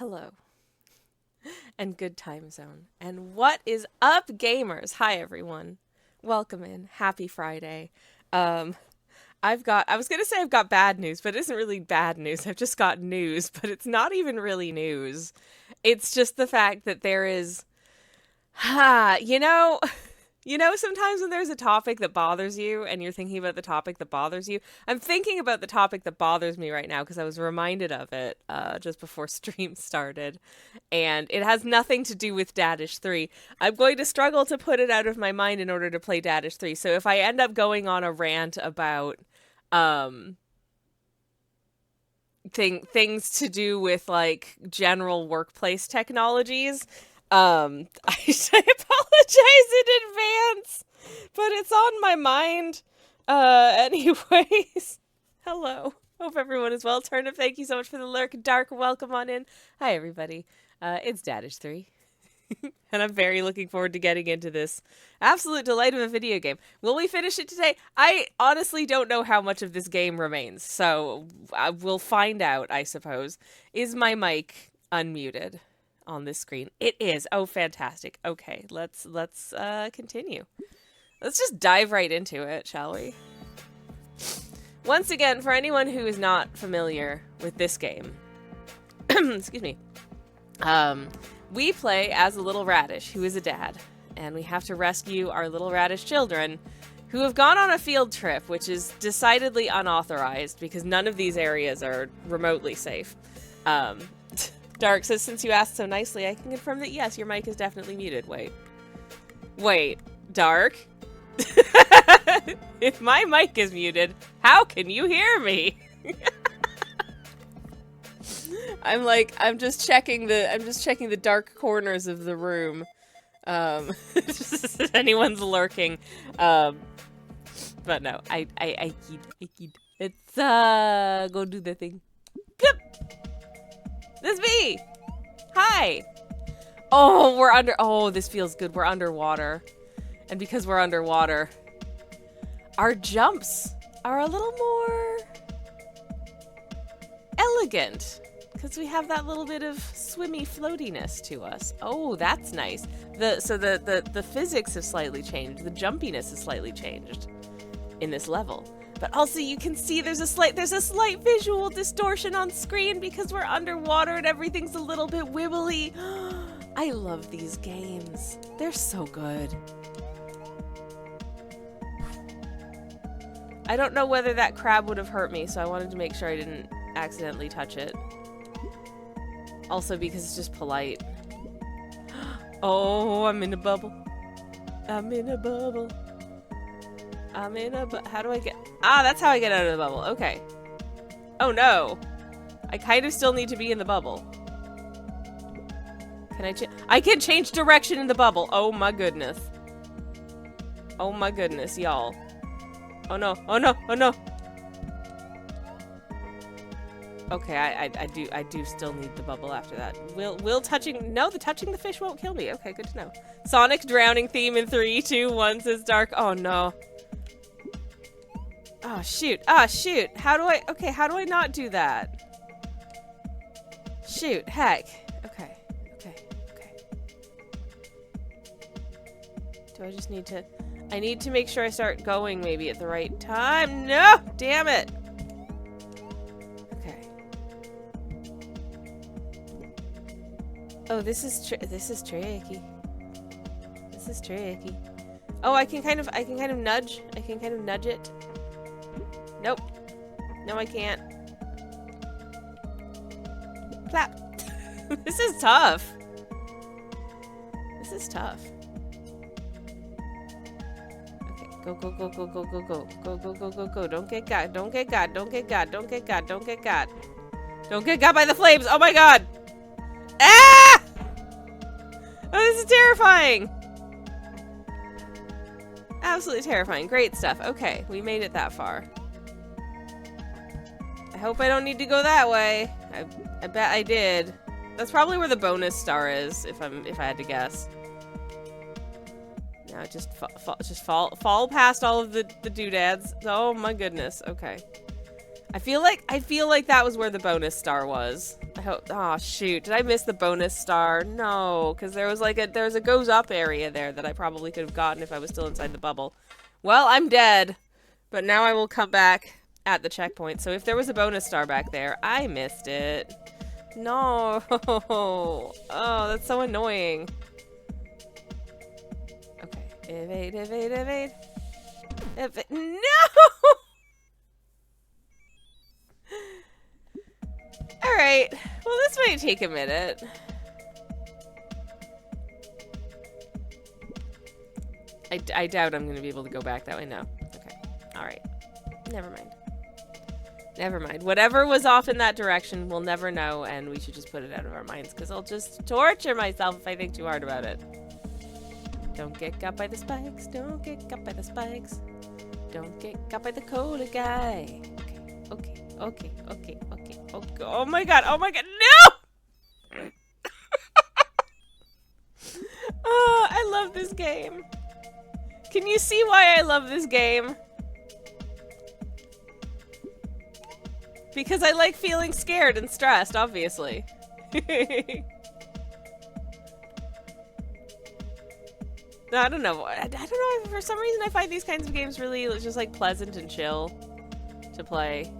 Hello, and good time zone. And what is up, gamers? Hi, everyone. Welcome in. Happy Friday. Um, I was gonna say I've got bad news, but it isn't really bad news. I've just got news, but it's not even really news. It's just the fact that there is, you know, sometimes when there's a topic that bothers you and you're thinking about the topic that bothers you, I'm thinking about the topic that bothers me right now because I was reminded of it just before stream started. And it has nothing to do with DADISH 3. I'm going to struggle to put it out of my mind in order to play DADISH 3. So if I end up going on a rant about um, things to do with like general workplace technologies, I apologize in advance, but it's on my mind. Anyways, hello. Hope everyone is well. Turnip, thank you so much for the lurk. Dark, welcome on in. Hi, everybody. It's DADISH 3, and I'm very looking forward to getting into this absolute delight of a video game. Will we finish it today? I honestly don't know how much of this game remains, so we'll find out, I suppose. Is my mic unmuted on this screen? It is. Oh, fantastic. Okay, let's continue. Let's just dive right into it, shall we? Once again, for anyone who is not familiar with this game, excuse me, we play as a little radish who is a dad, and we have to rescue our little radish children who have gone on a field trip, which is decidedly unauthorized because none of these areas are remotely safe. Dark says, since you asked so nicely, I can confirm that yes, your mic is definitely muted. Wait, Dark? If my mic is muted, how can you hear me? I'm just checking the dark corners of the room. Just if anyone's lurking. But no, I keyed. It's go do the thing. Yep. This me. Hi. Oh, this feels good. We're underwater. And because we're underwater, our jumps are a little more elegant because we have that little bit of swimmy floatiness to us. Oh, that's nice. The physics have slightly changed. The jumpiness has slightly changed in this level. But also you can see there's a slight visual distortion on screen because we're underwater and everything's a little bit wibbly. I love these games. They're so good. I don't know whether that crab would have hurt me, so I wanted to make sure I didn't accidentally touch it. Also because it's just polite. Oh, I'm in a bubble. I'm in a bubble. How do I get... Ah, that's how I get out of the bubble. Okay. Oh no. I kind of still need to be in the bubble. Can I can change direction in the bubble. Oh my goodness. Oh my goodness, y'all. Oh no, oh no, oh no. Okay, I do still need the bubble after that. Will touching... No, the touching the fish won't kill me. Okay, good to know. Sonic drowning theme in 3, 2, 1 says Dark. Oh no. Oh shoot. Ah, shoot. How do I not do that? Shoot, heck. Okay. Do I just need to... I need to make sure I start going maybe at the right time. No! Damn it! Okay. Oh, this is tricky. This is tricky. Oh, I can kind of nudge. I can kind of nudge it. Nope. No, I can't. Clap. This is tough. Go. Don't get got. Don't get got by the flames. Oh my god. Ah! Oh, this is terrifying. Absolutely terrifying. Great stuff. Okay, we made it that far. I hope I don't need to go that way. I bet I did. That's probably where the bonus star is, if I had to guess. Now just fall past all of the doodads. Oh my goodness. Okay. I feel like that was where the bonus star was. I hope. Oh shoot! Did I miss the bonus star? No, because there was a goes up area there that I probably could have gotten if I was still inside the bubble. Well, I'm dead, but now I will come back at the checkpoint. So if there was a bonus star back there, I missed it. No. Oh, that's so annoying. Okay, evade, evade, evade. No. Alright, well this might take a minute. I doubt I'm going to be able to go back that way. No. Okay. Alright. Never mind. Never mind. Whatever was off in that direction, we'll never know, and we should just put it out of our minds, because I'll just torture myself if I think too hard about it. Don't get got by the spikes. Don't get got by the spikes. Don't get got by the cola guy. Okay. Okay. Okay. Okay. Okay. Oh my god. Oh my god. No! Oh, I love this game. Can you see why I love this game? Because I like feeling scared and stressed, obviously. No, I don't know. I don't know. For some reason, I find these kinds of games really just like pleasant and chill to play.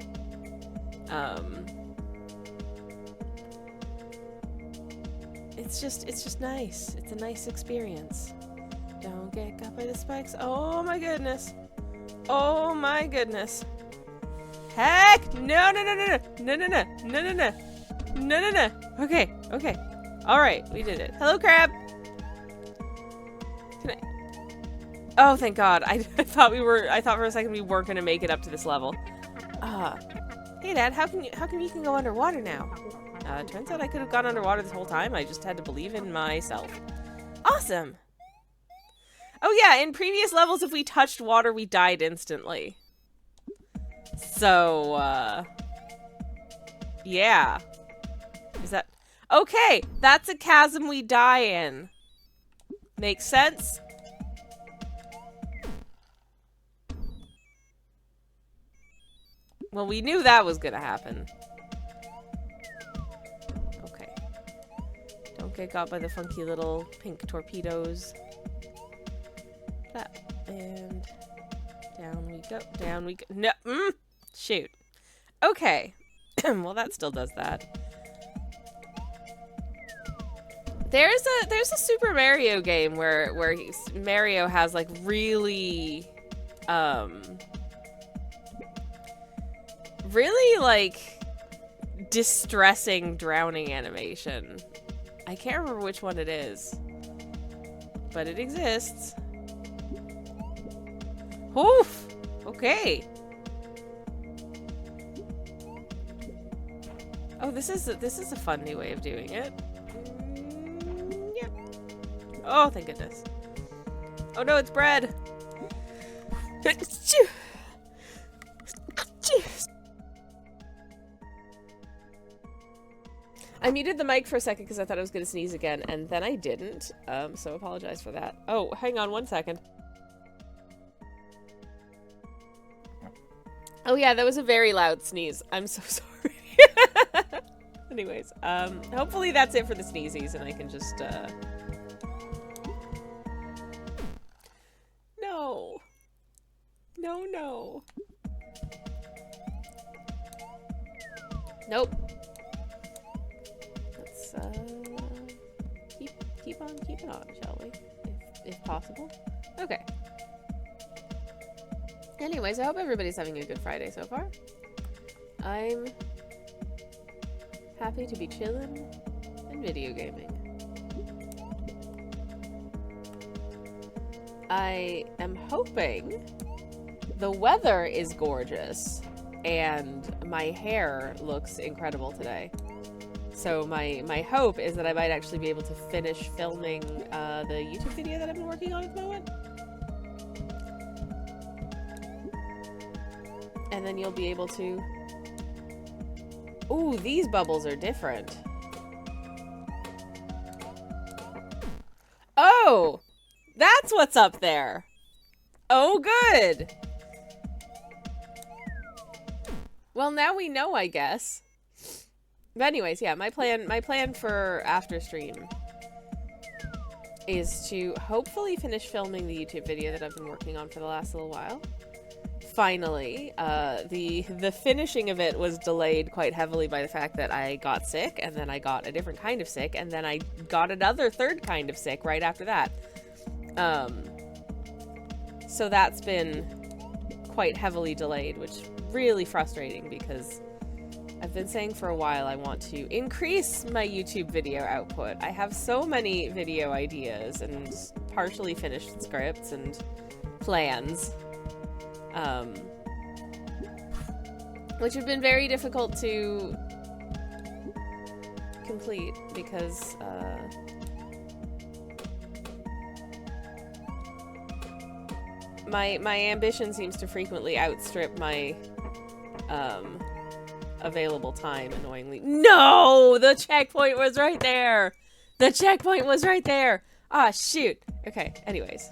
It's just nice. It's a nice experience. Don't get got by the spikes. Oh my goodness. Oh my goodness. Heck! No, no, no, no, no, no, no, no, no, no, no, no, no, no. Okay, okay. All right, we did it. Hello, crab. Can I? Oh, thank God. I thought for a second we weren't gonna make it up to this level. Hey, Dad. How come you can go underwater now? Turns out I could have gone underwater this whole time. I just had to believe in myself. Awesome. Oh yeah, in previous levels, if we touched water, we died instantly. So, yeah. Is that... Okay, that's a chasm we die in. Makes sense? Well, we knew that was gonna happen. Okay. Don't get got by the funky little pink torpedoes. That. And... down we go. Down we go. No! Shoot. Okay. Well, that still does that. There's a Super Mario game where Mario has like really like distressing drowning animation. I can't remember which one it is, but it exists. Oof. Okay. Oh, this is a fun new way of doing it. Yep. Oh, thank goodness. Oh no, it's bread. I muted the mic for a second because I thought I was going to sneeze again, and then I didn't. So apologize for that. Oh, hang on one second. Oh yeah, that was a very loud sneeze. I'm so sorry. Anyways, hopefully that's it for the sneezies, and I can just, No. No, no. Nope. Let's, keep on keeping on, shall we? If possible. Okay. Anyways, I hope everybody's having a good Friday so far. I'm happy to be chilling and video gaming. I am hoping the weather is gorgeous and my hair looks incredible today. So my hope is that I might actually be able to finish filming the YouTube video that I've been working on at the moment. And then you'll be able to... Ooh, these bubbles are different. Oh! That's what's up there! Oh, good! Well, now we know, I guess. But anyways, yeah, my plan for after stream is to hopefully finish filming the YouTube video that I've been working on for the last little while. Finally, the finishing of it was delayed quite heavily by the fact that I got sick, and then I got a different kind of sick, and then I got another third kind of sick right after that. So that's been quite heavily delayed, which is really frustrating because I've been saying for a while I want to increase my YouTube video output. I have so many video ideas and partially finished scripts and plans, which have been very difficult to complete because my ambition seems to frequently outstrip my available time, annoyingly. No! The checkpoint was right there! The checkpoint was right there! Ah, shoot. Okay, anyways.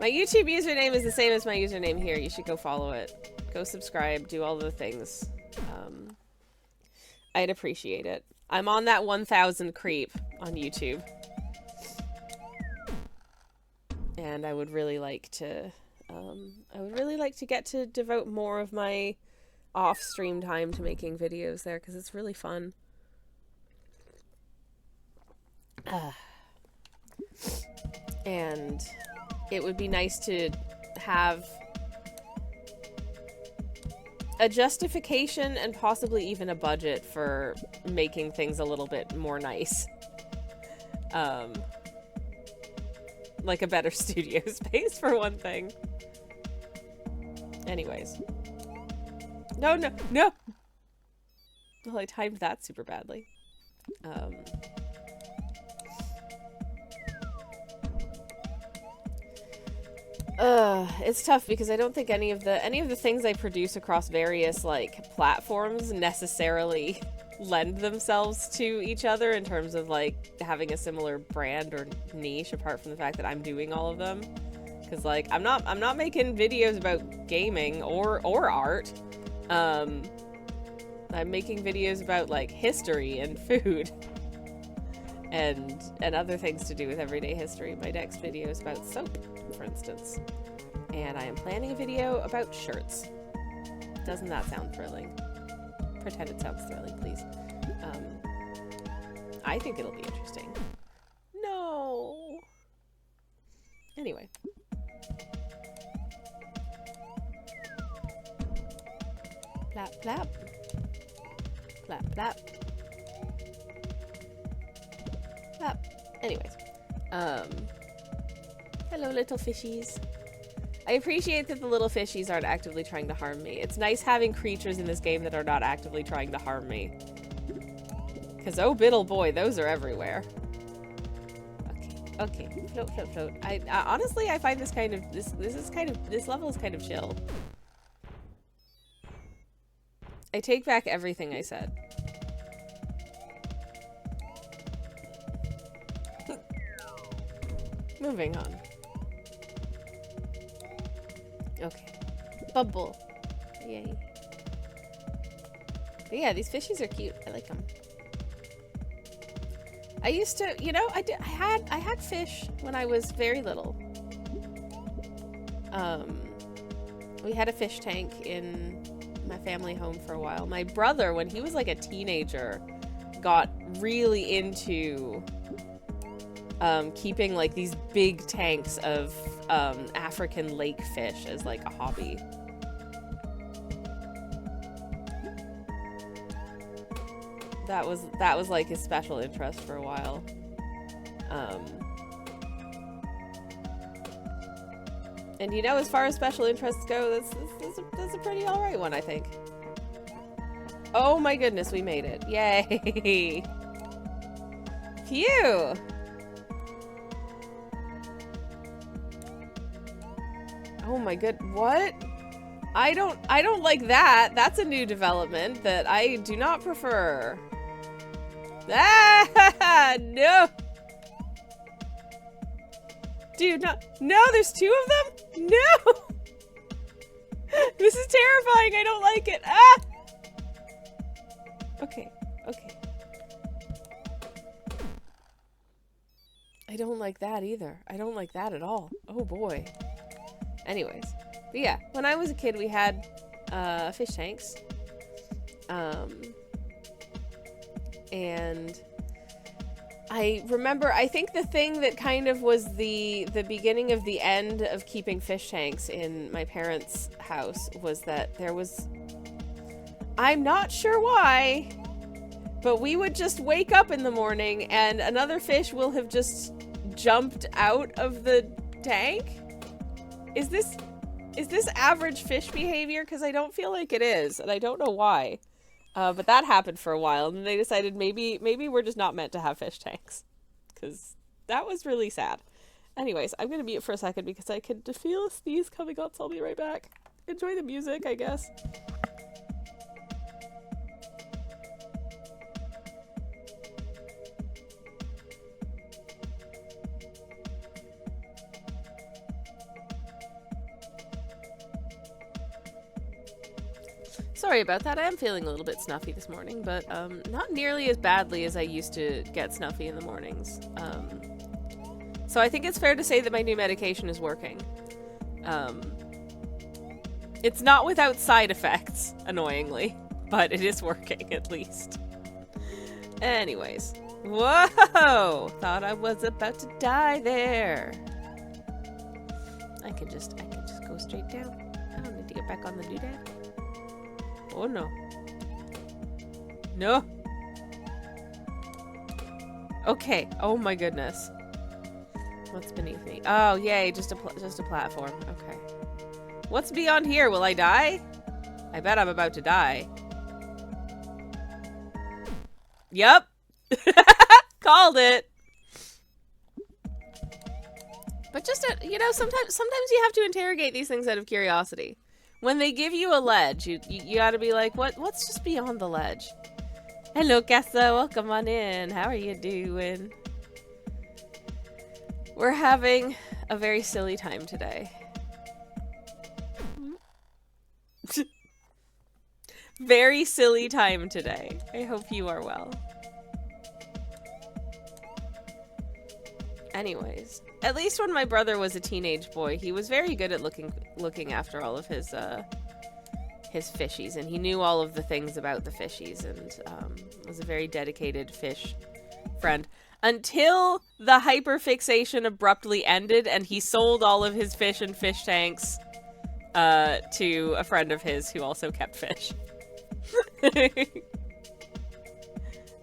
My YouTube username is the same as my username here. You should go follow it. Go subscribe, do all the things. I'd appreciate it. I'm on that 1,000 creep on YouTube. And I would really like to, get to devote more of my off-stream time to making videos there, because it's really fun. And it would be nice to have a justification and possibly even a budget for making things a little bit more nice. Like a better studio space, for one thing. Anyways. No, no, no! Well, I timed that super badly. It's tough because I don't think any of the things I produce across various, like, platforms necessarily lend themselves to each other in terms of, like, having a similar brand or niche, apart from the fact that I'm doing all of them. Because, like, I'm not making videos about gaming or art. I'm making videos about, like, history and food and other things to do with everyday history. My next video is about soap, for instance. And I am planning a video about shirts. Doesn't that sound thrilling? Pretend it sounds thrilling, please. I think it'll be interesting. No! Anyway. Plap, plap. Plap, plap. Plap. Anyways. Hello, little fishies. I appreciate that the little fishies aren't actively trying to harm me. It's nice having creatures in this game that are not actively trying to harm me. Because, oh, biddle boy, those are everywhere. Okay, okay. Float, float, float. Honestly, I find this kind of, this level is kind of chill. I take back everything I said. Moving on. Okay. Bubble. Yay. But yeah, these fishies are cute. I like them. I used to, you know, I had fish when I was very little. We had a fish tank in my family home for a while. My brother, when he was like a teenager, got really into keeping like these big tanks of African lake fish as like a hobby. That was like his special interest for a while. And you know, as far as special interests go, that's a pretty alright one, I think. Oh my goodness, we made it. Yay! Phew! Oh my good, what? I don't like that. That's a new development that I do not prefer. Ah, no! Dude, no, there's two of them? No! This is terrifying. I don't like it. Ah! Okay. Okay. I don't like that either. I don't like that at all. Oh boy. Anyways. But yeah, when I was a kid, we had fish tanks. And I remember, I think the thing that kind of was the beginning of the end of keeping fish tanks in my parents' house was that there was, I'm not sure why, but we would just wake up in the morning and another fish will have just jumped out of the tank? Is this average fish behavior? Because I don't feel like it is, and I don't know why. But that happened for a while, and they decided maybe we're just not meant to have fish tanks. Because that was really sad. Anyways, I'm going to mute for a second because I can feel a sneeze coming up, so I'll be right back. Enjoy the music, I guess. Sorry about that. I am feeling a little bit snuffy this morning, but not nearly as badly as I used to get snuffy in the mornings. So I think it's fair to say that my new medication is working. It's not without side effects, annoyingly, but it is working at least. Anyways. Whoa! Thought I was about to die there. I can just go straight down. I don't need to get back on the doodad. Oh no. No. Okay. Oh my goodness. What's beneath me? Oh yay! Just a platform. Okay. What's beyond here? Will I die? I bet I'm about to die. Yup. Called it. But just you know, sometimes you have to interrogate these things out of curiosity. When they give you a ledge, you gotta be like, what's just beyond the ledge? Hello, Casa. Welcome on in. How are you doing? We're having a very silly time today. Very silly time today. I hope you are well. Anyways, at least when my brother was a teenage boy, he was very good at looking after all of his fishies, and he knew all of the things about the fishies, and was a very dedicated fish friend. Until the hyperfixation abruptly ended, and he sold all of his fish and fish tanks to a friend of his who also kept fish.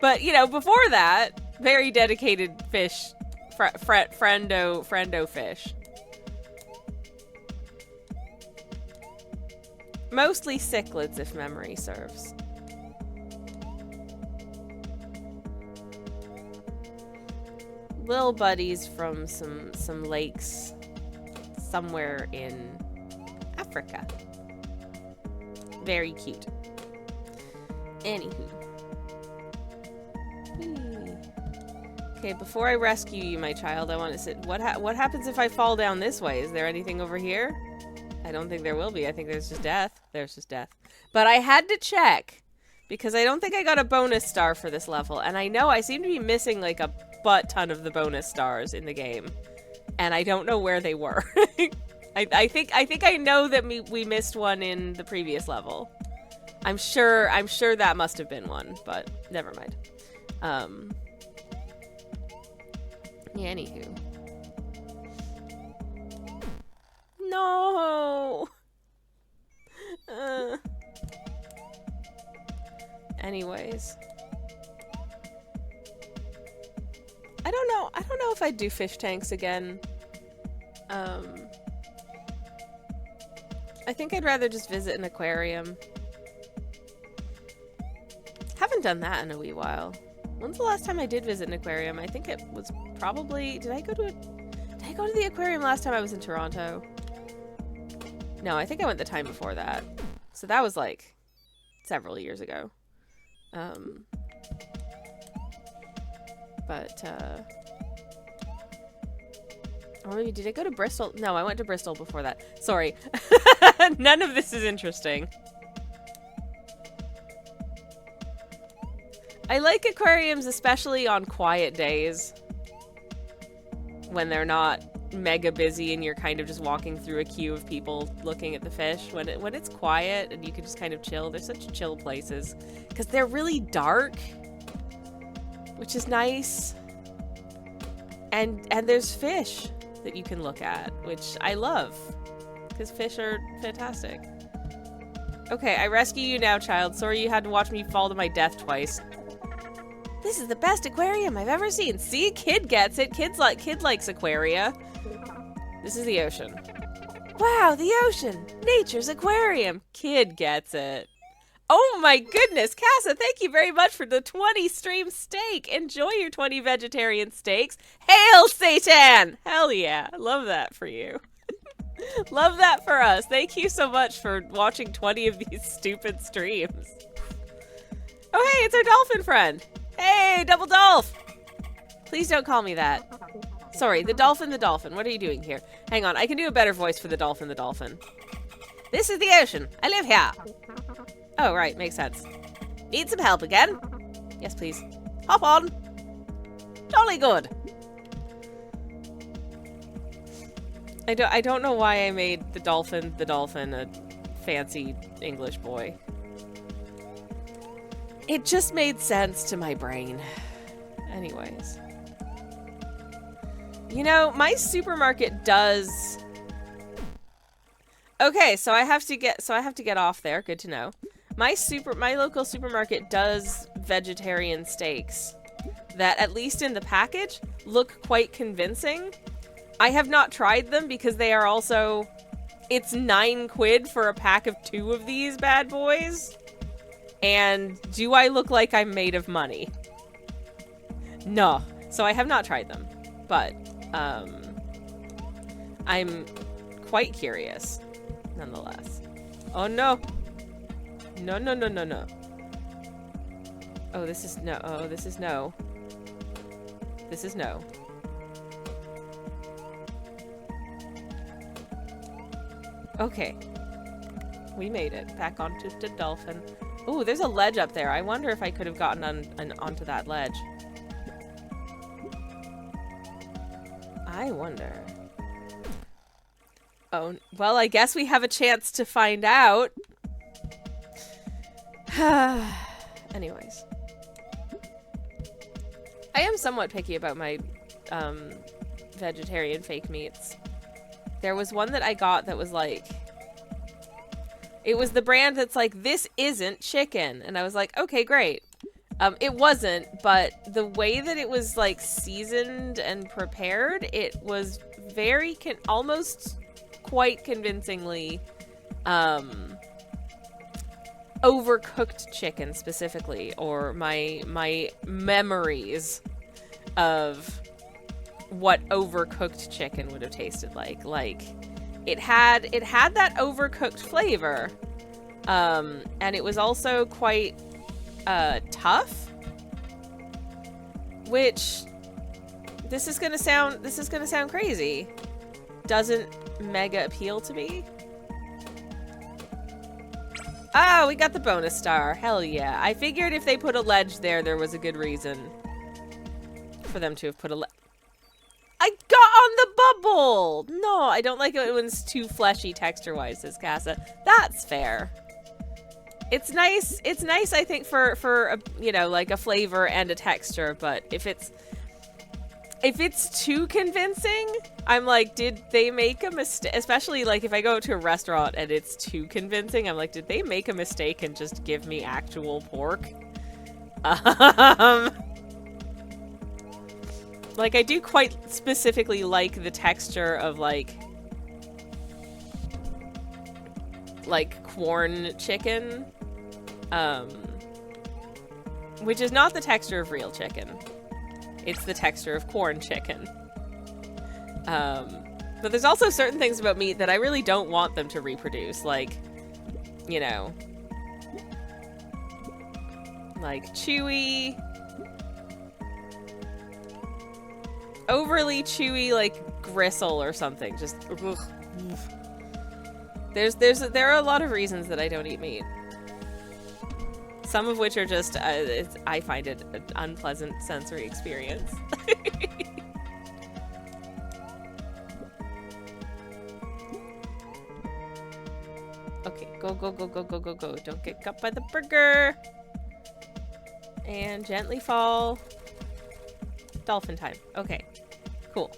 But, you know, before that, very dedicated fish. Friendo fish. Mostly cichlids, if memory serves. Little buddies from some lakes somewhere in Africa. Very cute. Anywho. Okay, before I rescue you, my child, I want to sit. What happens if I fall down this way? Is there anything over here? I don't think there will be. I think there's just death. There's just death. But I had to check, because I don't think I got a bonus star for this level. And I know I seem to be missing, like, a butt ton of the bonus stars in the game. And I don't know where they were. I think I know that we missed one in the previous level. I'm sure that must have been one, but never mind. Yeah, anywho. No. Anyways. I don't know if I'd do fish tanks again. I think I'd rather just visit an aquarium. Haven't done that in a wee while. When's the last time I did visit an aquarium? I think it was probably... Did I go to the aquarium last time I was in Toronto? No, I think I went the time before that. So that was like several years ago. Oh, maybe did I go to Bristol? No, I went to Bristol before that. Sorry. None of this is interesting. I like aquariums, especially on quiet days. When they're not mega busy and you're kind of just walking through a queue of people looking at the fish. When it's quiet and you can just kind of chill. They're such chill places. Because they're really dark. Which is nice. And there's fish that you can look at, which I love. Because fish are fantastic. Okay, I rescue you now, child. Sorry you had to watch me fall to my death twice. This is the best aquarium I've ever seen. See? Kid gets it. Kid likes aquaria. This is the ocean. Wow, the ocean. Nature's aquarium. Kid gets it. Oh my goodness, Casa, thank you very much for the 20 stream steak. Enjoy your 20 vegetarian steaks. Hail Satan! Hell yeah. Love that for you. Love that for us. Thank you so much for watching 20 of these stupid streams. Oh hey, it's our dolphin friend. Hey, Double Dolph! Please don't call me that. Sorry, the dolphin. What are you doing here? Hang on, I can do a better voice for the dolphin. This is the ocean. I live here. Oh, right, makes sense. Need some help again? Yes, please. Hop on. Jolly good. I don't know why I made the dolphin a fancy English boy. It just made sense to my brain. Anyways. You know, my supermarket does... Okay, so I have to get off there. Good to know. My local supermarket does vegetarian steaks that, at least in the package, look quite convincing. I have not tried them because they are also... It's 9 quid for a pack of 2 of these bad boys. And do I look like I'm made of money? No. So I have not tried them. But, I'm quite curious, nonetheless. Oh, no. No. Oh, this is no. Oh, this is no. This is no. Okay. We made it. Back onto the dolphin. Ooh, there's a ledge up there. I wonder if I could have gotten onto that ledge. I wonder. Oh, well, I guess we have a chance to find out. Anyways. I am somewhat picky about my vegetarian fake meats. There was one that I got that was like... It was the brand that's like, this isn't chicken. And I was like, okay, great. It wasn't, but the way that it was like seasoned and prepared, it was very, almost quite convincingly, overcooked chicken specifically, or my memories of what overcooked chicken would have tasted like. Like, it had that overcooked flavor, and it was also quite tough, which this is gonna sound crazy. Doesn't mega appeal to me. Oh, we got the bonus star. Hell yeah. I figured if they put a ledge there was a good reason for them to have put a ledge. I got on the bubble! No, I don't like it when it's too fleshy texture-wise, says Casa. That's fair. It's nice, I think, for a, you know, like a flavor and a texture, but if it's too convincing, I'm like, did they make a mistake? Especially, like, if I go to a restaurant and it's too convincing, I'm like, did they make a mistake and just give me actual pork? Like, I do quite specifically like the texture of, like corn chicken, which is not the texture of real chicken. It's the texture of corn chicken. But there's also certain things about meat that I really don't want them to reproduce, like, you know, like chewy, overly chewy, like gristle or something. Just ugh. There are a lot of reasons that I don't eat meat. Some of which are just I find it an unpleasant sensory experience. Okay, go, go, go, go, go, go, go. Don't get cut by the burger. And gently fall. Dolphin time. Okay, cool.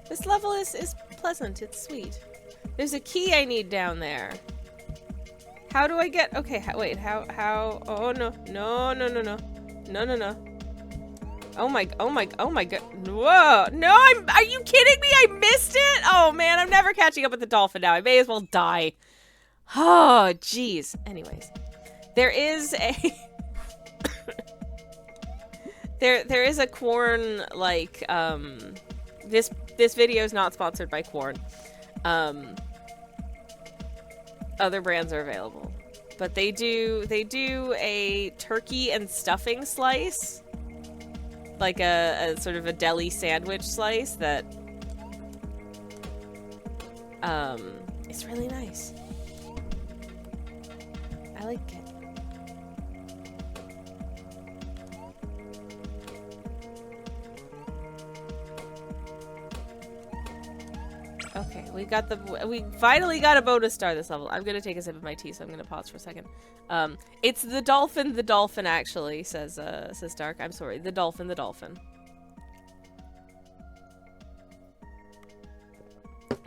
This level is pleasant. It's sweet. There's a key I need down there. How do I get... Okay, wait, how... Oh, no. No, no, no, no. No, no, no. Oh my god. Whoa. No, are you kidding me? I missed it? Oh man, I'm never catching up with the dolphin now. I may as well die. Oh, jeez. Anyways. There is a... there is a Quorn, like, this video is not sponsored by Quorn. Other brands are available. But they do a turkey and stuffing slice. Like a sort of a deli sandwich slice that it's really nice. I like it. Okay, we finally got a bonus star this level. I'm gonna take a sip of my tea, so I'm gonna pause for a second. It's the dolphin actually, says Dark. I'm sorry, the dolphin.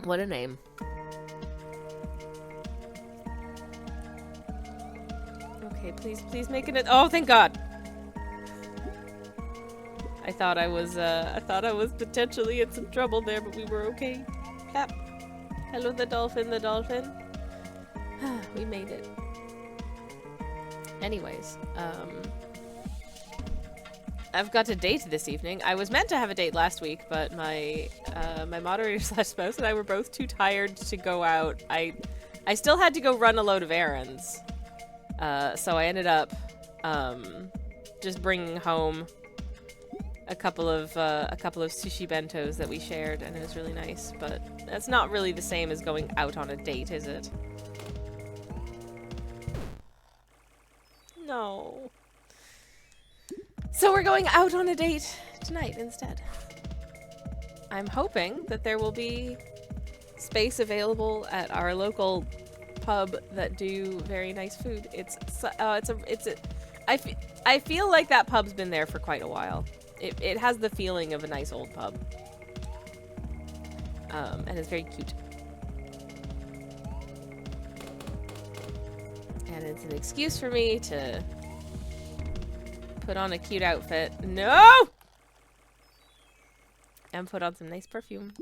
What a name. Okay, please make it. Oh, thank God. I thought I was potentially in some trouble there, but we were okay. Clap. Hello, the dolphin. We made it. Anyways, I've got a date this evening. I was meant to have a date last week, but my moderator / spouse and I were both too tired to go out. I still had to go run a load of errands, so I ended up just bringing home a couple of sushi bentos that we shared, and it was really nice. But that's not really the same as going out on a date, is it? No. So we're going out on a date tonight instead. I'm hoping that there will be space available at our local pub that do very nice food. I feel like that pub's been there for quite a while. It has the feeling of a nice old pub. And it's very cute. And it's an excuse for me to put on a cute outfit. No! And put on some nice perfume.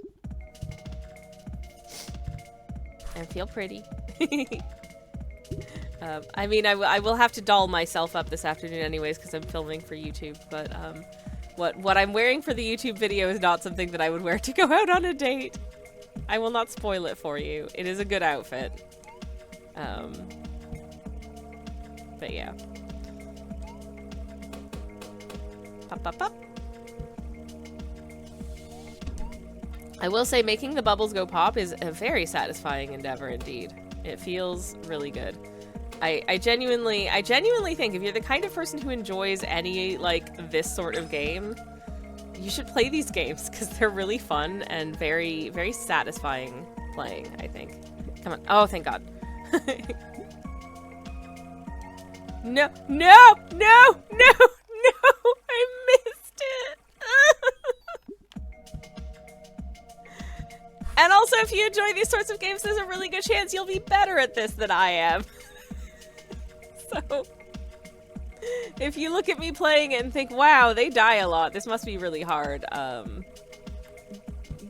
And feel pretty. I mean, I will have to doll myself up this afternoon anyways because I'm filming for YouTube, but what I'm wearing for the YouTube video is not something that I would wear to go out on a date. I will not spoil it for you. It is a good outfit. But yeah. Pop, pop, pop. I will say making the bubbles go pop is a very satisfying endeavor indeed. It feels really good. I genuinely think if you're the kind of person who enjoys any, like, this sort of game, you should play these games because they're really fun and very, very satisfying playing, I think. Come on. Oh, thank God. No, no, no, no, no! I missed it! And also, if you enjoy these sorts of games, there's a really good chance you'll be better at this than I am. So, if you look at me playing it and think, wow, they die a lot, this must be really hard,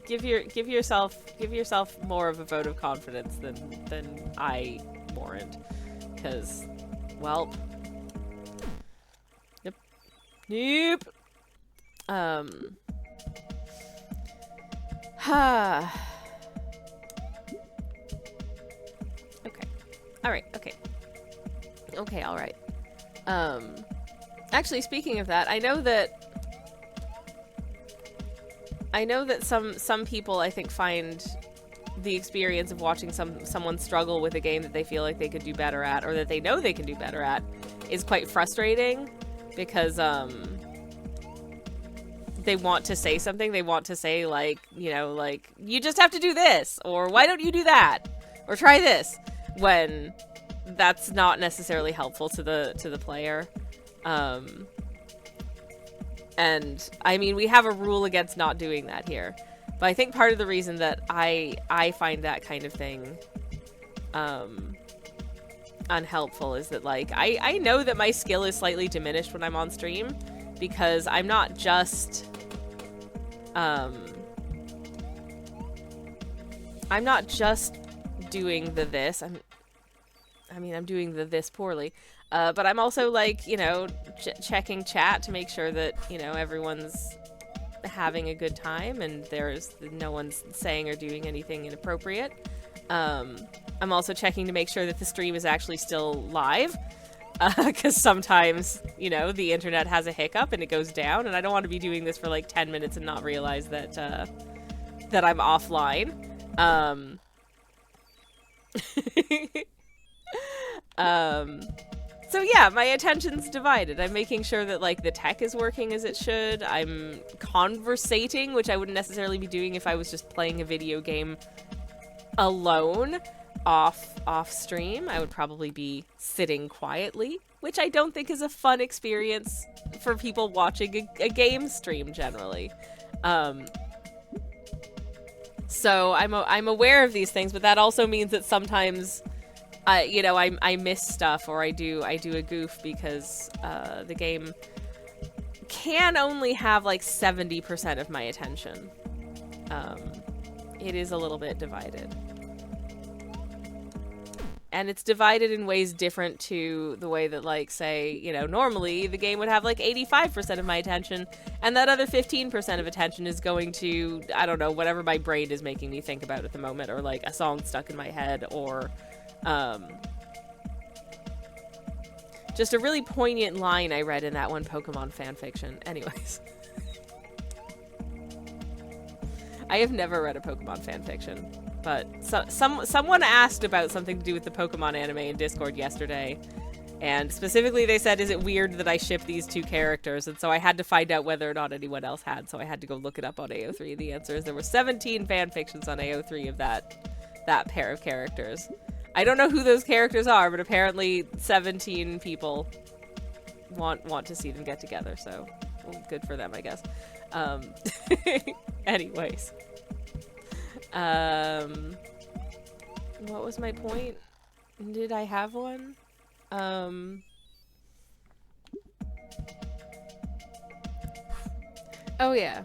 give yourself more of a vote of confidence than I warrant. Because, well, nope. Nope. Okay. Alright, okay. Okay, alright. Actually, speaking of that, I know that some people, I think, find the experience of watching someone struggle with a game that they feel like they could do better at, or that they know they can do better at, is quite frustrating, because they want to say something. They want to say, like, you know, like, you just have to do this, or why don't you do that, or try this, when that's not necessarily helpful to the player. And I mean, we have a rule against not doing that here, but I think part of the reason that I find that kind of thing unhelpful is that, like, I know that my skill is slightly diminished when I'm on stream, because I'm not just doing the this. I'm doing the this poorly. But I'm also, like, you know, checking chat to make sure that, you know, everyone's having a good time and no one's saying or doing anything inappropriate. I'm also checking to make sure that the stream is actually still live, because sometimes, you know, the internet has a hiccup and it goes down, and I don't want to be doing this for like 10 minutes and not realize that that I'm offline. So yeah, my attention's divided. I'm making sure that, like, the tech is working as it should. I'm conversating, which I wouldn't necessarily be doing if I was just playing a video game alone off stream. I would probably be sitting quietly, which I don't think is a fun experience for people watching a game stream generally. So I'm aware of these things, but that also means that sometimes you know, I miss stuff, or I do a goof, because the game can only have like 70% of my attention. It is a little bit divided. And it's divided in ways different to the way that, like, say, you know, normally the game would have like 85% of my attention, and that other 15% of attention is going to, I don't know, whatever my brain is making me think about at the moment, or like a song stuck in my head, or just a really poignant line I read in that one Pokemon fanfiction. Anyways. I have never read a Pokemon fanfiction, but someone asked about something to do with the Pokemon anime in Discord yesterday, and specifically they said, is it weird that I ship these two characters? And so I had to find out whether or not anyone else had, so I had to go look it up on AO3. The answer is there were 17 fanfictions on AO3 of that pair of characters. I don't know who those characters are, but apparently 17 people want to see them get together, so well, good for them, I guess. Anyways. What was my point? Did I have one? Oh yeah.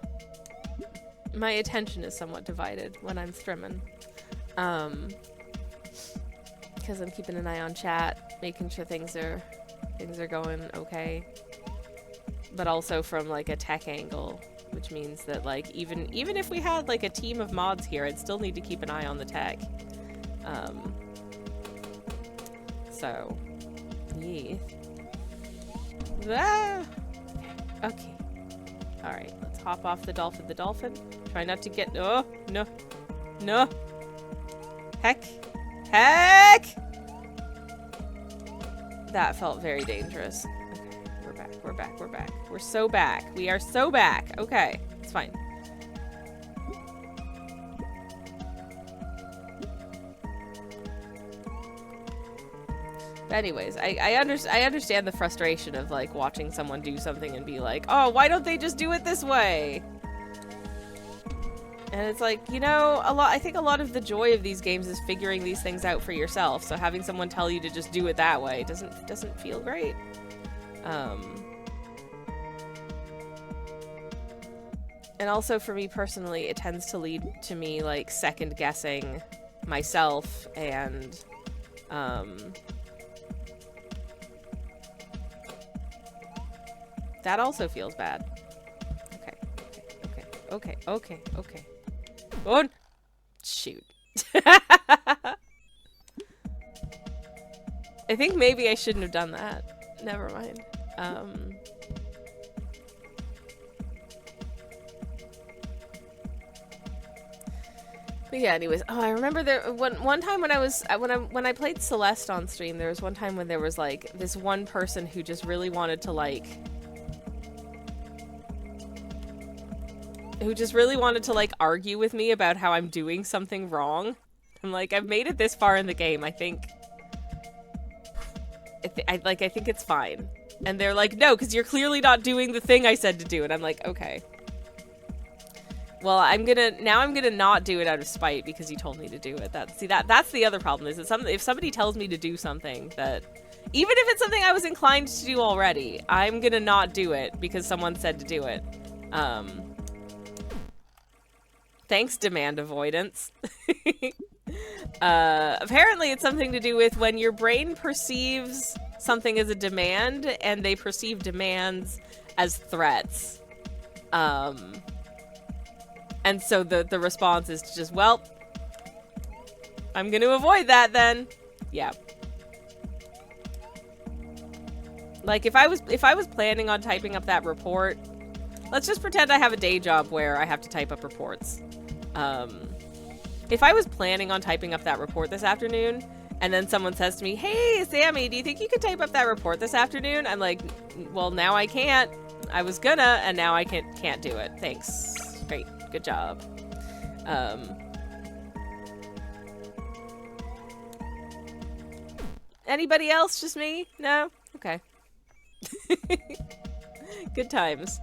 My attention is somewhat divided when I'm streaming. Because I'm keeping an eye on chat, making sure things are going okay. But also from like a tech angle, which means that, like, even if we had like a team of mods here, I'd still need to keep an eye on the tech. So yeah. Ah! Okay. Alright, let's hop off the dolphin. Try not to get no. Heck! That felt very dangerous. Okay, we're back. We're so back. We are so back. Okay, it's fine. But anyways, I understand the frustration of, like, watching someone do something and be like, oh, why don't they just do it this way? And it's like, you know, I think a lot of the joy of these games is figuring these things out for yourself. So having someone tell you to just do it that way doesn't feel great. And also for me personally, it tends to lead to me, like, second guessing myself, and that also feels bad. Okay. Oh, shoot. I think maybe I shouldn't have done that. Never mind. But yeah, anyways, oh, I remember there one time when I was when I played Celeste on stream, there was one time when there was like this one person who just really wanted to like argue with me about how I'm doing something wrong. I'm like, I've made it this far in the game, I think I think it's fine. And they're like, no, because you're clearly not doing the thing I said to do. And I'm like, okay. Well, I'm gonna not do it out of spite because you told me to do it. That's the other problem, is that if somebody tells me to do something that, even if it's something I was inclined to do already, I'm gonna not do it because someone said to do it. Thanks, demand avoidance. Apparently it's something to do with when your brain perceives something as a demand and they perceive demands as threats. And so the response is to just, well, I'm gonna avoid that then. Yeah. Like if I was planning on typing up that report, let's just pretend I have a day job where I have to type up reports. If I was planning on typing up that report this afternoon, and then someone says to me, hey, Sammy, do you think you could type up that report this afternoon? I'm like, well, now I can't. I was gonna, and now I can't do it. Thanks. Great. Good job. Anybody else? Just me? No? Okay. Good times.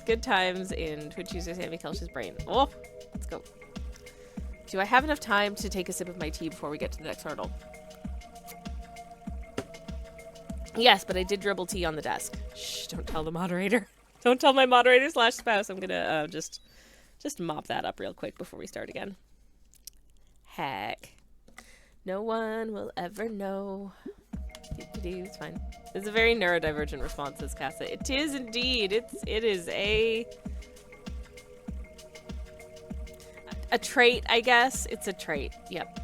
Good times in Twitch user Sammy Kelch's brain. Oh, let's go. Do I have enough time to take a sip of my tea before we get to the next hurdle? Yes, but I did dribble tea on the desk. Shh, don't tell the moderator. Don't tell my moderator / spouse. I'm gonna just mop that up real quick before we start again. Heck. No one will ever know. It's fine. It's a very neurodivergent response, says Casa. It is indeed. It is a trait, I guess. It's a trait. Yep.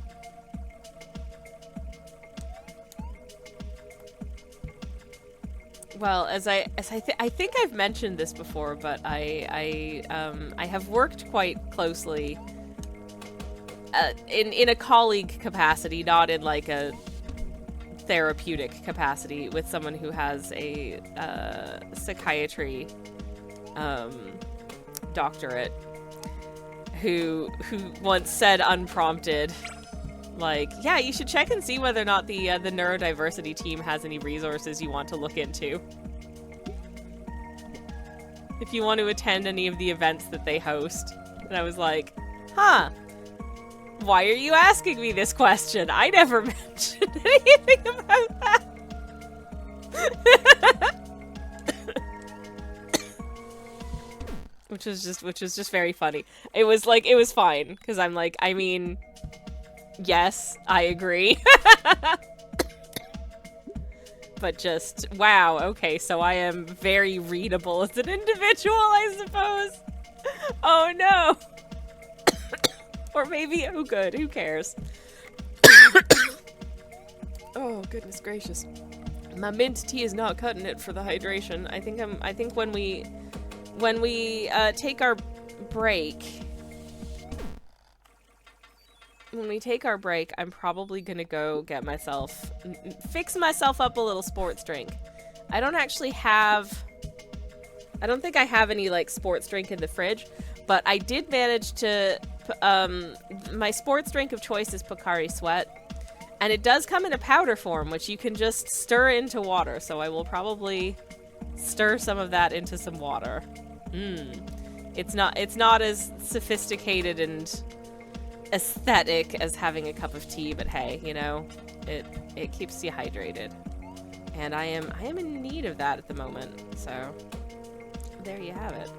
Well, I think I've mentioned this before, but I have worked quite closely in a colleague capacity, not in like a therapeutic capacity, with someone who has a psychiatry doctorate, who once said unprompted, like, yeah, you should check and see whether or not the neurodiversity team has any resources you want to look into. If you want to attend any of the events that they host. And I was like, huh, why are you asking me this question? I never mentioned anything about that. Which was just very funny. It was fine, because I'm like, I mean, yes, I agree. But just, wow, okay, so I am very readable as an individual, I suppose. Oh no. Or maybe, oh good, who cares? Oh, goodness gracious. My mint tea is not cutting it for the hydration. I think when we take our break, I'm probably gonna go get myself, fix myself up a little sports drink. I don't think I have any, like, sports drink in the fridge, but I did manage to, my sports drink of choice is Pocari Sweat, and it does come in a powder form, which you can just stir into water, so I will probably stir some of that into some water. It's not as sophisticated and aesthetic as having a cup of tea, but hey, you know, it keeps you hydrated, and I am in need of that at the moment, so there you have it.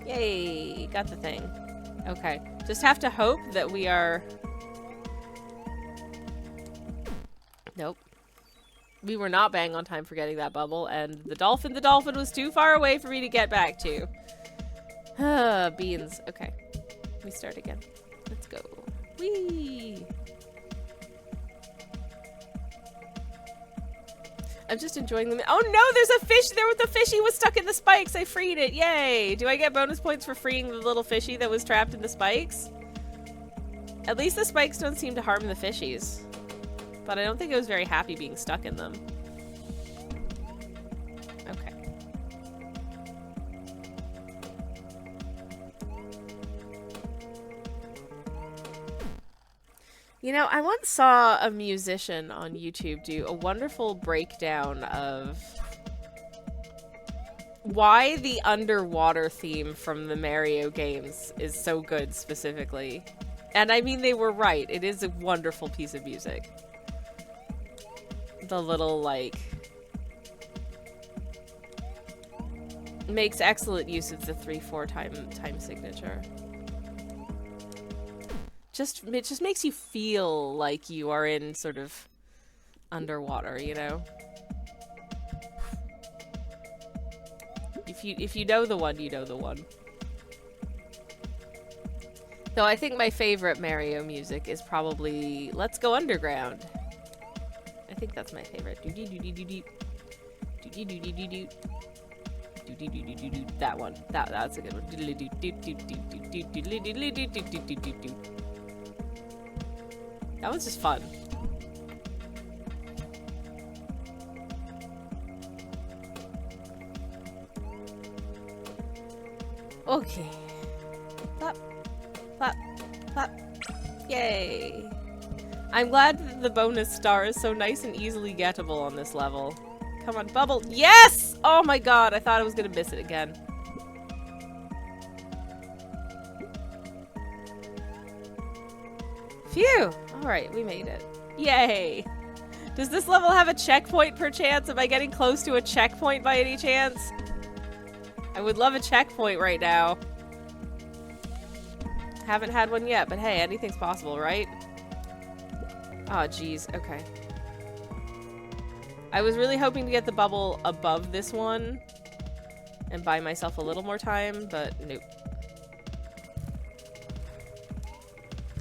Yay, got the thing. Okay, just have to hope that we are... Nope. We were not bang on time for getting that bubble, and the dolphin was too far away for me to get back to. Beans. Okay. We start again. Let's go. Whee! I'm just enjoying them. Oh no, there's a fish! The fishy was stuck in the spikes! I freed it! Yay! Do I get bonus points for freeing the little fishy that was trapped in the spikes? At least the spikes don't seem to harm the fishies. But I don't think it was very happy being stuck in them. Okay. You know, I once saw a musician on YouTube do a wonderful breakdown of why the underwater theme from the Mario games is so good specifically. And I mean, they were right. It is a wonderful piece of music. The little, like, makes excellent use of the 3/4 time signature. It just makes you feel like you are in sort of underwater, you know? If you know the one, you know the one. Though I think my favorite Mario music is probably Let's Go Underground. I think that's my favorite. That one. That's a good one. That was just fun. Okay. Plop, plop, plop. Yay. I'm glad that the bonus star is so nice and easily gettable on this level. Come on, bubble. Yes! Oh my god, I thought I was gonna miss it again. Phew! Alright, we made it. Yay! Does this level have a checkpoint per chance? Am I getting close to a checkpoint by any chance? I would love a checkpoint right now. Haven't had one yet, but hey, anything's possible, right? Oh, geez. Okay. I was really hoping to get the bubble above this one and buy myself a little more time, but nope.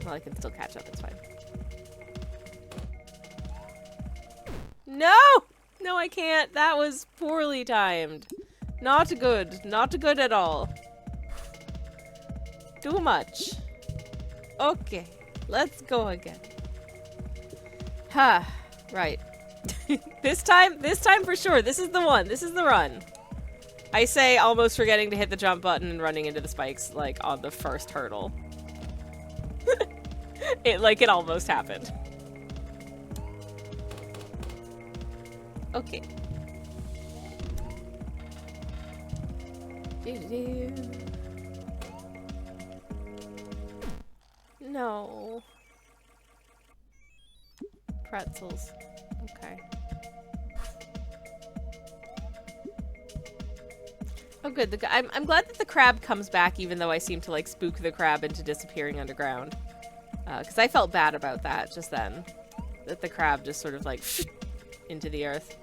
Well, I can still catch up. It's fine. No! No, I can't. That was poorly timed. Not good. Not good at all. Too much. Okay. Let's go again. Ha. Right. This time for sure. This is the one. This is the run. I say almost forgetting to hit the jump button and running into the spikes, like, on the first hurdle. It almost happened. Okay. No. Pretzels. Okay. Oh good, I'm glad that the crab comes back even though I seem to like spook the crab into disappearing underground. Because I felt bad about that just then. That the crab just sort of like into the earth.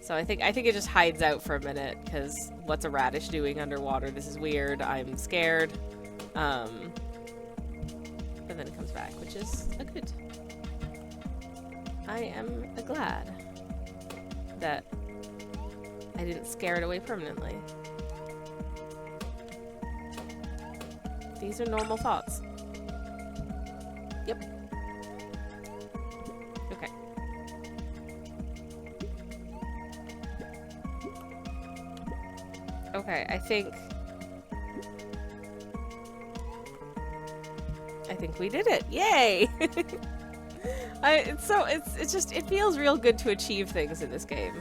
So I think it just hides out for a minute because what's a radish doing underwater? This is weird. I'm scared. But then it comes back, which is a good. I am glad that I didn't scare it away permanently. These are normal thoughts. Yep. Okay. Okay, I think we did it. Yay! It feels real good to achieve things in this game.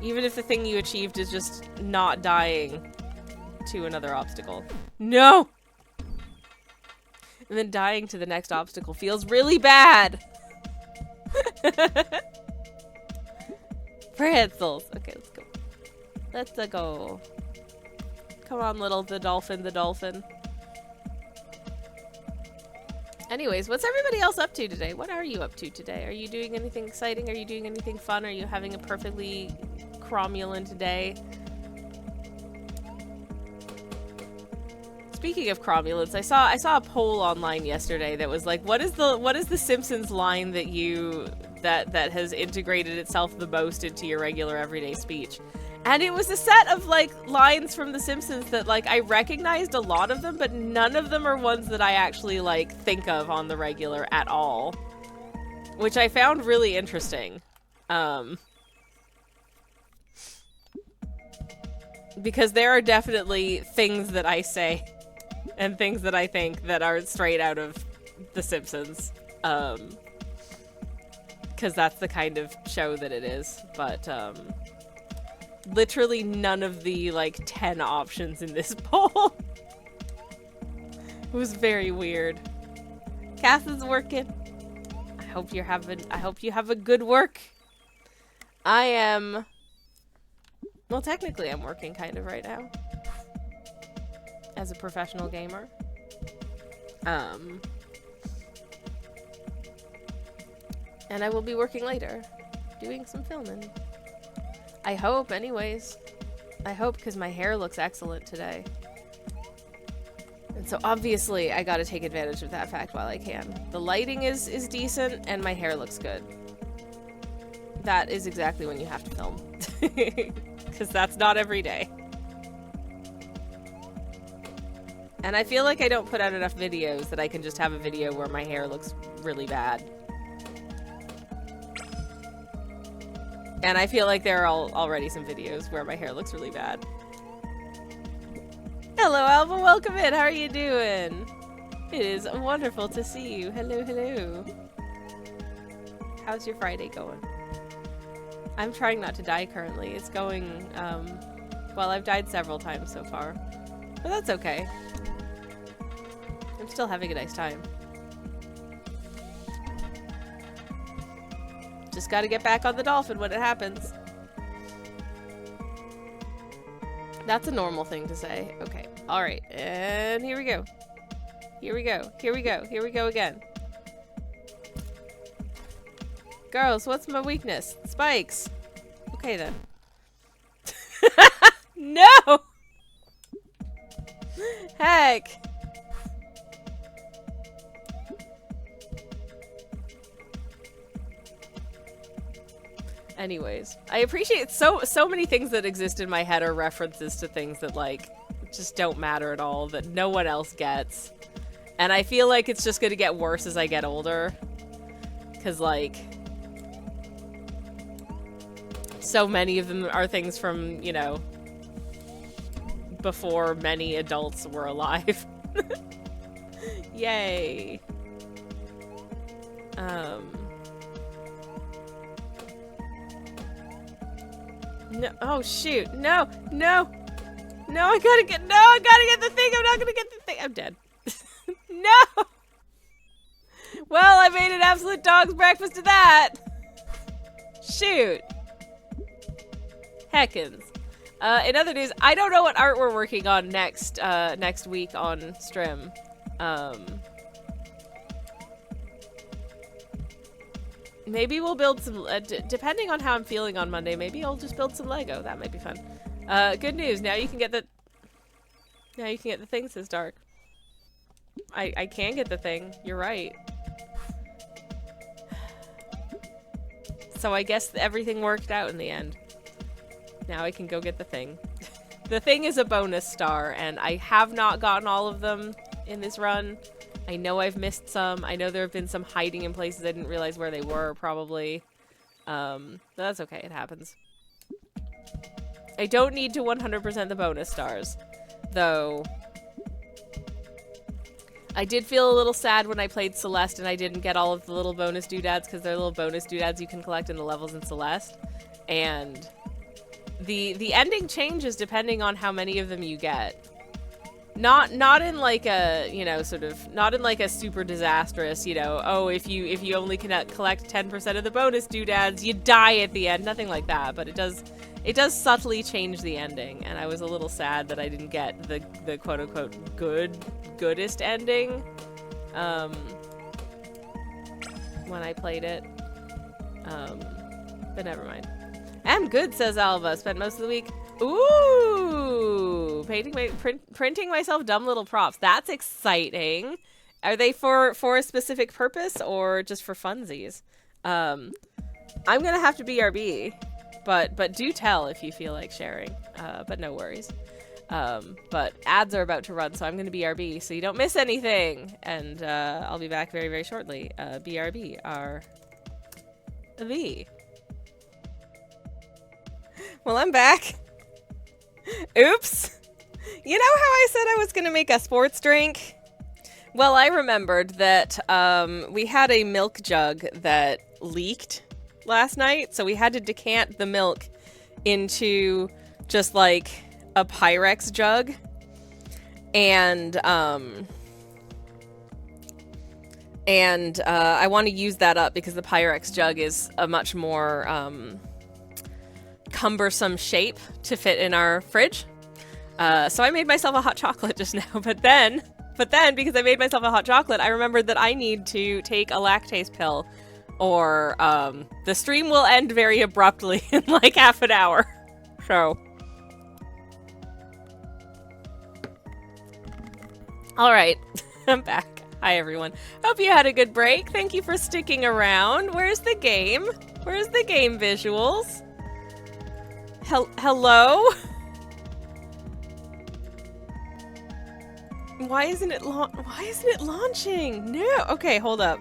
Even if the thing you achieved is just not dying to another obstacle. No! And then dying to the next obstacle feels really bad! Pretzels! Okay, let's go. Let's go. Come on, the dolphin. Anyways, what's everybody else up to today? What are you up to today? Are you doing anything exciting? Are you doing anything fun? Are you having a perfectly cromulent day? Speaking of cromulence, I saw a poll online yesterday that was like, what is the Simpsons line that you that has integrated itself the most into your regular everyday speech. And it was a set of, like, lines from The Simpsons that, like, I recognized a lot of them, but none of them are ones that I actually, like, think of on the regular at all. Which I found really interesting. Because there are definitely things that I say and things that I think that are straight out of The Simpsons. Because that's the kind of show that it is. But, literally none of the, like, 10 options in this poll. It was very weird. Cass is working. I hope you have a good work. I am... Well, technically I'm working kind of right now. As a professional gamer. And I will be working later. Doing some filming. I hope, anyways. I hope, because my hair looks excellent today. And so obviously I gotta take advantage of that fact while I can. The lighting is decent, and my hair looks good. That is exactly when you have to film. Because that's not every day. And I feel like I don't put out enough videos that I can just have a video where my hair looks really bad. And I feel like there are already some videos where my hair looks really bad. Hello, Alva. Welcome in. How are you doing? It is wonderful to see you. Hello, hello. How's your Friday going? I'm trying not to die currently. It's going, well, I've died several times so far. But that's okay. I'm still having a nice time. Just gotta get back on the dolphin when it happens. That's a normal thing to say. Okay. Alright. And here we go. Here we go. Here we go. Here we go again. Girls, what's my weakness? Spikes. Okay then. No! Heck. Anyways, I appreciate so many things that exist in my head are references to things that, like, just don't matter at all, that no one else gets. And I feel like it's just gonna get worse as I get older. 'Cause, like, so many of them are things from, you know, before many adults were alive. Yay. No, oh shoot, no, no, no, I gotta get the thing, I'm not gonna get the thing, I'm dead. No! Well, I made an absolute dog's breakfast of that! Shoot. Heckins. In other news, I don't know what art we're working on next week on Strim. Maybe we'll build some, depending on how I'm feeling on Monday, maybe I'll just build some Lego. That might be fun. Good news, now you can get the thing, says Dark. I can get the thing, you're right. So I guess everything worked out in the end. Now I can go get the thing. The thing is a bonus star, and I have not gotten all of them in this run. I know I've missed some. I know there have been some hiding in places I didn't realize where they were, probably. But that's okay, it happens. I don't need to 100% the bonus stars, though. I did feel a little sad when I played Celeste and I didn't get all of the little bonus doodads, because they're little bonus doodads you can collect in the levels in Celeste. And the ending changes depending on how many of them you get. Not in like a, you know, sort of, not in like a super disastrous, you know, oh, if you only can collect 10% of the bonus doodads, you die at the end. Nothing like that, but it does subtly change the ending, and I was a little sad that I didn't get the quote-unquote goodest ending when I played it. But never mind. I'm good, says Alva. Spent most of the week. Ooh, printing myself dumb little props. That's exciting. Are they for a specific purpose or just for funsies? I'm gonna have to BRB, but do tell if you feel like sharing. But no worries. But ads are about to run, so I'm gonna BRB, so you don't miss anything. And I'll be back very, very shortly. BRB are the. Well, I'm back. Oops. You know how I said I was gonna make a sports drink? Well, I remembered that we had a milk jug that leaked last night, so we had to decant the milk into just like a Pyrex jug, and I want to use that up because the Pyrex jug is a much more cumbersome shape to fit in our fridge. So I made myself a hot chocolate just now, but then because I made myself a hot chocolate, I remembered that I need to take a lactase pill, or the stream will end very abruptly in like half an hour. So, all right, I'm back. Hi everyone. Hope you had a good break. Thank you for sticking around. Where's the game? Where's the game visuals? Hello? Why isn't it launching? No. Okay, hold up.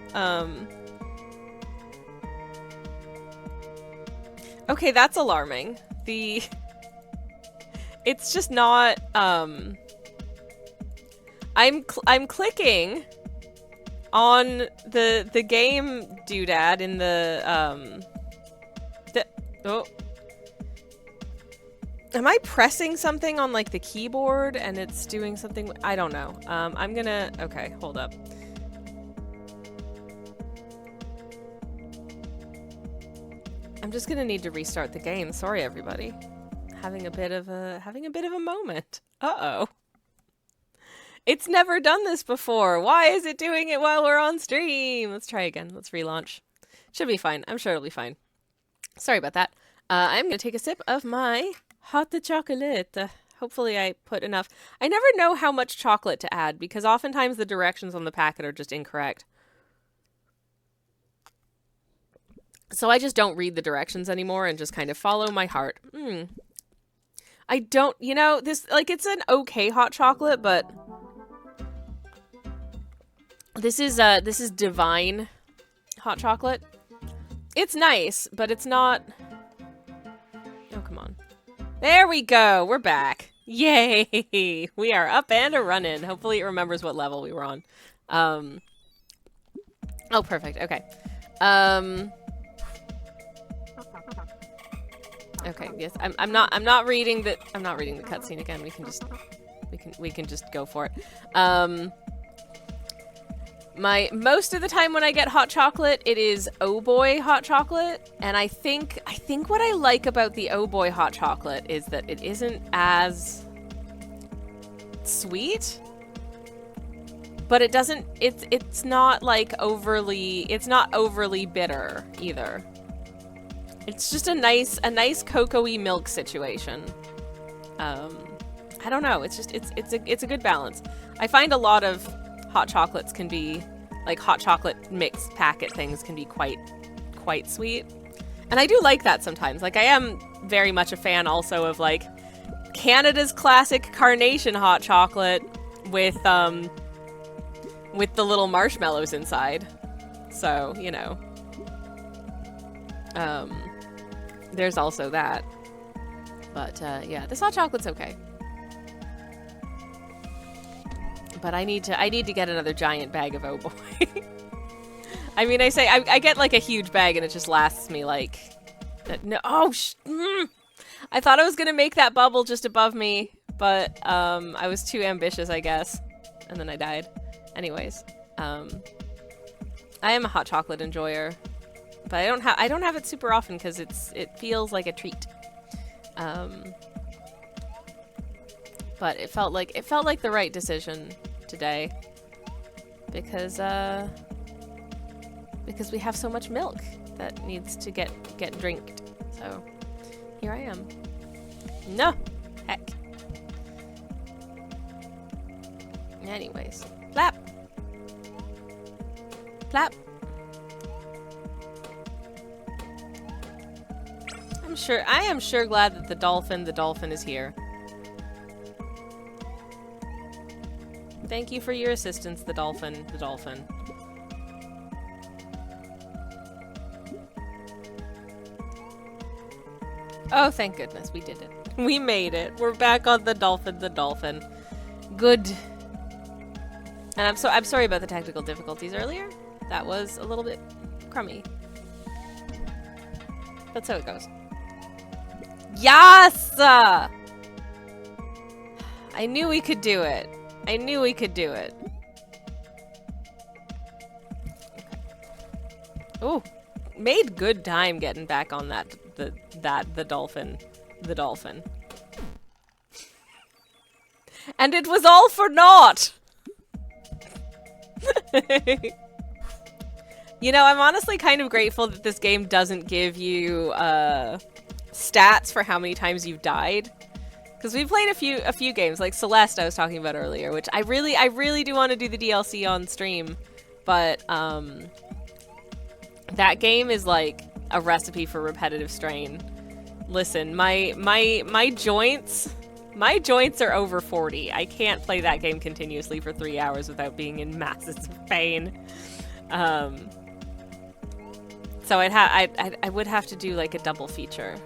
Okay, that's alarming. It's just not I'm clicking on the game doodad in the oh. Am I pressing something on like the keyboard and it's doing something? I don't know. I'm gonna, okay, hold up. I'm just gonna need to restart the game. Sorry, everybody. Having a bit of a moment. Uh-oh. It's never done this before. Why is it doing it while we're on stream? Let's try again. Let's relaunch. Should be fine. I'm sure it'll be fine. Sorry about that. I'm gonna take a sip of my hot chocolate. Hopefully I put enough. I never know how much chocolate to add because oftentimes the directions on the packet are just incorrect. So I just don't read the directions anymore and just kind of follow my heart. I don't, you know, this, like, it's an okay hot chocolate, but this is divine hot chocolate. It's nice, but it's not. Oh, come on. There we go. We're back. Yay. We are up and a-running. Hopefully it remembers what level we were on. Oh, perfect. Okay. Okay, yes. I'm not reading the cutscene again. We can just go for it. Most of the time when I get hot chocolate, it is Oh Boy hot chocolate, and I think what I like about the Oh Boy hot chocolate is that it isn't as sweet, but it's not like overly bitter either. It's just a nice cocoa-y milk situation. I don't know. It's a good balance. I find a lot of hot chocolates can be, like, hot chocolate mix packet things can be quite sweet. And I do like that sometimes. Like, I am very much a fan also of, like, Canada's classic carnation hot chocolate with the little marshmallows inside. So, you know. There's also that. But, yeah, this hot chocolate's okay. But I need to get another giant bag of Oh Boy. I mean, I get like a huge bag and it just lasts me like, no, I thought I was gonna make that bubble just above me, but I was too ambitious, I guess, and then I died. Anyways, I am a hot chocolate enjoyer, but I don't have it super often because it feels like a treat. But it felt like the right decision today because we have so much milk that needs to get drinked. So here I am. No, heck. Anyways, plap, plap. am sure glad that the dolphin is here. Thank you for your assistance, the dolphin. Oh, thank goodness, we did it. We made it. We're back on the dolphin. Good. And I'm sorry about the technical difficulties earlier. That was a little bit crummy. That's how it goes. Yes! I knew we could do it. I knew we could do it. Okay. Ooh, made good time getting back on the dolphin. And it was all for naught! You know, I'm honestly kind of grateful that this game doesn't give you stats for how many times you've died. Because we played a few games, like Celeste I was talking about earlier, which I really do want to do the DLC on stream, but that game is like a recipe for repetitive strain. Listen, my joints are over 40. I can't play that game continuously for 3 hours without being in masses of pain. So I would have to do like a double feature.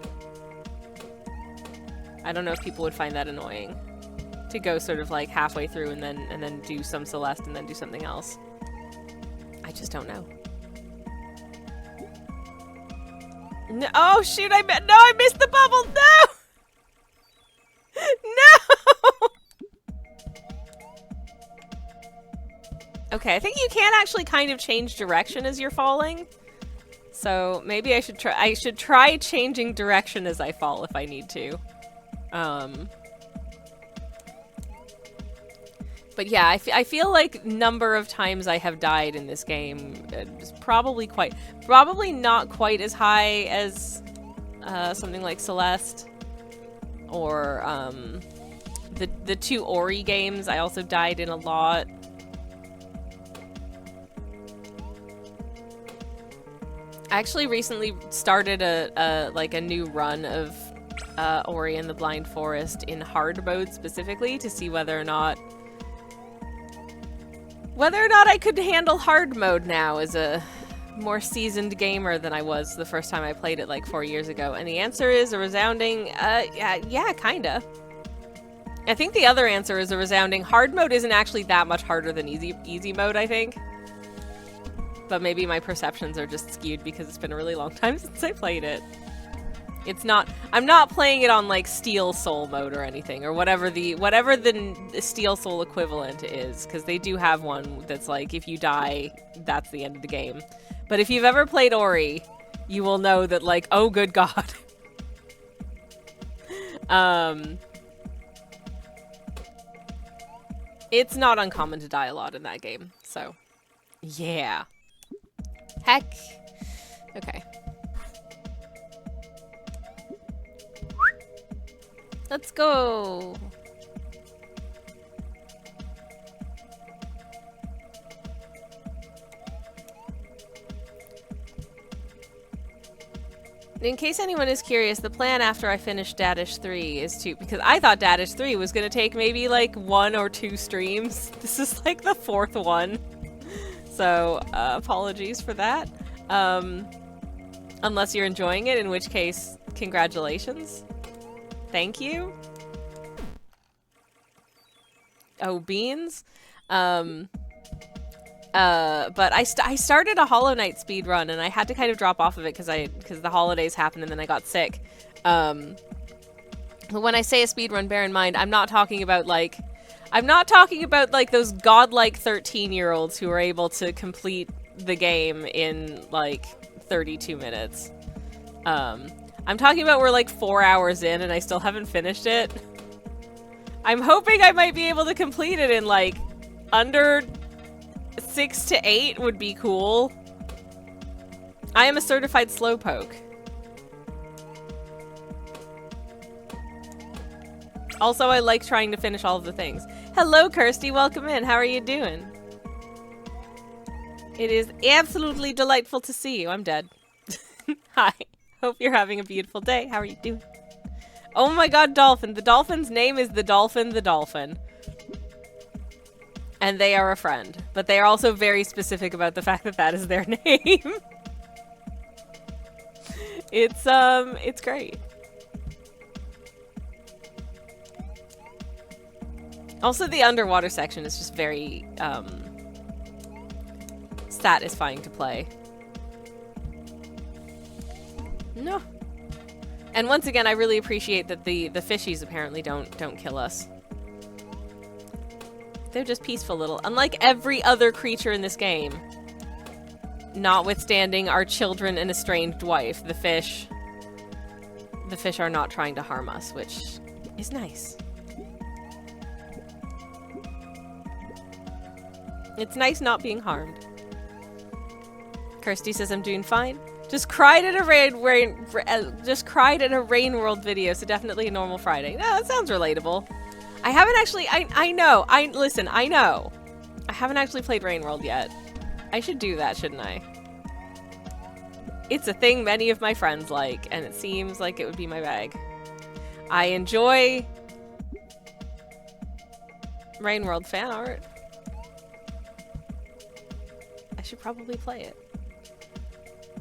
I don't know if people would find that annoying to go sort of like halfway through and then do some Celeste and then do something else. I just don't know. No, oh shoot! I missed the bubble. No, no. Okay, I think you can actually kind of change direction as you're falling. So maybe I should try changing direction as I fall if I need to. But yeah, I feel like number of times I have died in this game is probably not quite as high as something like Celeste or the two Ori games. I also died in a lot. I actually recently started a new run of Ori and the Blind Forest in hard mode specifically to see whether or not I could handle hard mode now as a more seasoned gamer than I was the first time I played it like 4 years ago. And the answer is a resounding, yeah, kinda. I think the other answer is a resounding hard mode isn't actually that much harder than easy mode, I think. But maybe my perceptions are just skewed because it's been a really long time since I played it. It's not, I'm not playing it on like Steel Soul mode or anything, or whatever the Steel Soul equivalent is, because they do have one that's like, if you die, that's the end of the game. But if you've ever played Ori, you will know that like, oh good god. It's not uncommon to die a lot in that game, so yeah. Heck. Okay. Let's go! In case anyone is curious, the plan after I finish DADISH 3 is to... Because I thought DADISH 3 was going to take maybe like 1 or 2 streams. This is like the 4th one. So, apologies for that. Unless you're enjoying it, in which case, congratulations. Thank you. Oh, beans. But I started a Hollow Knight speedrun, and I had to kind of drop off of it because the holidays happened and then I got sick. But when I say a speedrun, bear in mind, I'm not talking about like those godlike 13-year-olds who are able to complete the game in like 32 minutes. I'm talking about we're like 4 hours in and I still haven't finished it. I'm hoping I might be able to complete it in like under 6 to 8 would be cool. I am a certified slowpoke. Also, I like trying to finish all of the things. Hello, Kirsty. Welcome in. How are you doing? It is absolutely delightful to see you. I'm dead. Hi. Hope you're having a beautiful day. How are you doing? Oh my god, Dolphin. The dolphin's name is the Dolphin the Dolphin. And they are a friend. But they are also very specific about the fact that that is their name. It's great. Also, the underwater section is just very, satisfying to play. No. And once again, I really appreciate that the fishies apparently don't kill us. They're just peaceful little, unlike every other creature in this game. Notwithstanding our children and estranged wife, the fish are not trying to harm us, which is nice. It's nice not being harmed. Kirsty says I'm doing fine. Just cried at a Rain World video, so definitely a normal Friday. No, that sounds relatable. I haven't actually, I know. Listen, I know. I haven't actually played Rain World yet. I should do that, shouldn't I? It's a thing many of my friends like, and it seems like it would be my bag. I enjoy Rain World fan art. I should probably play it.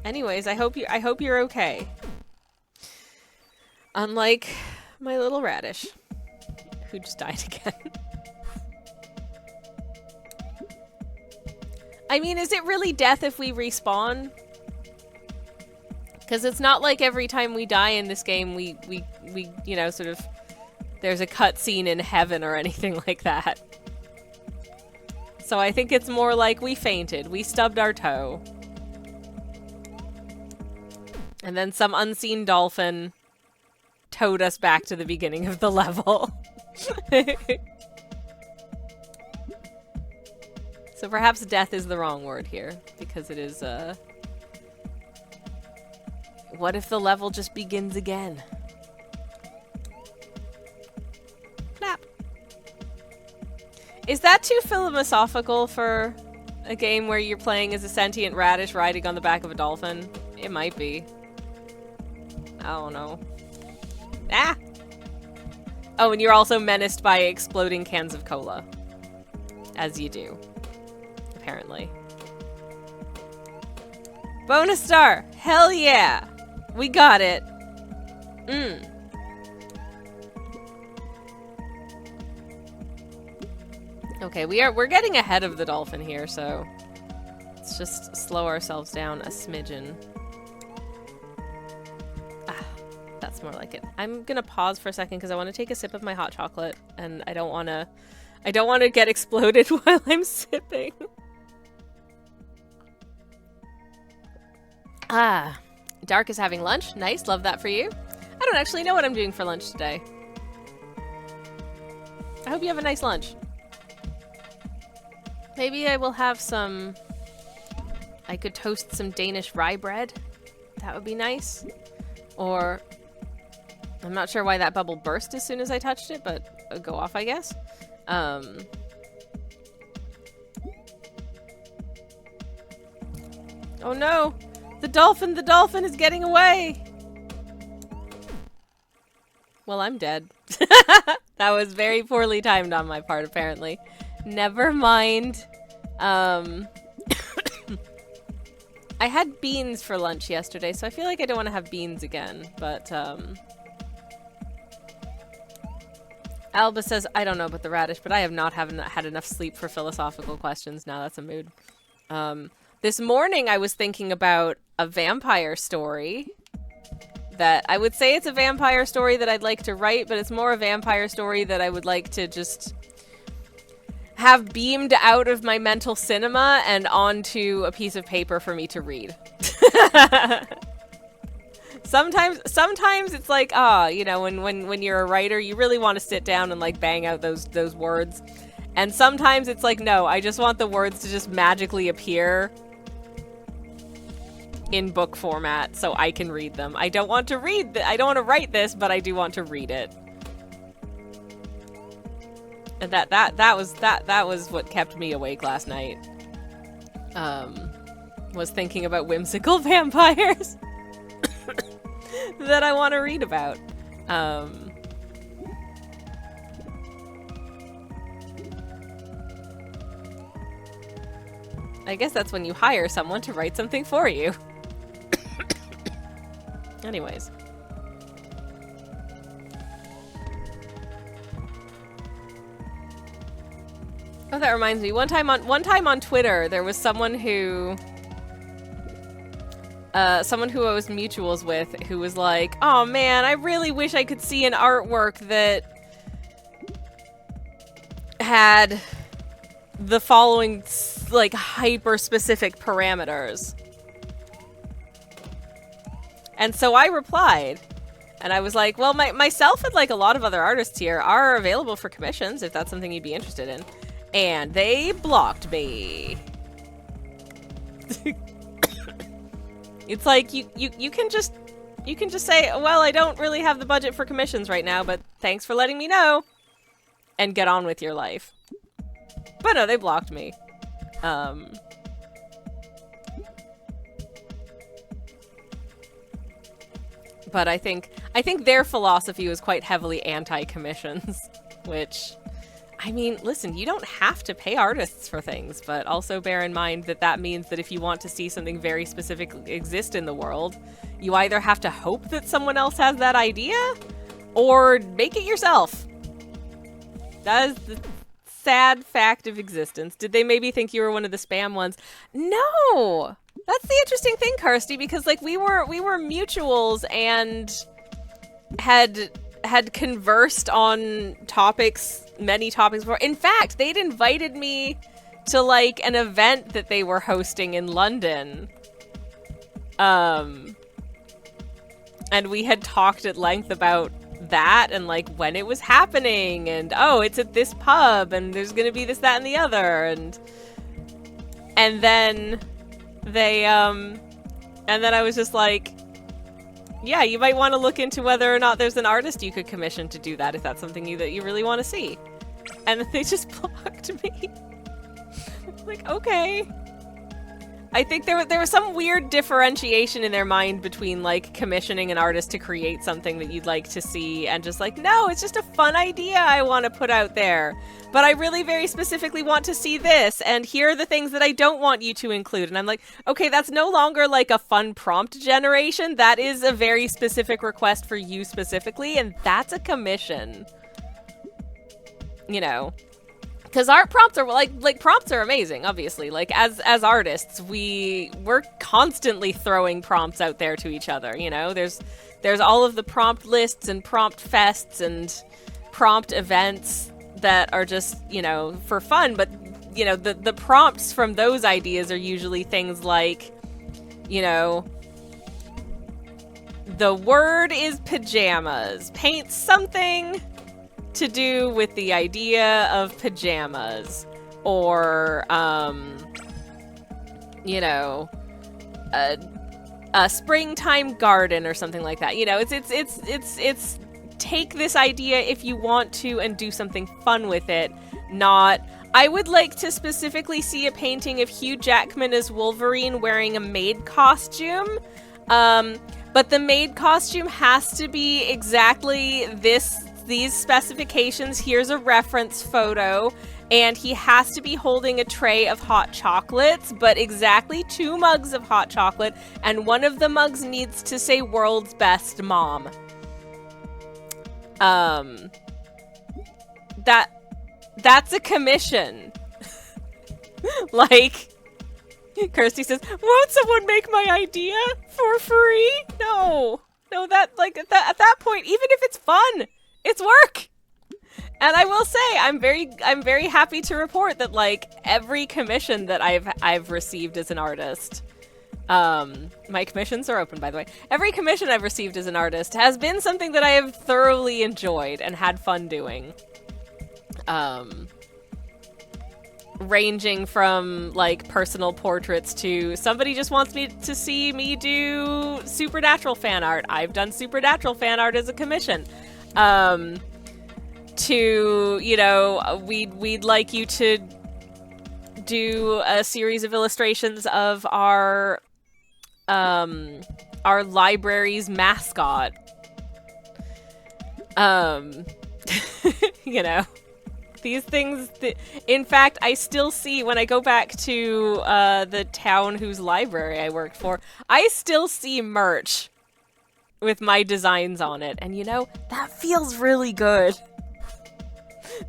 Anyways, I hope you're okay. Unlike my little radish, who just died again. I mean, is it really death if we respawn? Because it's not like every time we die in this game, we you know, sort of, there's a cutscene in heaven or anything like that. So I think it's more like we fainted, we stubbed our toe. And then some unseen dolphin towed us back to the beginning of the level. So perhaps death is the wrong word here, because it is, what if the level just begins again? Clap. Is that too philosophical for a game where you're playing as a sentient radish riding on the back of a dolphin? It might be. I don't know. Ah! Oh, and you're also menaced by exploding cans of cola. As you do. Apparently. Bonus star! Hell yeah! We got it! Okay, we're getting ahead of the dolphin here, so let's just slow ourselves down a smidgen. That's more like it. I'm gonna pause for a second because I want to take a sip of my hot chocolate, and I don't want to get exploded while I'm sipping. Dark is having lunch. Nice, love that for you. I don't actually know what I'm doing for lunch today. I hope you have a nice lunch. Maybe I will have some... I could toast some Danish rye bread. That would be nice. Or... I'm not sure why that bubble burst as soon as I touched it, but it'll go off, I guess. Oh no! The dolphin is getting away! Well, I'm dead. That was very poorly timed on my part, apparently. Never mind. I had beans for lunch yesterday, so I feel like I don't want to have beans again, but, Alba says, I don't know about the radish, but I have not had enough sleep for philosophical questions. Now that's a mood. This morning I was thinking about a vampire story that I would say it's a vampire story that I'd like to write, but it's more a vampire story that I would like to just have beamed out of my mental cinema and onto a piece of paper for me to read. Sometimes it's like, you know, when you're a writer, you really want to sit down and like bang out those words. And sometimes it's like, no, I just want the words to just magically appear in book format so I can read them. I don't want to I don't want to write this, but I do want to read it. And that was what kept me awake last night. Was thinking about whimsical vampires. that I want to read about. I guess that's when you hire someone to write something for you. Anyways. Oh, that reminds me. One time on Twitter, there was someone who I was mutuals with who was like, "Oh man, I really wish I could see an artwork that had the following like hyper specific parameters." And so I replied, and I was like, "Well, myself and like a lot of other artists here are available for commissions if that's something you'd be interested in." And they blocked me. It's like you can just say, "Well, I don't really have the budget for commissions right now, but thanks for letting me know," and get on with your life. But no, they blocked me. But I think their philosophy was quite heavily anti-commissions, which, I mean, listen, you don't have to pay artists for things, but also bear in mind that that means that if you want to see something very specific exist in the world, you either have to hope that someone else has that idea, or make it yourself. That is the sad fact of existence. Did they maybe think you were one of the spam ones? No! That's the interesting thing, Kirsty, because like we were mutuals and had conversed on many topics before. In fact, they'd invited me to like an event that they were hosting in London. And we had talked at length about that and like when it was happening and oh, it's at this pub and there's gonna be this, that, and the other, and then they and then I was just like, yeah, you might want to look into whether or not there's an artist you could commission to do that if that's something that you really want to see. And they just blocked me. Like, okay. I think there was some weird differentiation in their mind between like commissioning an artist to create something that you'd like to see and just like, no, it's just a fun idea I want to put out there. But I really very specifically want to see this, and here are the things that I don't want you to include. And I'm like, okay, that's no longer like a fun prompt generation. That is a very specific request for you specifically, and that's a commission. You know? Because art prompts are like prompts are amazing, obviously. Like as artists, we're constantly throwing prompts out there to each other, you know? There's all of the prompt lists and prompt fests and prompt events that are just, you know, for fun, but you know, the prompts from those ideas are usually things like, you know, the word is pajamas. Paint something to do with the idea of pajamas, or you know, a springtime garden or something like that. You know, it's take this idea if you want to and do something fun with it. Not, I would like to specifically see a painting of Hugh Jackman as Wolverine wearing a maid costume. But the maid costume has to be exactly these specifications. Here's a reference photo, and he has to be holding a tray of hot chocolates, but exactly 2 mugs of hot chocolate, and one of the mugs needs to say "World's Best Mom." That's a commission. Like, Kirsty says, "Won't someone make my idea for free?" No, that like at that point, even if it's fun, it's work. And I will say, I'm very happy to report that like every commission that I've received as an artist, my commissions are open, by the way. Every commission I've received as an artist has been something that I have thoroughly enjoyed and had fun doing. Ranging from like personal portraits to somebody just wants me to see me do Supernatural fan art. I've done Supernatural fan art as a commission. To, you know, we'd like you to do a series of illustrations of our our library's mascot. You know, these things that, in fact, I still see when I go back to the town whose library I worked for, I still see merch with my designs on it. And you know, that feels really good.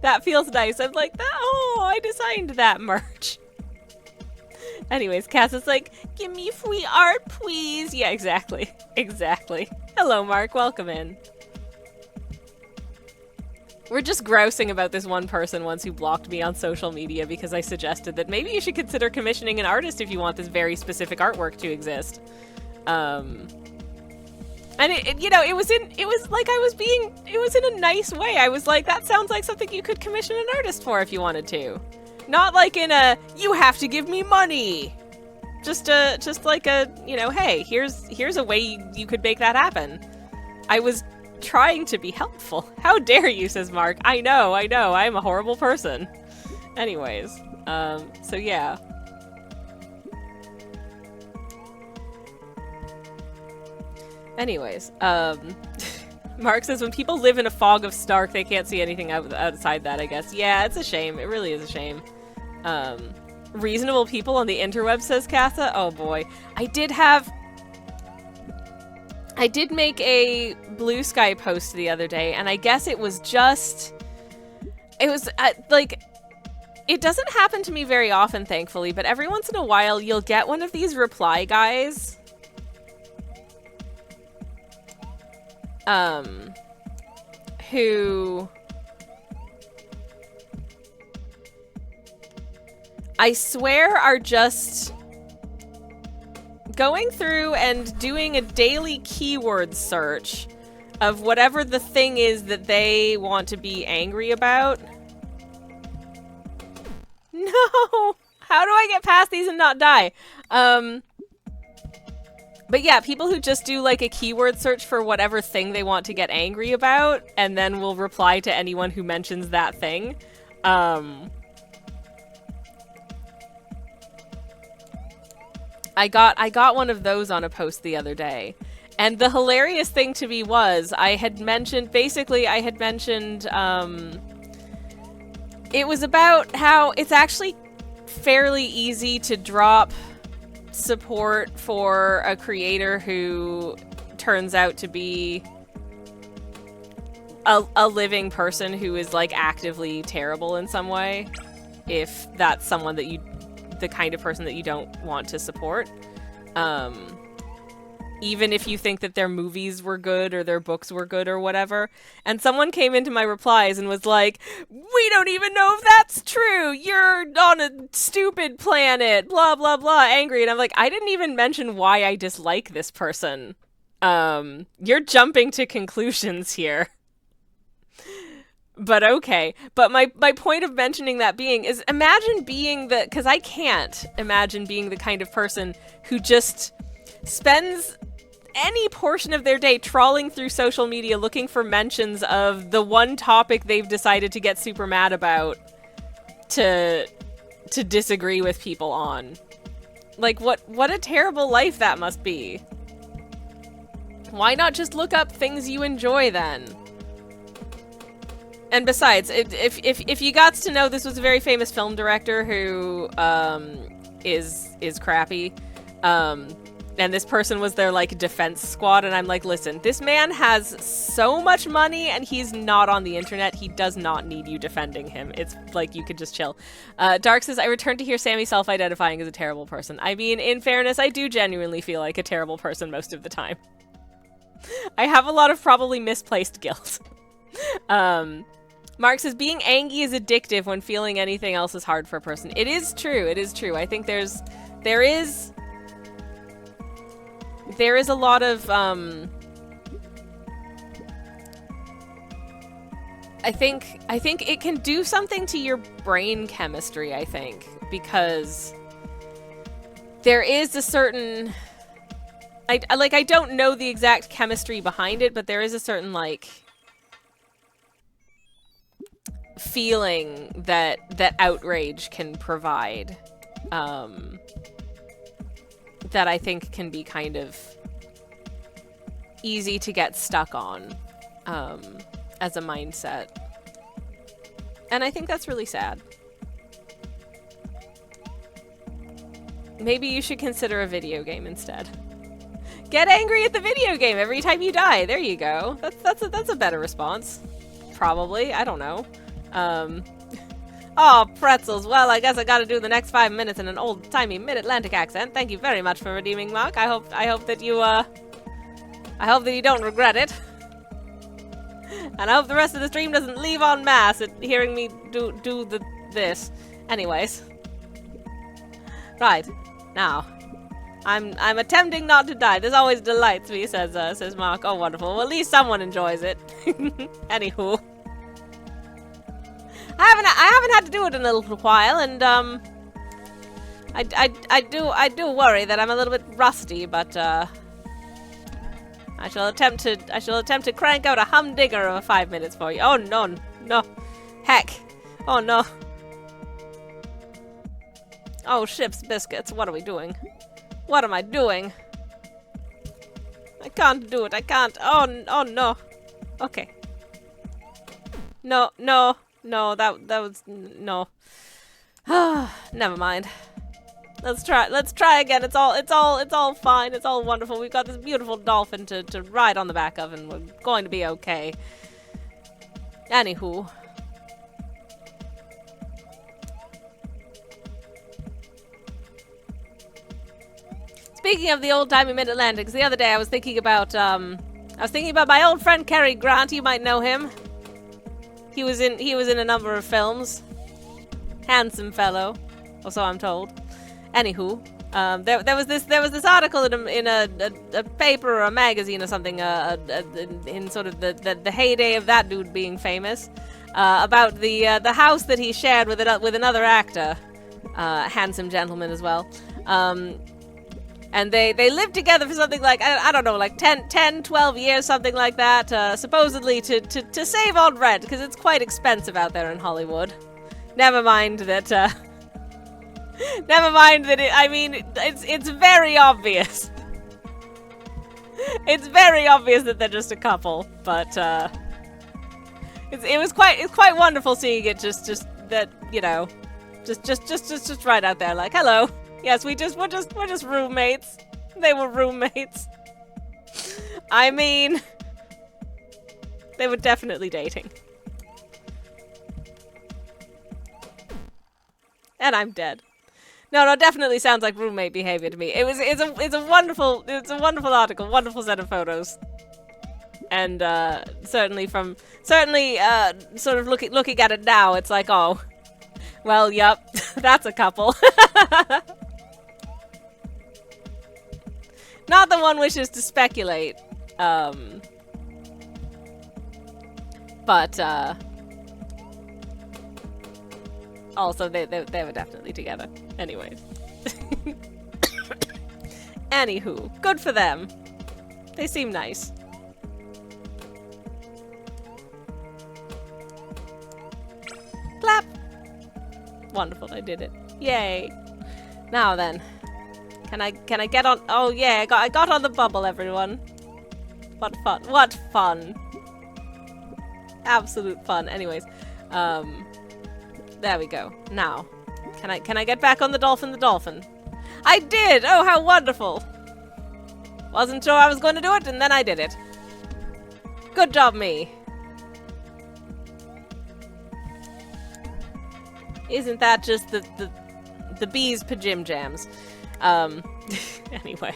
That feels nice. I'm like, oh, I designed that merch. Anyways, Cass is like, give me free art, please. Yeah, exactly. Exactly. Hello, Mark. Welcome in. We're just grousing about this one person once who blocked me on social media because I suggested that maybe you should consider commissioning an artist if you want this very specific artwork to exist. And you know, it was in a nice way. I was like, that sounds like something you could commission an artist for if you wanted to. Not like in a, you have to give me money. Just like a, you know, hey, here's a way you could make that happen. I was trying to be helpful. How dare you, says Mark. I know, I'm a horrible person. Anyways, so yeah. Anyways, Mark says, when people live in a fog of Stark, they can't see anything outside that, I guess. Yeah, it's a shame. It really is a shame. Reasonable people on the interweb, says Katha. Oh boy. I did make a Blue Sky post the other day, and I guess it was like, it doesn't happen to me very often, thankfully, but every once in a while you'll get one of these reply guys. Who I swear are just going through and doing a daily keyword search of whatever the thing is that they want to be angry about. No! How do I get past these and not die? But yeah, people who just do like a keyword search for whatever thing they want to get angry about, and then will reply to anyone who mentions that thing. I got one of those on a post the other day. And the hilarious thing to me was, I had mentioned, it was about how it's actually fairly easy to drop support for a creator who turns out to be a living person who is like actively terrible in some way, if that's someone that the kind of person that you don't want to support. Even if you think that their movies were good or their books were good or whatever. And someone came into my replies and was like, we don't even know if that's true. You're on a stupid planet, blah, blah, blah, angry. And I'm like, I didn't even mention why I dislike this person. You're jumping to conclusions here. But okay. But my point of mentioning that is imagine being because I can't imagine being the kind of person who just spends any portion of their day trawling through social media looking for mentions of the one topic they've decided to get super mad about to disagree with people on. Like, what a terrible life that must be. Why not just look up things you enjoy then? And besides, if you got to know, this was a very famous film director who is crappy. And this person was their, like, defense squad, and I'm like, listen, this man has so much money, and he's not on the internet. He does not need you defending him. It's like, you could just chill. Dark says, I returned to hear Sammy self-identifying as a terrible person. I mean, in fairness, I do genuinely feel like a terrible person most of the time. I have a lot of probably misplaced guilt. Mark says, being angry is addictive when feeling anything else is hard for a person. It is true. It is true. I think there is a lot of, I think it can do something to your brain chemistry, I think, because there is a certain, I don't know the exact chemistry behind it, but there is a certain, like, feeling that outrage can provide, that I think can be kind of easy to get stuck on as a mindset. And I think that's really sad. Maybe you should consider a video game instead. Get angry at the video game every time you die. There you go. That's a better response. Probably. I don't know. Oh, pretzels. Well, I guess I gotta do the next 5 minutes in an old-timey mid-Atlantic accent. Thank you very much for redeeming, Mark. I hope that you, I hope that you don't regret it. And I hope the rest of the stream doesn't leave en masse at hearing me do this. Anyways. Right. Now. I'm attempting not to die. This always delights me, says Mark. Oh, wonderful. Well, at least someone enjoys it. Anywho. I haven't had to do it in a little while, and I do worry that I'm a little bit rusty, but I shall attempt to crank out a humdinger of 5 minutes for you. Oh no, heck, oh no. Oh, ship's biscuits. What are we doing? What am I doing? I can't do it. I can't. Oh no. Okay. No. No, that was no. Never mind. Let's try again. It's all fine. It's all wonderful. We've got this beautiful dolphin to ride on the back of, and we're going to be okay. Anywho. Speaking of the old-timey Mid-Atlantics, the other day I was thinking about my old friend Cary Grant. You might know him. He was in a number of films. Handsome fellow, or so I'm told. Anywho, there was this article in a paper or a magazine or something in sort of the heyday of that dude being famous, about the house that he shared with another actor, handsome gentleman as well. And they lived together for something like, I don't know, like 10, 12 years, something like that, supposedly to save on rent, because it's quite expensive out there in Hollywood. Never mind that, it's very obvious. It's very obvious that they're just a couple, but, it's quite wonderful seeing it just that, you know, just right out there, like, hello. Yes, we're just roommates. They were roommates. I mean, they were definitely dating. And I'm dead. No, definitely sounds like roommate behavior to me. It's a wonderful article, wonderful set of photos. And certainly sort of looking at it now, it's like, oh, well, yup, that's a couple. Not that one wishes to speculate, but also they were definitely together. Anyways. Anywho, good for them. They seem nice. Clap! Wonderful, I did it. Yay! Now then. Can I get on? Oh yeah, I got on the bubble, everyone. What fun! What fun! Absolute fun. Anyways, there we go. Now, can I get back on the dolphin? The dolphin. I did. Oh, how wonderful! Wasn't sure I was going to do it, and then I did it. Good job, me. Isn't that just the bees' pajim jams? Anyways.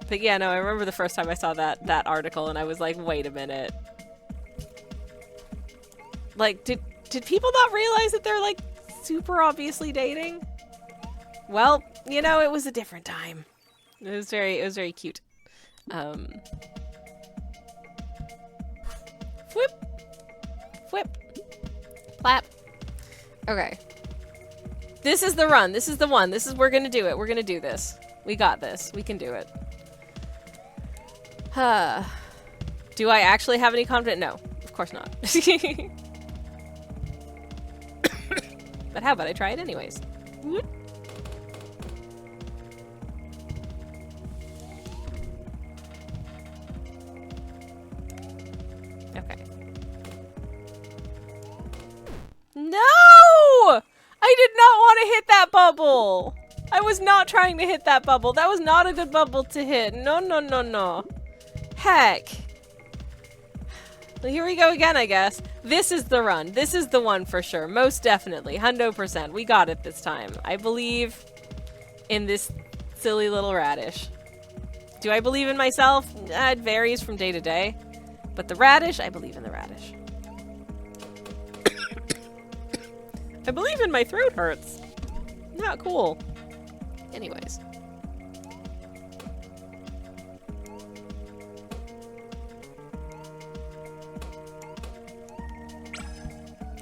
But yeah, no, I remember the first time I saw that article and I was like, wait a minute. Like, did people not realize that they're like super obviously dating? Well, you know, it was a different time. It was very cute. Whip. Whip. Clap. Okay. This is the run. This is the one. We're gonna do it. We're gonna do this. We got this. We can do it. Do I actually have any confidence? No, of course not. But how about I try it anyways? Okay. No! I did not want to hit that bubble! I was not trying to hit that bubble. That was not a good bubble to hit. No, no, no, no. Heck. Well, here we go again, I guess. This is the run. This is the one for sure. Most definitely. 100%. We got it this time. I believe in this silly little radish. Do I believe in myself? It varies from day to day. But the radish, I believe in the radish. I believe in my throat hurts. Not cool. Anyways.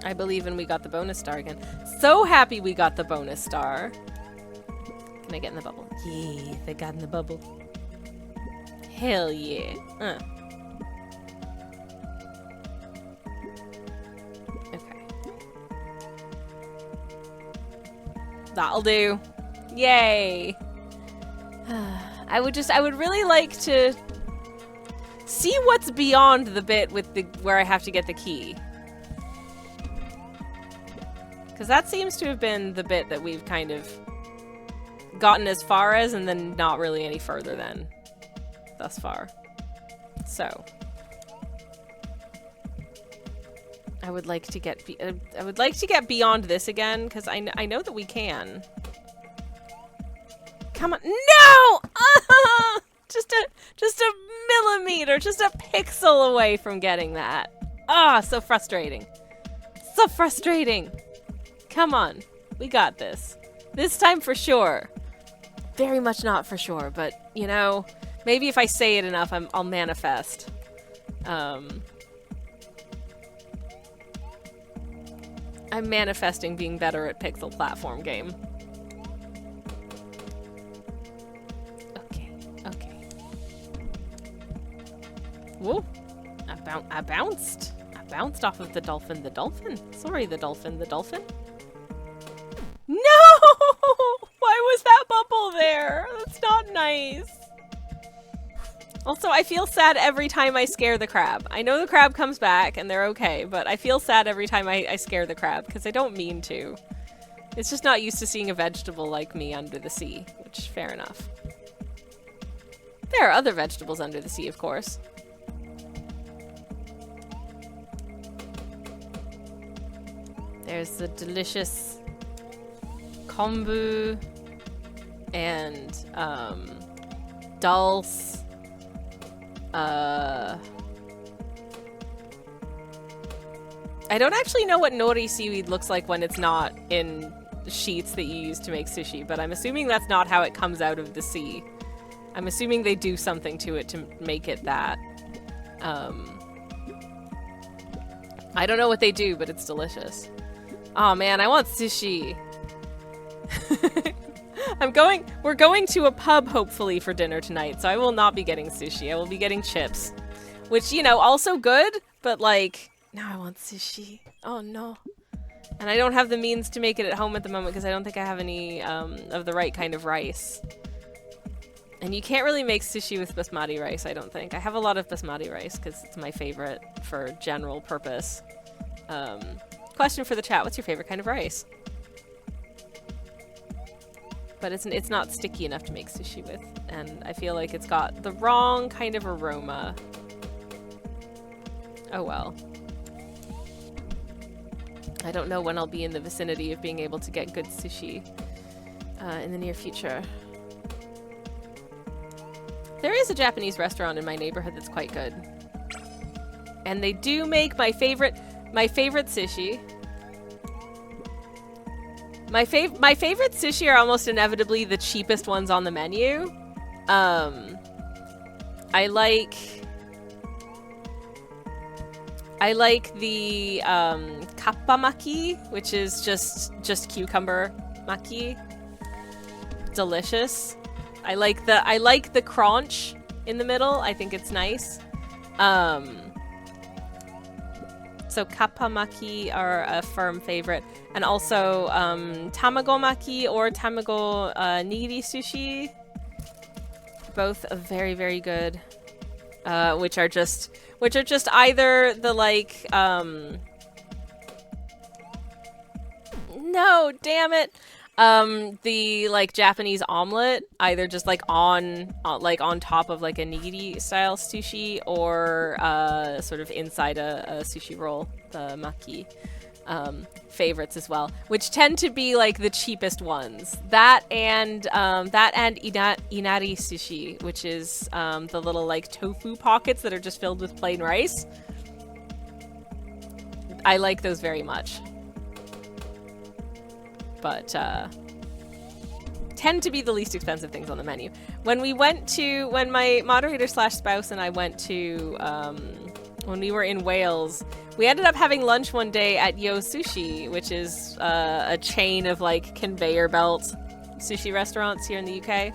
I believe in we got the bonus star again. So happy we got the bonus star. Can I get in the bubble? Yes, I got in the bubble. Hell yeah. Okay. That'll do. Yay. I would really like to see what's beyond the bit with the where I have to get the key. Because that seems to have been the bit that we've kind of gotten as far as and then not really any further than thus far. So I would like to get beyond this again because I know that we can. Come on. No! Just a millimeter, just a pixel away from getting that. Ah, so frustrating. So frustrating. Come on. We got this. This time for sure. Very much not for sure, but, you know, maybe if I say it enough, I'll manifest. I'm manifesting being better at pixel platform game. Okay, okay. Whoa. I bounced. I bounced off of the dolphin. The dolphin? Sorry, the dolphin. The dolphin? No! Why was that bubble there? That's not nice. Also, I feel sad every time I scare the crab. I know the crab comes back and they're okay, but I feel sad every time I scare the crab because I don't mean to. It's just not used to seeing a vegetable like me under the sea, which, fair enough. There are other vegetables under the sea, of course. There's the delicious kombu and dulse. I don't actually know what nori seaweed looks like when it's not in sheets that you use to make sushi, but I'm assuming that's not how it comes out of the sea. I'm assuming they do something to it to make it that. I don't know what they do, but it's delicious. Oh man, I want sushi. We're going to a pub hopefully for dinner tonight, so I will not be getting sushi. I will be getting chips. Which, you know, also good, but like, now I want sushi. Oh no. And I don't have the means to make it at home at the moment because I don't think I have any of the right kind of rice. And you can't really make sushi with basmati rice, I don't think. I have a lot of basmati rice because it's my favorite for general purpose. Question for the chat, what's your favorite kind of rice? But it's not sticky enough to make sushi with, and I feel like it's got the wrong kind of aroma. Oh well. I don't know when I'll be in the vicinity of being able to get good sushi in the near future. There is a Japanese restaurant in my neighborhood that's quite good. And they do make my favorite sushi. My favorite sushi are almost inevitably the cheapest ones on the menu. I like the kappa maki, which is just cucumber maki. Delicious. I like the crunch in the middle. I think it's nice. So kappa maki are a firm favorite, and also tamago maki or tamago nigiri sushi. Both very, very good. which are just either the like no, damn it. The like Japanese omelet, either just like on top of like a nigiri style sushi, or sort of inside a sushi roll, the maki. Favorites as well, which tend to be like the cheapest ones. That and inari sushi, which is the little like tofu pockets that are just filled with plain rice. I like those very much. But tend to be the least expensive things on the menu. When my moderator / spouse and I went to when we were in Wales, we ended up having lunch one day at Yo Sushi, which is a chain of like conveyor belt sushi restaurants here in the UK.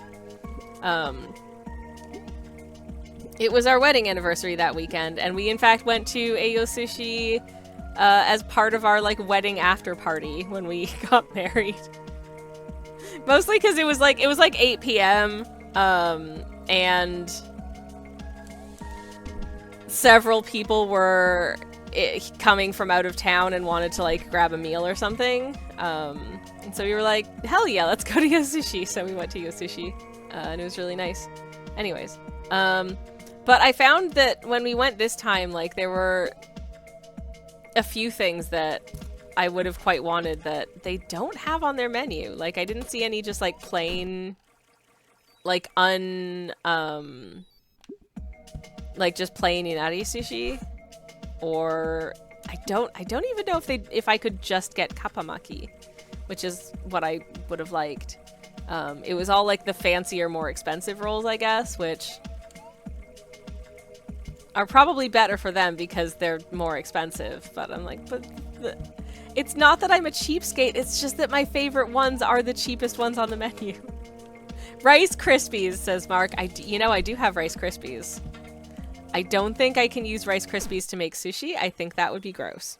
It was our wedding anniversary that weekend, and we in fact went to a Yo Sushi as part of our like wedding after party when we got married. Mostly because it was like 8 p.m. And several people were coming from out of town and wanted to like grab a meal or something. And so we were like, hell yeah, let's go to Yo Sushi. So we went to Yo Sushi, and it was really nice. Anyways, but I found that when we went this time, like there were a few things that I would have quite wanted that they don't have on their menu. Like I didn't see any just like plain, like like just plain inari sushi, or I don't even know if I could just get kappamaki, which is what I would have liked. It was all like the fancier, more expensive rolls, I guess, which are probably better for them because they're more expensive. But I'm like, it's not that I'm a cheapskate, it's just that my favorite ones are the cheapest ones on the menu. Rice Krispies, says Mark. I do have Rice Krispies. I don't think I can use Rice Krispies to make sushi. I think that would be gross.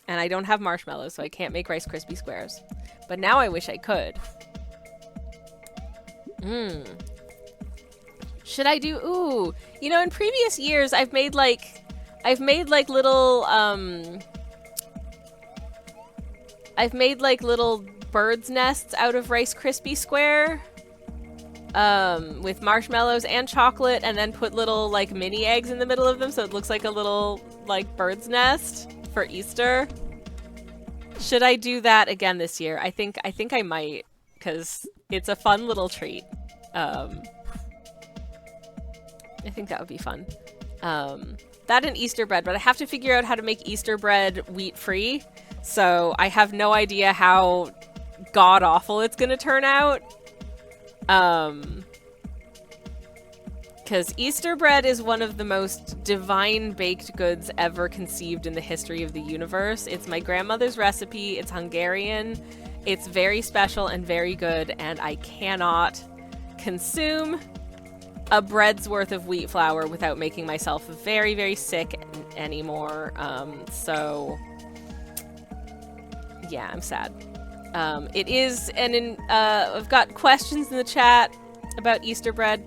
And I don't have marshmallows, so I can't make Rice Krispie squares. But now I wish I could. Should I do... Ooh. You know, in previous years, I've made like little bird's nests out of Rice Krispie square. With marshmallows and chocolate, and then put little like mini eggs in the middle of them so it looks like a little like bird's nest for Easter. Should I do that again this year? I think I might, because it's a fun little treat. I think that would be fun. That and Easter bread, but I have to figure out how to make Easter bread wheat-free, so I have no idea how god-awful it's gonna turn out. Because Easter bread is one of the most divine baked goods ever conceived in the history of the universe. It's my grandmother's recipe. It's Hungarian. It's very special and very good, and I cannot consume a bread's worth of wheat flour without making myself very, very sick anymore. So yeah, I'm sad. It is, and I've got questions in the chat about Easter bread.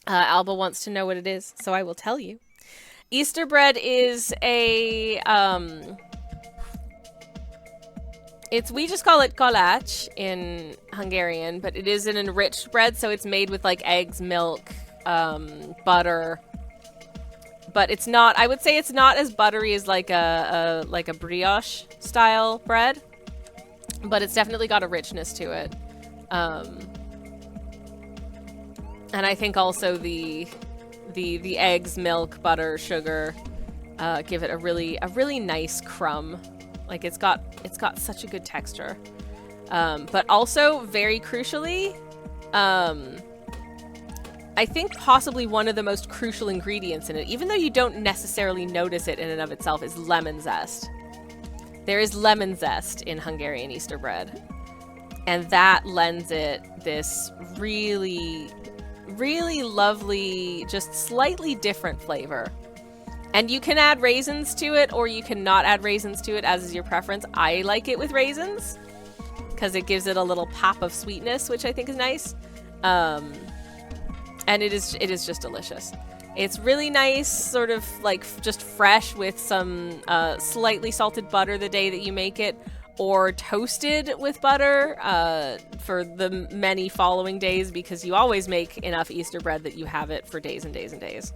Alba wants to know what it is, so I will tell you. Easter bread is a, we just call it kalács in Hungarian, but it is an enriched bread, so it's made with like eggs, milk, butter. But it's not, I would say it's not as buttery as like a brioche style bread. But it's definitely got a richness to it. And I think also the eggs, milk, butter, sugar give it a really nice crumb. Like it's got such a good texture. But also, very crucially, I think possibly one of the most crucial ingredients in it, even though you don't necessarily notice it in and of itself, is lemon zest. There is lemon zest in Hungarian Easter bread, and that lends it this really, really lovely, just slightly different flavor. And you can add raisins to it, or you can not add raisins to it, as is your preference. I like it with raisins, because it gives it a little pop of sweetness, which I think is nice. And it is just delicious. It's really nice, sort of like just fresh with some slightly salted butter the day that you make it, or toasted with butter for the many following days, because you always make enough Easter bread that you have it for days and days and days.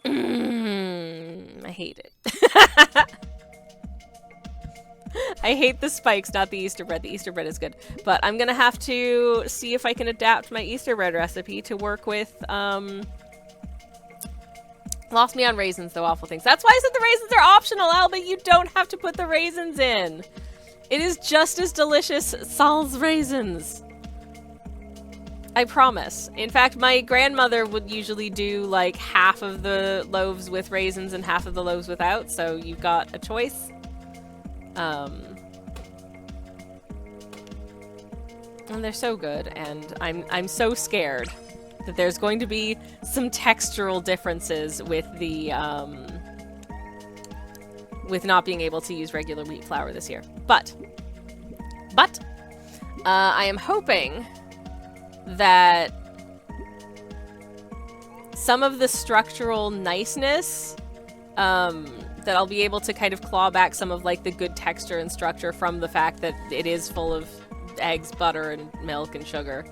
I hate it. I hate the spikes, not the Easter bread. The Easter bread is good. But I'm gonna have to see if I can adapt my Easter bread recipe to work with, lost me on raisins, though awful things. That's why I said the raisins are optional, Alba. You don't have to put the raisins in. It is just as delicious sans raisins. I promise. In fact, my grandmother would usually do like half of the loaves with raisins and half of the loaves without, so you've got a choice. And they're so good, and I'm so scared that there's going to be some textural differences with the with not being able to use regular wheat flour this year. But I am hoping that some of the structural niceness, that I'll be able to kind of claw back some of like the good texture and structure from the fact that it is full of eggs, butter, and milk and sugar.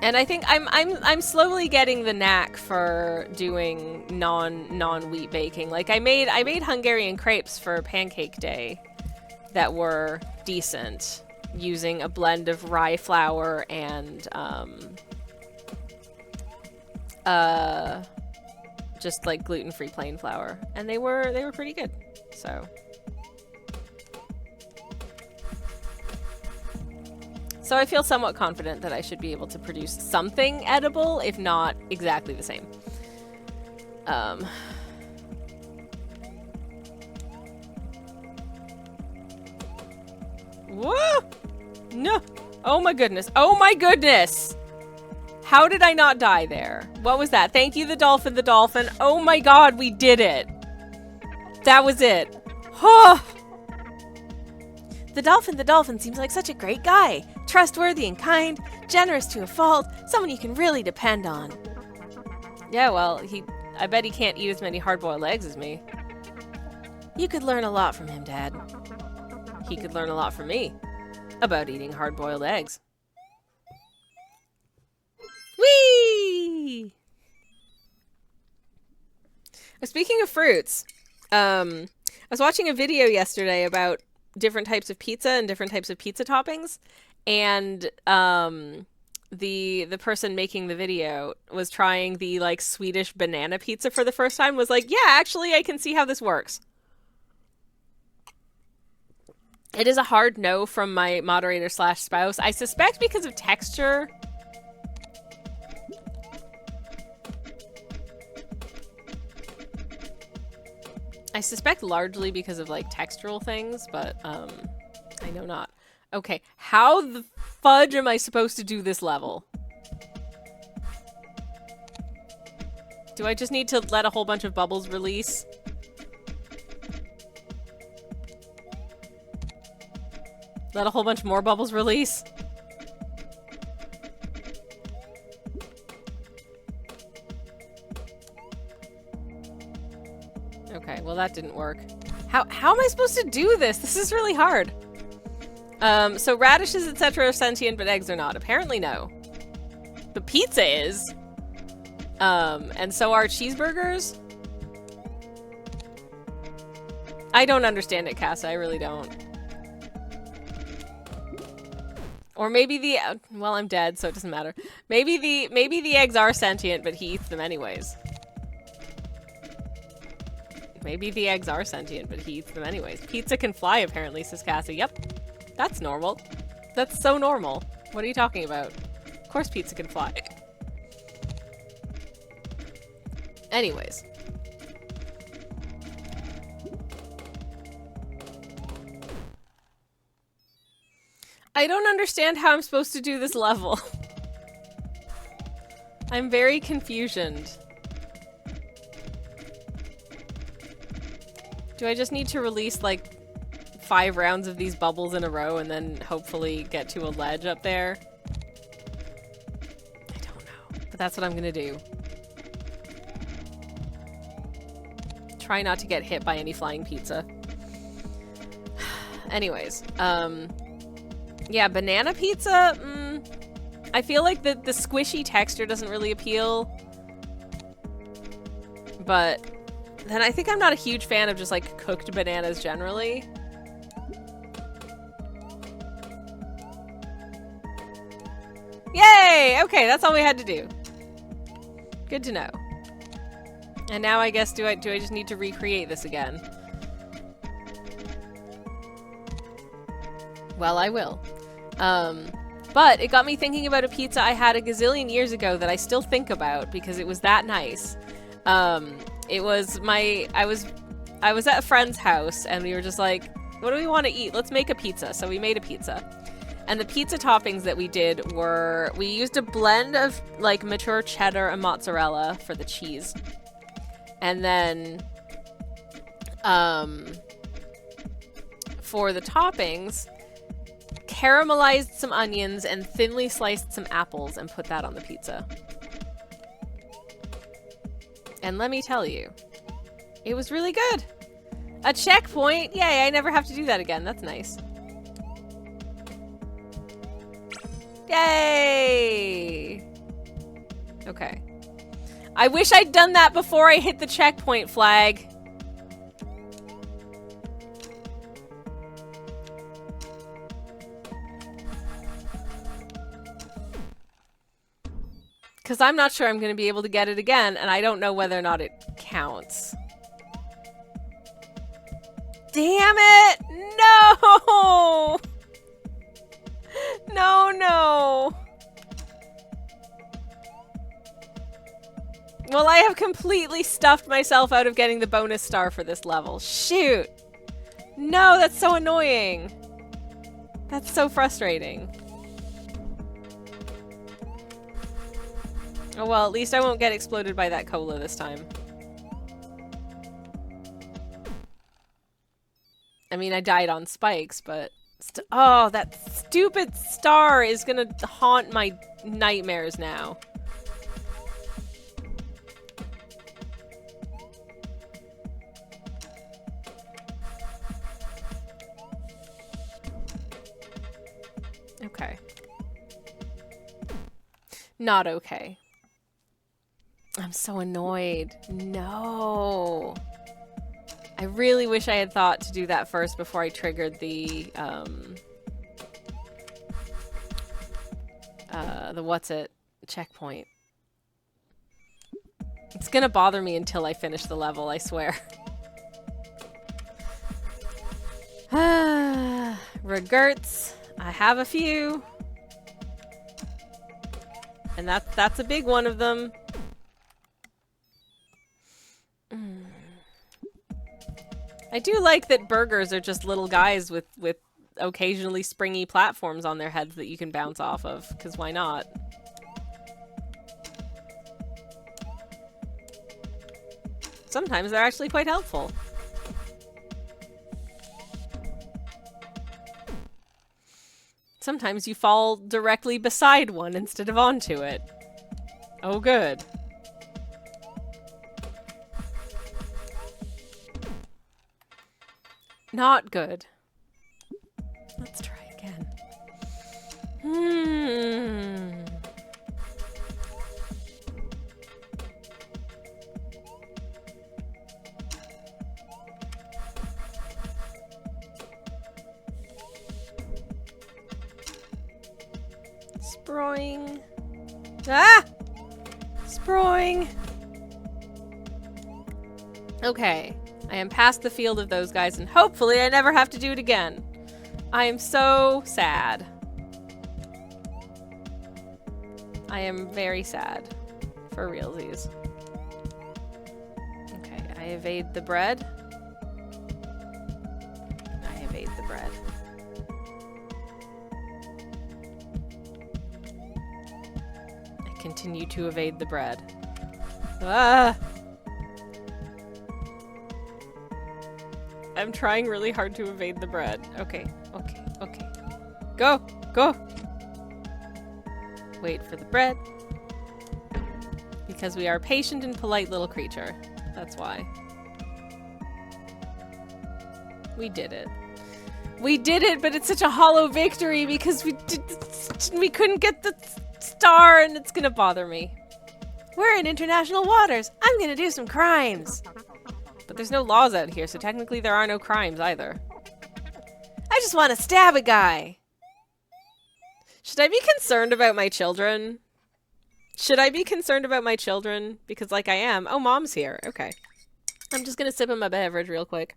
And I think I'm slowly getting the knack for doing non-wheat baking. Like I made Hungarian crepes for Pancake Day that were decent, using a blend of rye flour and just like gluten-free plain flour, and they were pretty good. So I feel somewhat confident that I should be able to produce something edible, if not exactly the same. Whoa! No! Oh my goodness! Oh my goodness! How did I not die there? What was that? Thank you, the dolphin, the dolphin. Oh my god, we did it! That was it. Oh! The dolphin seems like such a great guy. Trustworthy and kind, generous to a fault, someone you can really depend on. Yeah, well, I bet he can't eat as many hard-boiled eggs as me. You could learn a lot from him, Dad. He could learn a lot from me about eating hard-boiled eggs. Whee! Speaking of fruits, I was watching a video yesterday about different types of pizza and different types of pizza toppings, and the person making the video was trying the like Swedish banana pizza for the first time, was like, yeah, actually I can see how this works. It is a hard no from my moderator / spouse. I suspect because of texture. I suspect largely because of like textural things, but I know not. Okay, how the fudge am I supposed to do this level? Do I just need to let a whole bunch of bubbles release? Let a whole bunch more bubbles release? Okay, well that didn't work. How am I supposed to do this? This is really hard. So radishes, etc. are sentient, but eggs are not. Apparently no. But pizza is. And so are cheeseburgers. I don't understand it, Casa. I really don't. Or maybe the... well, I'm dead, so it doesn't matter. Maybe the eggs are sentient, but he eats them anyways. Maybe the eggs are sentient, but he eats them anyways. Pizza can fly, apparently, says Cassie. Yep. That's normal. That's so normal. What are you talking about? Of course pizza can fly. Anyways. I don't understand how I'm supposed to do this level. I'm very confusioned. Do I just need to release, like, 5 rounds of these bubbles in a row and then hopefully get to a ledge up there? But that's what I'm gonna do. Try not to get hit by any flying pizza. Anyways, yeah, banana pizza, I feel like the squishy texture doesn't really appeal. But then I think I'm not a huge fan of just like cooked bananas generally. Yay! Okay, that's all we had to do. Good to know. And now I guess do I just need to recreate this again? Well, I will. But it got me thinking about a pizza I had a gazillion years ago that I still think about because it was that nice. It was I was at a friend's house and we were just like, what do we want to eat? Let's make a pizza. So we made a pizza. And the pizza toppings that we did were, we used a blend of like mature cheddar and mozzarella for the cheese. And then, for the toppings, caramelized some onions and thinly sliced some apples and put that on the pizza. And let me tell you, it was really good. A checkpoint! Yay, I never have to do that again. That's nice. Yay! Okay. I wish I'd done that before I hit the checkpoint flag. Because I'm not sure I'm going to be able to get it again, and I don't know whether or not it counts. Damn it! No! No, no. Well, I have completely stuffed myself out of getting the bonus star for this level. Shoot. No, that's so annoying. That's so frustrating. Oh well, at least I won't get exploded by that cola this time. I mean, I died on spikes, but... oh, that stupid star is gonna haunt my nightmares now. Okay. Not okay. I'm so annoyed. No. I really wish I had thought to do that first before I triggered the what's it? Checkpoint. It's gonna bother me until I finish the level, I swear. Regrets. I have a few. And that's a big one of them. I do like that burgers are just little guys with occasionally springy platforms on their heads that you can bounce off of, because why not? Sometimes they're actually quite helpful. Sometimes you fall directly beside one instead of onto it. Oh, good. Not good. Let's try again. Sproing. Ah! Sproing. Okay. I am past the field of those guys, and hopefully I never have to do it again. I am so sad. I am very sad. For realsies. Okay, I evade the bread. I evade the bread. I continue to evade the bread. Ah! I'm trying really hard to evade the bread. Okay, okay, okay. Go! Go! Wait for the bread. Because we are a patient and polite little creature. That's why. We did it. We did it, but it's such a hollow victory because we couldn't get the star and it's gonna bother me. We're in international waters. I'm gonna do some crimes. But there's no laws out here, so technically there are no crimes either. I just want to stab a guy. Should I be concerned about my children? Should I be concerned about my children? Because like I am. Oh, Mom's here. Okay. I'm just gonna sip in my beverage real quick.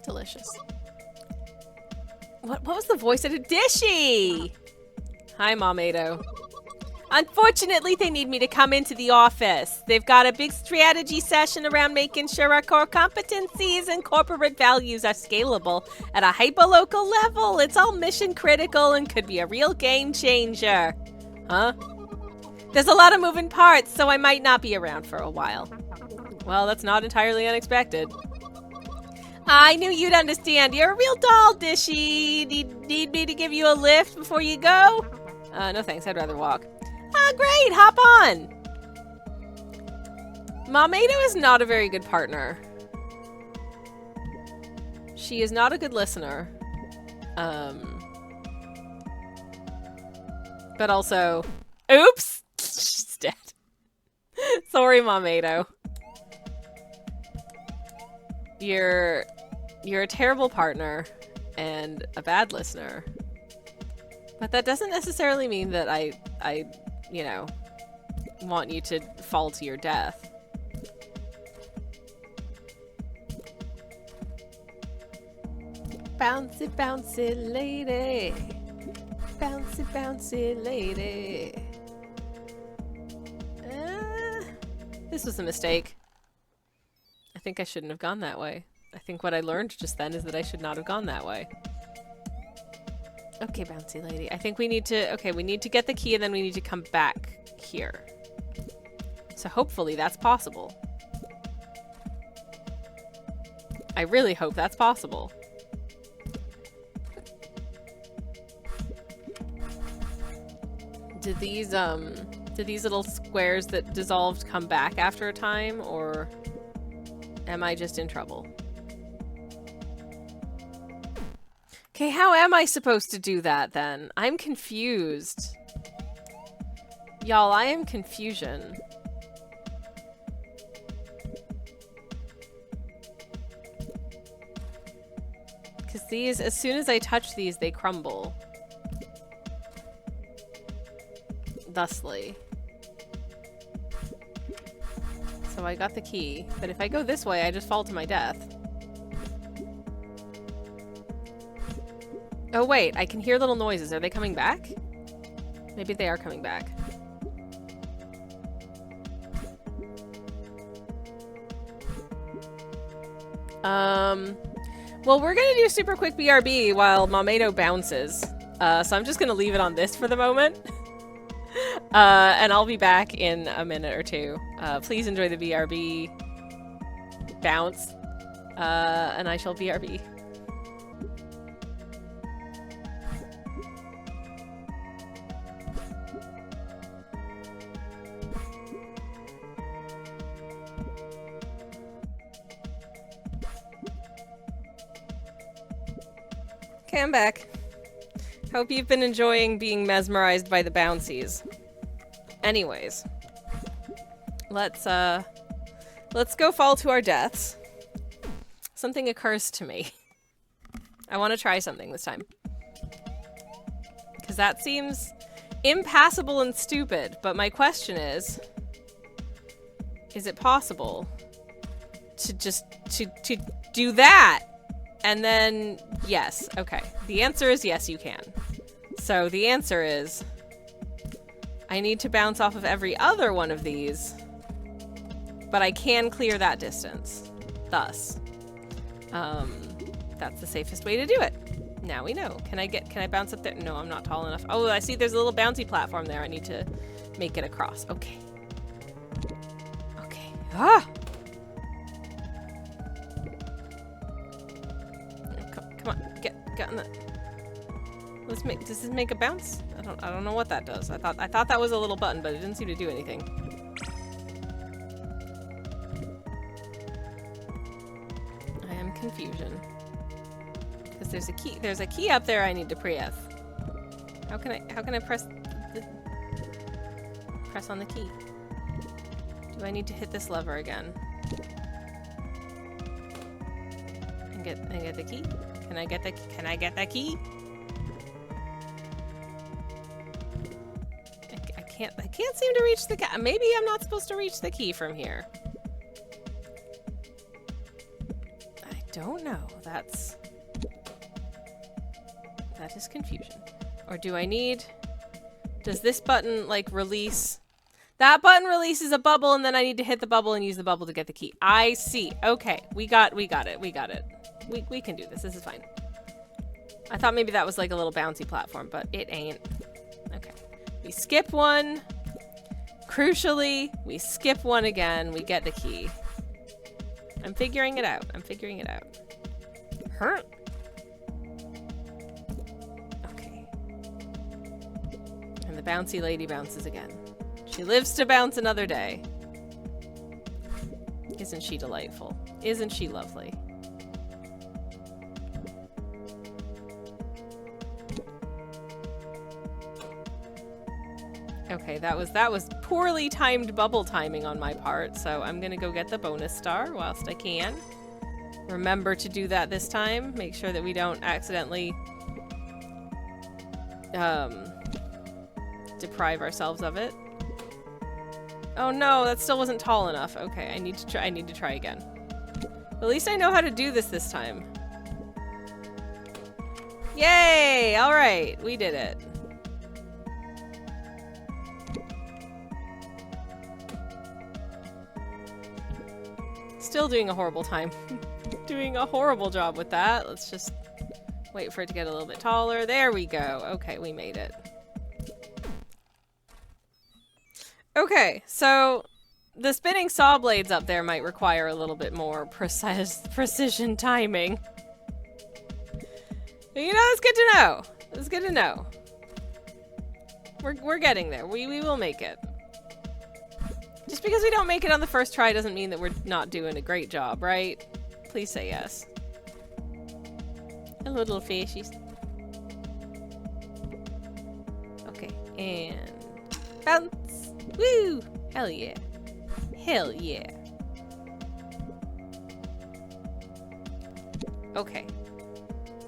Delicious. What was the voice of Dishy? Hi, Momado. Unfortunately, they need me to come into the office. They've got a big strategy session around making sure our core competencies and corporate values are scalable at a hyperlocal level. It's all mission critical and could be a real game changer. Huh? There's a lot of moving parts, so I might not be around for a while. Well, that's not entirely unexpected. I knew you'd understand. You're a real doll, Dishy. Need me to give you a lift before you go? No thanks. I'd rather walk. Ah, great. Hop on. Momado is not a very good partner. She is not a good listener. But also... Oops! She's dead. Sorry, Momado. You're a terrible partner and a bad listener. But that doesn't necessarily mean that I, you know, want you to fall to your death. Bouncy, bouncy lady. Bouncy, bouncy lady. This was a mistake. I think I shouldn't have gone that way. I think what I learned just then is that I should not have gone that way. Okay, bouncy lady. I think we need to... Okay, we need to get the key and then we need to come back here. So hopefully that's possible. I really hope that's possible. Did these little squares that dissolved come back after a time, or am I just in trouble? Okay, how am I supposed to do that then? I'm confused. Y'all, I am confusion. Because these, as soon as I touch these, they crumble. Thusly. So I got the key, but if I go this way, I just fall to my death. Oh wait, I can hear little noises. Are they coming back? Maybe they are coming back. Well, we're gonna do super quick BRB while Momado bounces. So I'm just gonna leave it on this for the moment. And I'll be back in a minute or two. Please enjoy the BRB bounce. And I shall BRB. Okay, I'm back. Hope you've been enjoying being mesmerized by the bouncies. Anyways, let's go fall to our deaths. Something occurs to me. I want to try something this time. Because that seems impassable and stupid, but my question is it possible to just to do that? And then, yes, okay. The answer is yes, you can. So the answer is I need to bounce off of every other one of these, but I can clear that distance. Thus, that's the safest way to do it. Now we know. Can I bounce up there? No, I'm not tall enough. Oh, I see there's a little bouncy platform there. I need to make it across. Okay. Okay. Ah! Come on, get on the... Does this make a bounce? I don't know what that does. I thought that was a little button, but it didn't seem to do anything. I am confusion. Because there's a key up there I need to press. How can I press on the key? Do I need to hit this lever again? And get the key? Can I get that key? I can't seem to reach the key. Maybe I'm not supposed to reach the key from here. I don't know. That is confusion. Or do I need... Does this button, like, release... That button releases a bubble, and then I need to hit the bubble and use the bubble to get the key. I see. Okay. We got it. We can do this. This is fine. I thought maybe that was like a little bouncy platform, but it ain't. Okay. We skip one. Crucially, we skip one again. We get the key. I'm figuring it out. Huh? Okay. And the bouncy lady bounces again. She lives to bounce another day. Isn't she delightful? Isn't she lovely? Okay, that was poorly timed bubble timing on my part, so I'm gonna go get the bonus star whilst I can. Remember to do that this time. Make sure that we don't accidentally deprive ourselves of it. Oh no, that still wasn't tall enough. Okay, I need to try again. But at least I know how to do this time. Yay! All right, we did it. Still doing a horrible time. Doing a horrible job with that. Let's just wait for it to get a little bit taller. There we go. Okay, we made it. Okay, so the spinning saw blades up there might require a little bit more precision timing. But, you know, it's good to know. It's good to know. We're getting there. We will make it. Just because we don't make it on the first try doesn't mean that we're not doing a great job, right? Please say yes. Hello, little fishies. Okay, and bounce. Woo! Hell yeah. Hell yeah. Okay.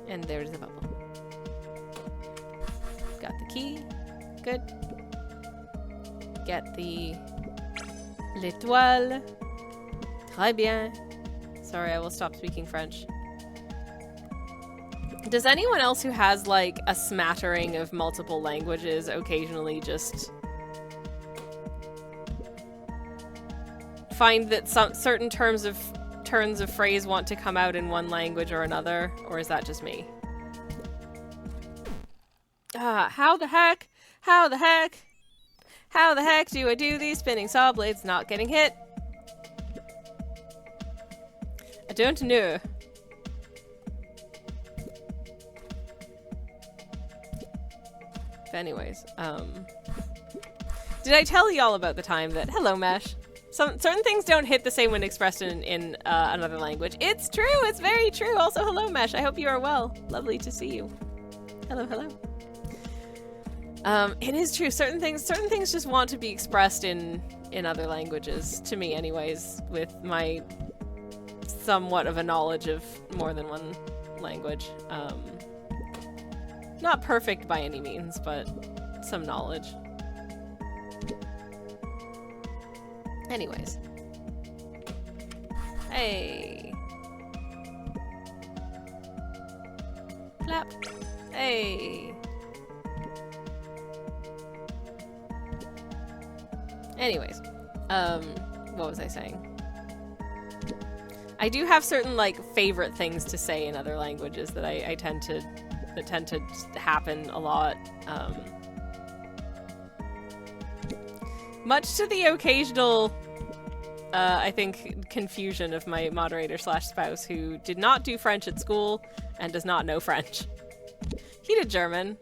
And there's the bubble. Got the key. Good. Get the l'étoile. Très bien. Sorry, I will stop speaking French. Does anyone else who has, like, a smattering of multiple languages occasionally just find that some certain turns of phrase want to come out in one language or another? Or is that just me? How the heck? How the heck? How the heck do I do these spinning saw blades not getting hit? I don't know. But anyways, did I tell y'all about the time that, hello Mesh, certain things don't hit the same when expressed in another language? It's true, it's very true. Also, hello Mesh, I hope you are well. Lovely to see you. Hello, hello. It is true. Certain things just want to be expressed in other languages, to me anyways, with my somewhat of a knowledge of more than one language. Not perfect by any means, but some knowledge. Anyways. Hey. Clap. Hey. Anyways, what was I saying? I do have certain, like, favorite things to say in other languages that I tend to happen a lot. Much to the occasional, I think, confusion of my moderator/spouse who did not do French at school and does not know French. He did German,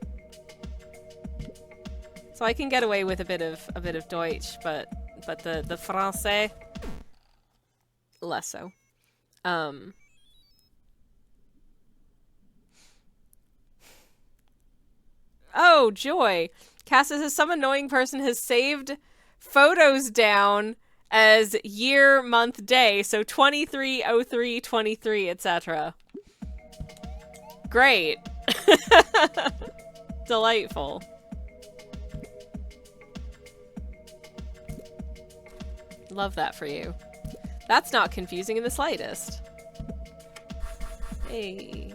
So I can get away with a bit of Deutsch, but the Français less so. Oh, joy. Cass says some annoying person has saved photos down as year, month, day. So 23, 03, 23, etc. Great. Delightful. Love that for you. That's not confusing in the slightest. Hey.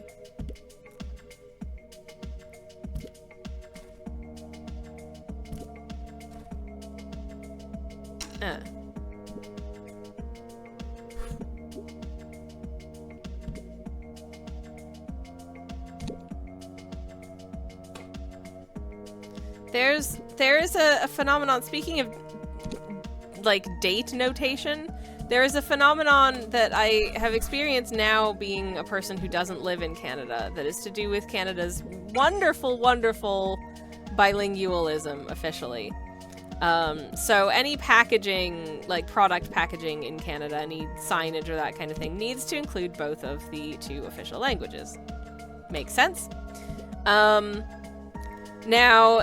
There is a phenomenon, speaking of like date notation, there is a phenomenon that I have experienced now being a person who doesn't live in Canada that is to do with Canada's wonderful, wonderful bilingualism officially. So any packaging, like product packaging in Canada, any signage or that kind of thing, needs to include both of the two official languages. Makes sense. Now,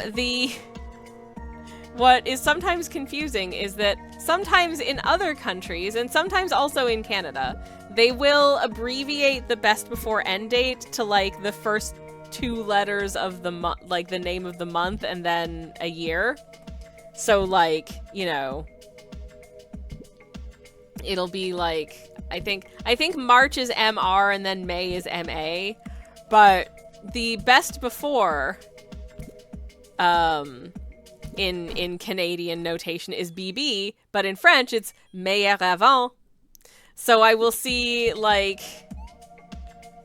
what is sometimes confusing is that sometimes in other countries, and sometimes also in Canada, they will abbreviate the best before end date to like the first two letters of the month, like the name of the month, and then a year. So like, you know, it'll be like, I think March is MR and then May is MA, but the best before in Canadian notation is BB, but in French it's meilleur avant. So I will see like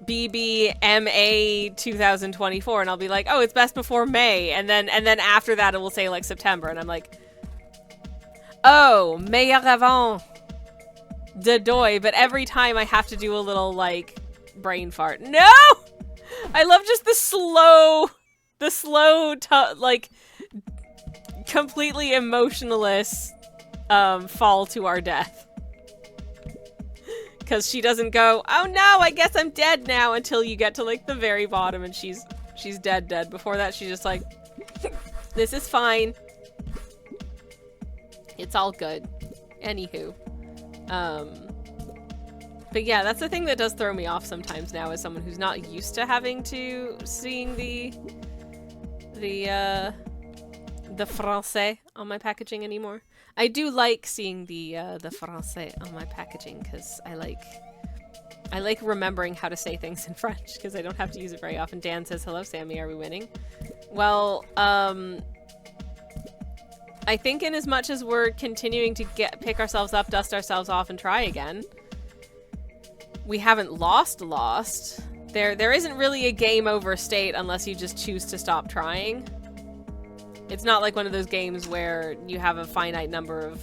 BB MA 2024 and I'll be like, oh, it's best before May, and then after that it will say like September, and I'm like, oh, meilleur avant de doy, but every time I have to do a little like brain fart. No! I love just the slow like completely emotionless fall to our death. Because she doesn't go, oh no, I guess I'm dead now, until you get to like the very bottom and she's dead. Before that, she's just like, this is fine. It's all good. Anywho. But yeah, that's the thing that does throw me off sometimes now as someone who's not used to having to seeing the français on my packaging anymore. I do like seeing the français on my packaging because I like remembering how to say things in French because I don't have to use it very often. Dan says, hello, Sammy, are we winning? Well, I think in as much as we're continuing to pick ourselves up, dust ourselves off, and try again, we haven't lost. There isn't really a game over state unless you just choose to stop trying. It's not like one of those games where you have a finite number of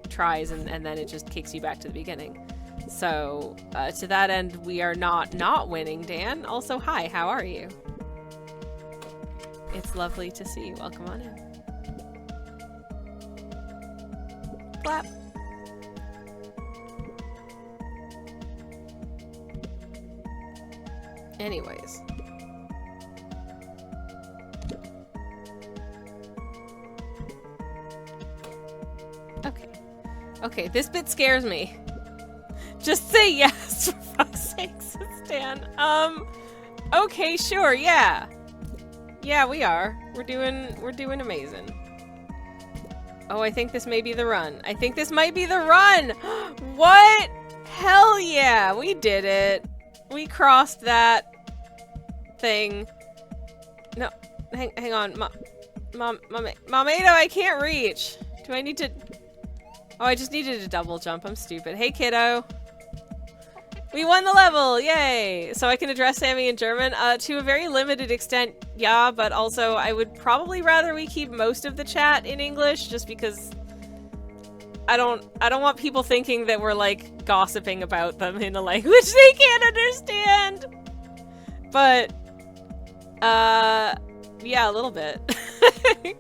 tries and then it just kicks you back to the beginning. So, to that end, we are not winning, Dan. Also, hi, how are you? It's lovely to see you. Welcome on in. Clap. Anyways. Okay, this bit scares me. Just say yes, for fuck's sakes, Stan. Okay, sure, yeah. Yeah, we are. We're doing amazing. Oh, I think this may be the run. I think this might be the run! What? Hell yeah, we did it. We crossed that thing. No, hang on. Momado, I can't reach. Do I need to... Oh, I just needed a double jump. I'm stupid. Hey, kiddo. We won the level! Yay! So I can address Sammy in German? To a very limited extent, yeah, but also I would probably rather we keep most of the chat in English, just because I don't want people thinking that we're, like, gossiping about them in a language they can't understand! But, yeah, a little bit.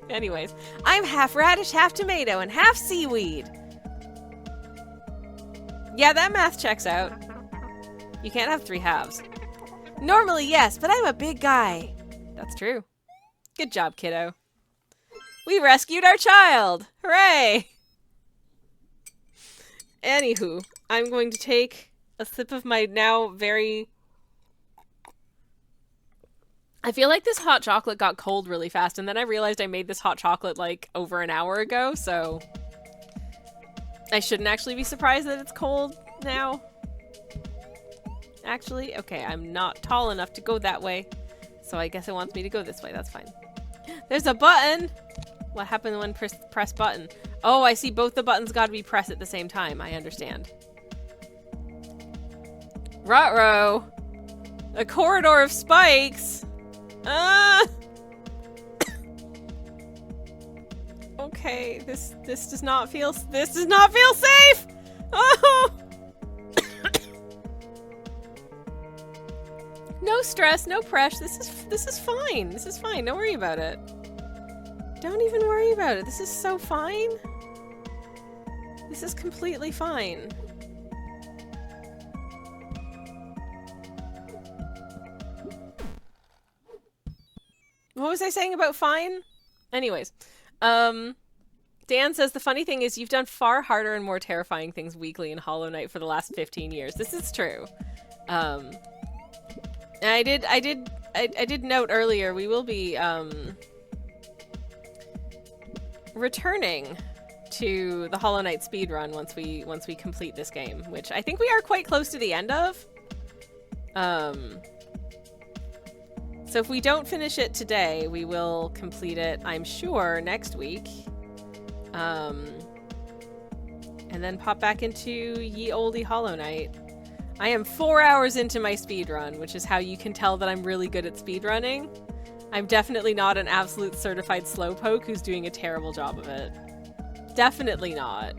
Anyways, I'm half radish, half tomato, and half seaweed. Yeah, that math checks out. You can't have 3 halves. Normally, yes, but I'm a big guy. That's true. Good job, kiddo. We rescued our child! Hooray! Anywho, I'm going to take a sip of my now very... I feel like this hot chocolate got cold really fast, and then I realized I made this hot chocolate like over an hour ago, so... I shouldn't actually be surprised that it's cold now. Actually, okay, I'm not tall enough to go that way, so I guess it wants me to go this way, that's fine. There's a button! What happened when press button? Oh, I see both the buttons gotta be pressed at the same time, I understand. Ruh-roh! A corridor of spikes! Okay, this does not feel safe! Oh! No stress, no pressure. This is fine. This is fine. Don't worry about it. Don't even worry about it. This is so fine. This is completely fine. What was I saying about fine? Anyways, Dan says the funny thing is you've done far harder and more terrifying things weekly in Hollow Knight for the last 15 years. This is true. And I did note earlier we will be returning to the Hollow Knight speedrun once we complete this game, which I think we are quite close to the end of. So if we don't finish it today, we will complete it, I'm sure, next week. And then pop back into ye olde Hollow Knight. I am 4 hours into my speedrun, which is how you can tell that I'm really good at speedrunning. I'm definitely not an absolute certified slowpoke who's doing a terrible job of it. Definitely not.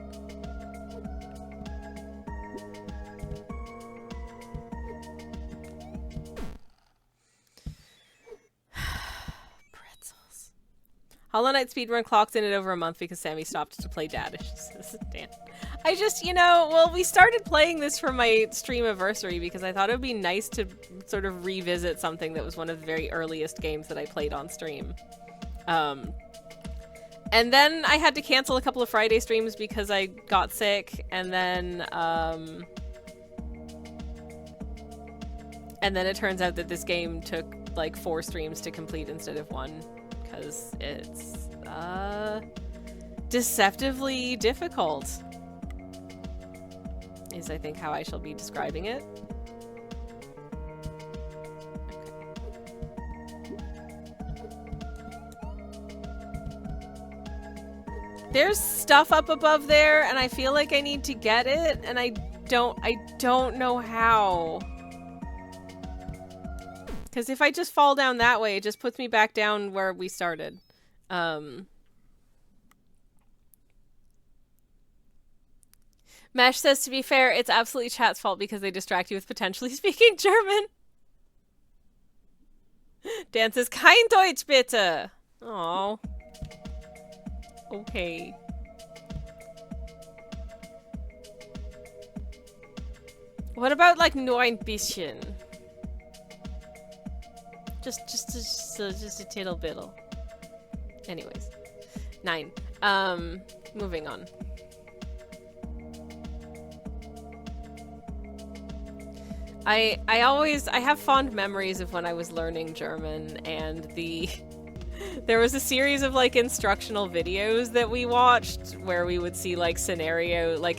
Pretzels. Hollow Knight speedrun clocks in at over a month because Sammy stopped to play Dadish. Says Dan. I just, well, we started playing this for my stream anniversary because I thought it would be nice to sort of revisit something that was one of the very earliest games that I played on stream. And then I had to cancel a couple of Friday streams because I got sick, and then it turns out that this game took like 4 streams to complete instead of 1 because it's deceptively difficult. Is I think how I shall be describing it. There's stuff up above there, and I feel like I need to get it, and I don't know how. Because if I just fall down that way, it just puts me back down where we started. Mesh says, to be fair, it's absolutely chat's fault because they distract you with potentially speaking German. Dan says, kein Deutsch bitte. Aww. Okay. What about, like, nur ein bisschen? Just a tittle biddle. Anyways. 9. Moving on. I have fond memories of when I was learning German, and there was a series of like instructional videos that we watched where we would see like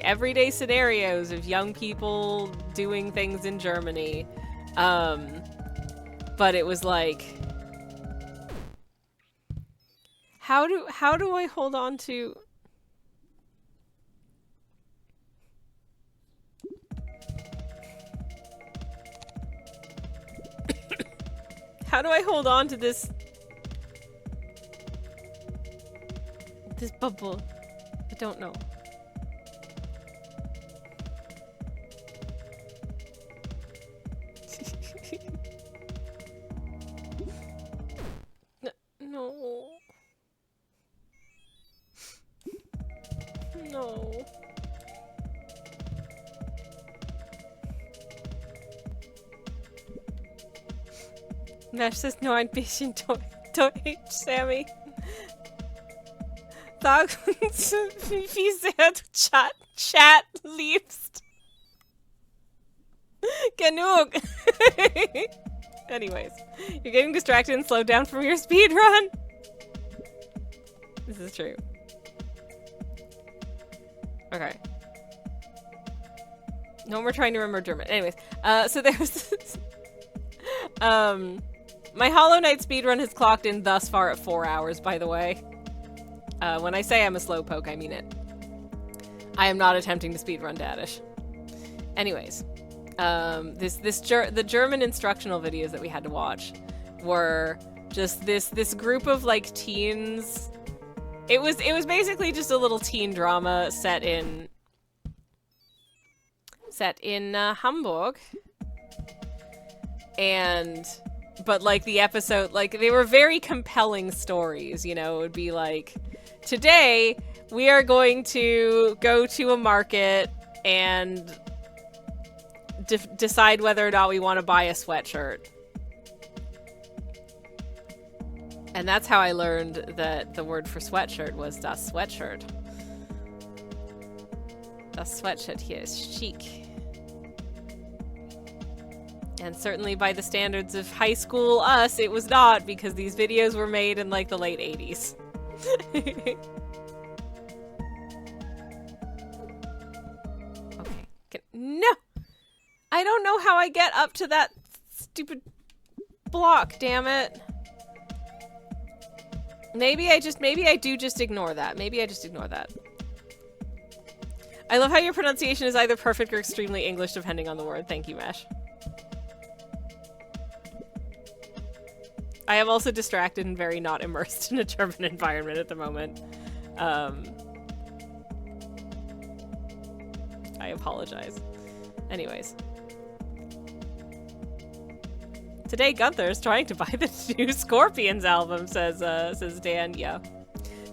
everyday scenarios of young people doing things in Germany. But it was like, how do I hold on to... How do I hold on to this bubble? I don't know. No. Mesh says nur ein bisschen Deutsch, Sammy. Sag uns, wie sehr du Chat liebst. Genug. Anyways, you're getting distracted and slowed down from your speed run. This is true. Okay. No more trying to remember German. Anyways, so there was this, my Hollow Knight speedrun has clocked in thus far at 4 hours, by the way. When I say I'm a slowpoke, I mean it. I am not attempting to speedrun Dadish. Anyways, the German instructional videos that we had to watch were just this group of like teens. It was basically just a little teen drama set in Hamburg. But like the episode, like they were very compelling stories, you know. It would be like, today we are going to go to a market and decide whether or not we want to buy a sweatshirt. And that's how I learned that the word for sweatshirt was das Sweatshirt. Das Sweatshirt here is chic. And certainly by the standards of high school us, it was not, because these videos were made in like the late 80s. Okay. No! I don't know how I get up to that stupid block, damn it. Maybe I do just ignore that. Maybe I just ignore that. I love how your pronunciation is either perfect or extremely English, depending on the word. Thank you, Mesh. I am also distracted and very not immersed in a German environment at the moment. I apologize. Anyways. Today Gunther is trying to buy the new Scorpions album, says Dan. Yeah.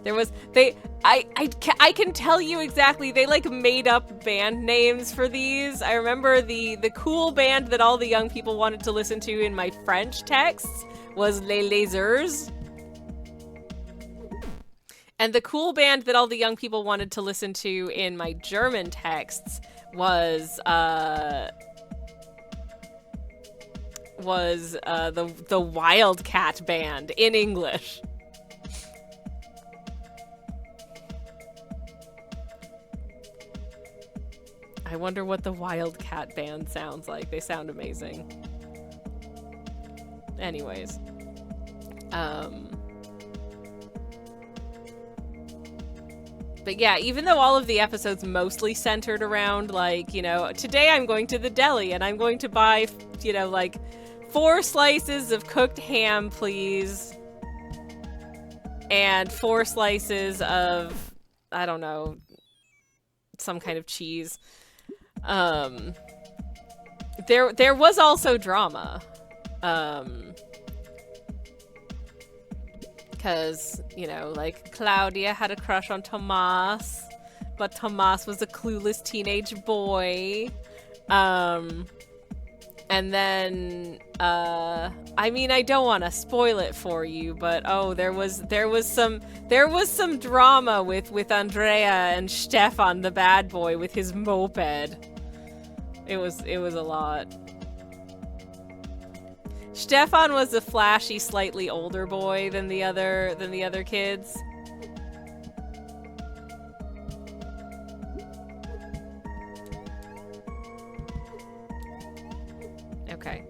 There was, I can tell you exactly, they like made up band names for these. I remember the cool band that all the young people wanted to listen to in my French texts was Les Lasers. And the cool band that all the young people wanted to listen to in my German texts was the Wildcat Band in English. I wonder what the Wildcat Band sounds like. They sound amazing. Anyways. But yeah, even though all of the episodes mostly centered around, like, you know, today I'm going to the deli and I'm going to buy, you know, like 4 slices of cooked ham, please. And 4 slices of, I don't know, some kind of cheese. There was also drama. Because, you know, like, Claudia had a crush on Tomas, but Tomas was a clueless teenage boy. And then, I mean, I don't want to spoil it for you, but oh, there was some drama with Andrea and Stefan, the bad boy, with his moped. It was a lot. Stefan was a flashy, slightly older boy than the other kids. Okay.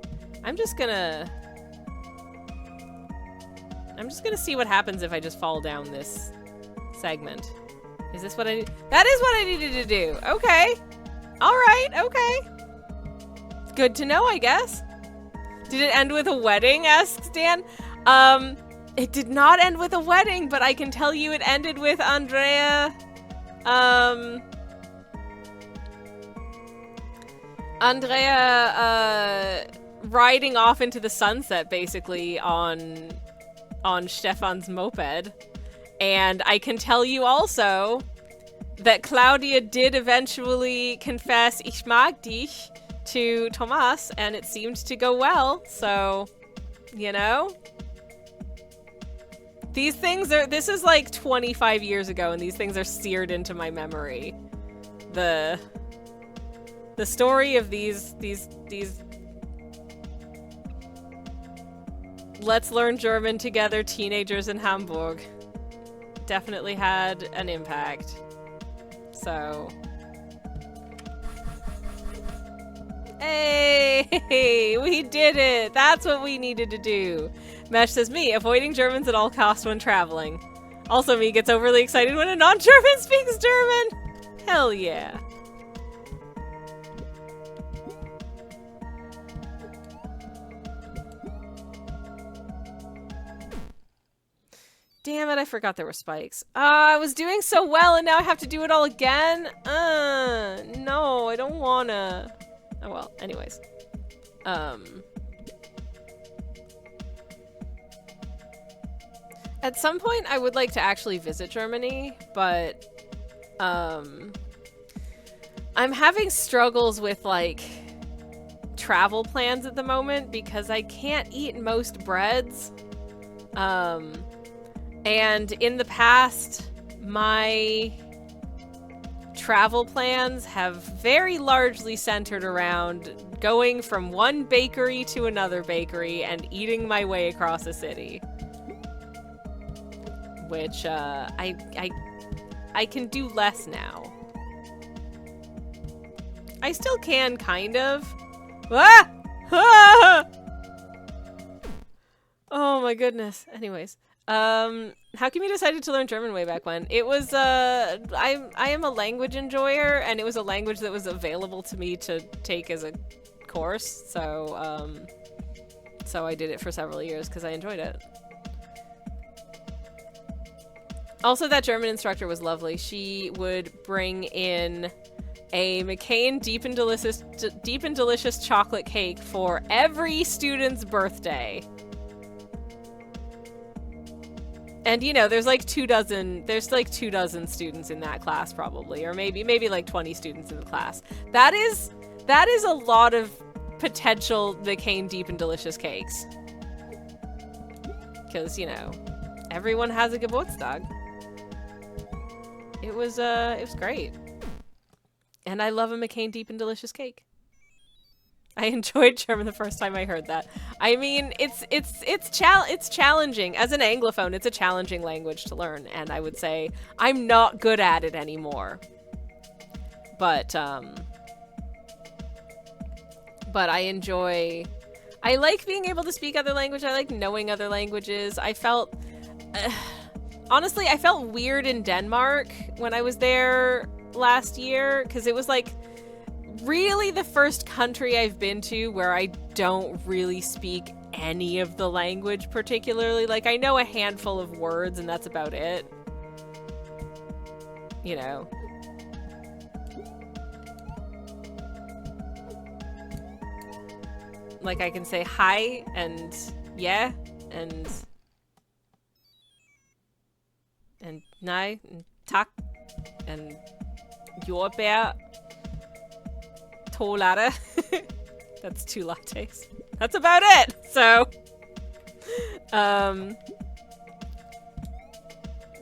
I'm just gonna see what happens if I just fall down this segment. Is this what I need? That is what I needed to do. Okay. Alright, okay. Good to know, I guess. Did it end with a wedding? Asks Dan. It did not end with a wedding, but I can tell you it ended with Andrea, riding off into the sunset, basically, on Stefan's moped. And I can tell you also that Claudia did eventually confess Ich mag dich to Tomas, and it seemed to go well, so You know? These things are, this is like 25 years ago, and these things are seared into my memory. The story of these let's learn German together teenagers in Hamburg definitely had an impact. So, hey, we did it. That's what we needed to do. Mesh says, me, avoiding Germans at all costs when traveling. Also, me gets overly excited when a non-German speaks German. Hell yeah. Damn it, I forgot there were spikes. I was doing so well and now I have to do it all again? No, I don't wanna. Oh well, anyways. At some point I would like to actually visit Germany, but I'm having struggles with like travel plans at the moment because I can't eat most breads. And in the past, my travel plans have very largely centered around going from one bakery to another bakery and eating my way across a city. Which, I can do less now. I still can, kind of. Ah! Ah! Oh my goodness. Anyways. How come you decided to learn German way back when? It was, I am a language enjoyer, and it was a language that was available to me to take as a course, so I did it for several years because I enjoyed it. Also, that German instructor was lovely. She would bring in a McCain deep and delicious chocolate cake for every student's birthday. And you know, there's like 24 students in that class probably, or maybe like 20 students in the class. That is a lot of potential McCain deep and delicious cakes. Because, you know, everyone has a Geburtstag. It was great. And I love a McCain deep and delicious cake. I enjoyed German the first time I heard that. I mean, it's challenging. As an Anglophone, it's a challenging language to learn, and I would say I'm not good at it anymore. But I like being able to speak other languages. I like knowing other languages. I felt, honestly, I felt weird in Denmark when I was there last year, because it was like really the first country I've been to where I don't really speak any of the language particularly. Like, I know a handful of words and that's about it. You know. Like, I can say hi and yeah and nej and tak and jordbær. Latte. That's 2 lattes. That's about it. So, but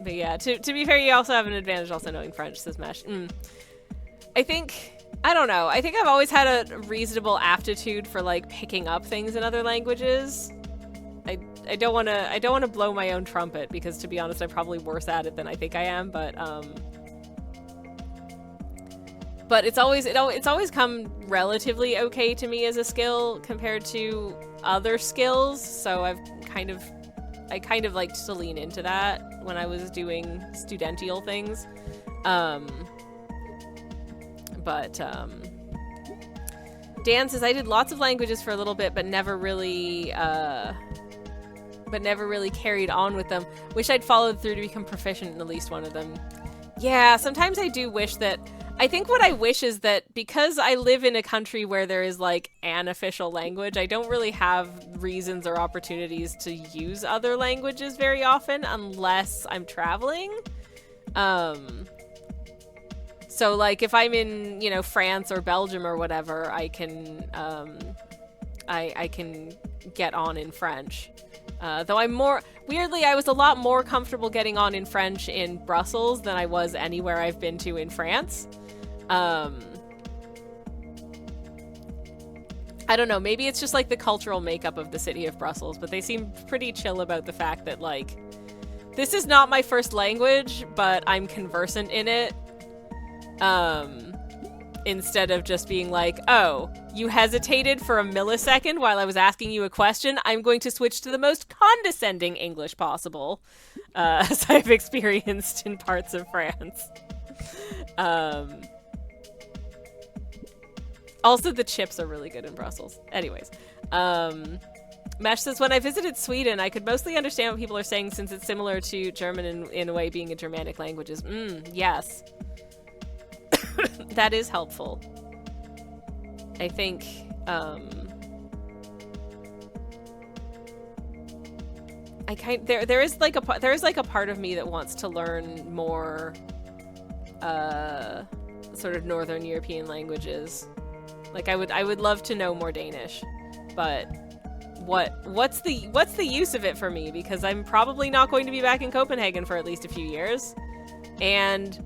yeah, to be fair, you also have an advantage also knowing French, says Mesh. I don't know. I think I've always had a reasonable aptitude for like picking up things in other languages. I don't want to blow my own trumpet because, to be honest, I'm probably worse at it than I think I am, but it's always come relatively okay to me as a skill compared to other skills. So I kind of liked to lean into that when I was doing studential things. Dan says, I did lots of languages for a little bit, but never really carried on with them. Wish I'd followed through to become proficient in at least one of them. Yeah, sometimes I do wish that. I think what I wish is that because I live in a country where there is like an official language, I don't really have reasons or opportunities to use other languages very often unless I'm traveling. So like if I'm in, you know, France or Belgium or whatever, I can get on in French. Though weirdly, I was a lot more comfortable getting on in French in Brussels than I was anywhere I've been to in France. I don't know, maybe it's just like the cultural makeup of the city of Brussels, but they seem pretty chill about the fact that, like, this is not my first language, but I'm conversant in it. Instead of just being like, oh, you hesitated for a millisecond while I was asking you a question, I'm going to switch to the most condescending English possible, as I've experienced in parts of France. Also, the chips are really good in Brussels. Anyways, Mesh says, when I visited Sweden, I could mostly understand what people are saying since it's similar to German in a way, being a Germanic languages. Yes. That is helpful. I think, there is like a part of me that wants to learn more, sort of Northern European languages. Like, I would love to know more Danish, but what's the use of it for me? Because I'm probably not going to be back in Copenhagen for at least a few years, and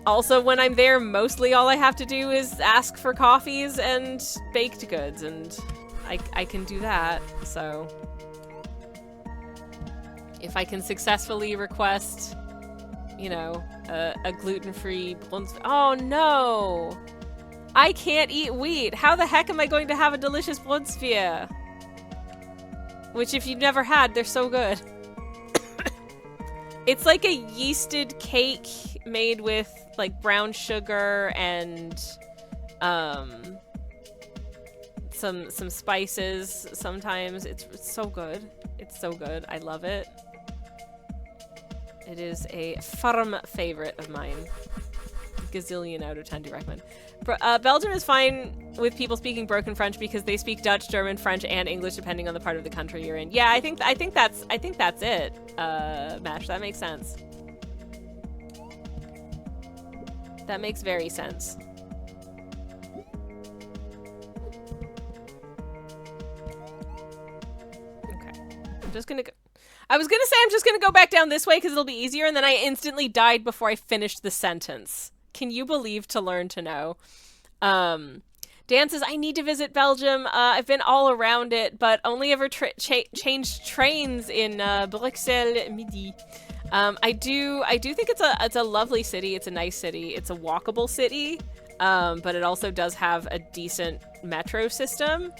also, when I'm there, mostly all I have to do is ask for coffees and baked goods, and I can do that, so if I can successfully request, you know, a gluten-free Brunswick— oh no! I can't eat wheat! How the heck am I going to have a delicious Brunswick? Which, if you've never had, they're so good. It's like a yeasted cake made with, like, brown sugar and some spices sometimes. It's so good. It's so good. I love it. It is a firm favorite of mine. Gazillion out of 10 do recommend. Belgium is fine with people speaking broken French because they speak Dutch, German, French, and English depending on the part of the country you're in. Yeah, I think that's it. Mash, that makes sense. That makes very sense. Okay. I'm just gonna go— I was gonna say I'm just gonna go back down this way because it'll be easier, and then I instantly died before I finished the sentence. Can you believe to learn to know? Dan says, I need to visit Belgium. I've been all around it, but only ever changed trains in Bruxelles Midi. I do think it's a lovely city. It's a nice city. It's a walkable city, but it also does have a decent metro system.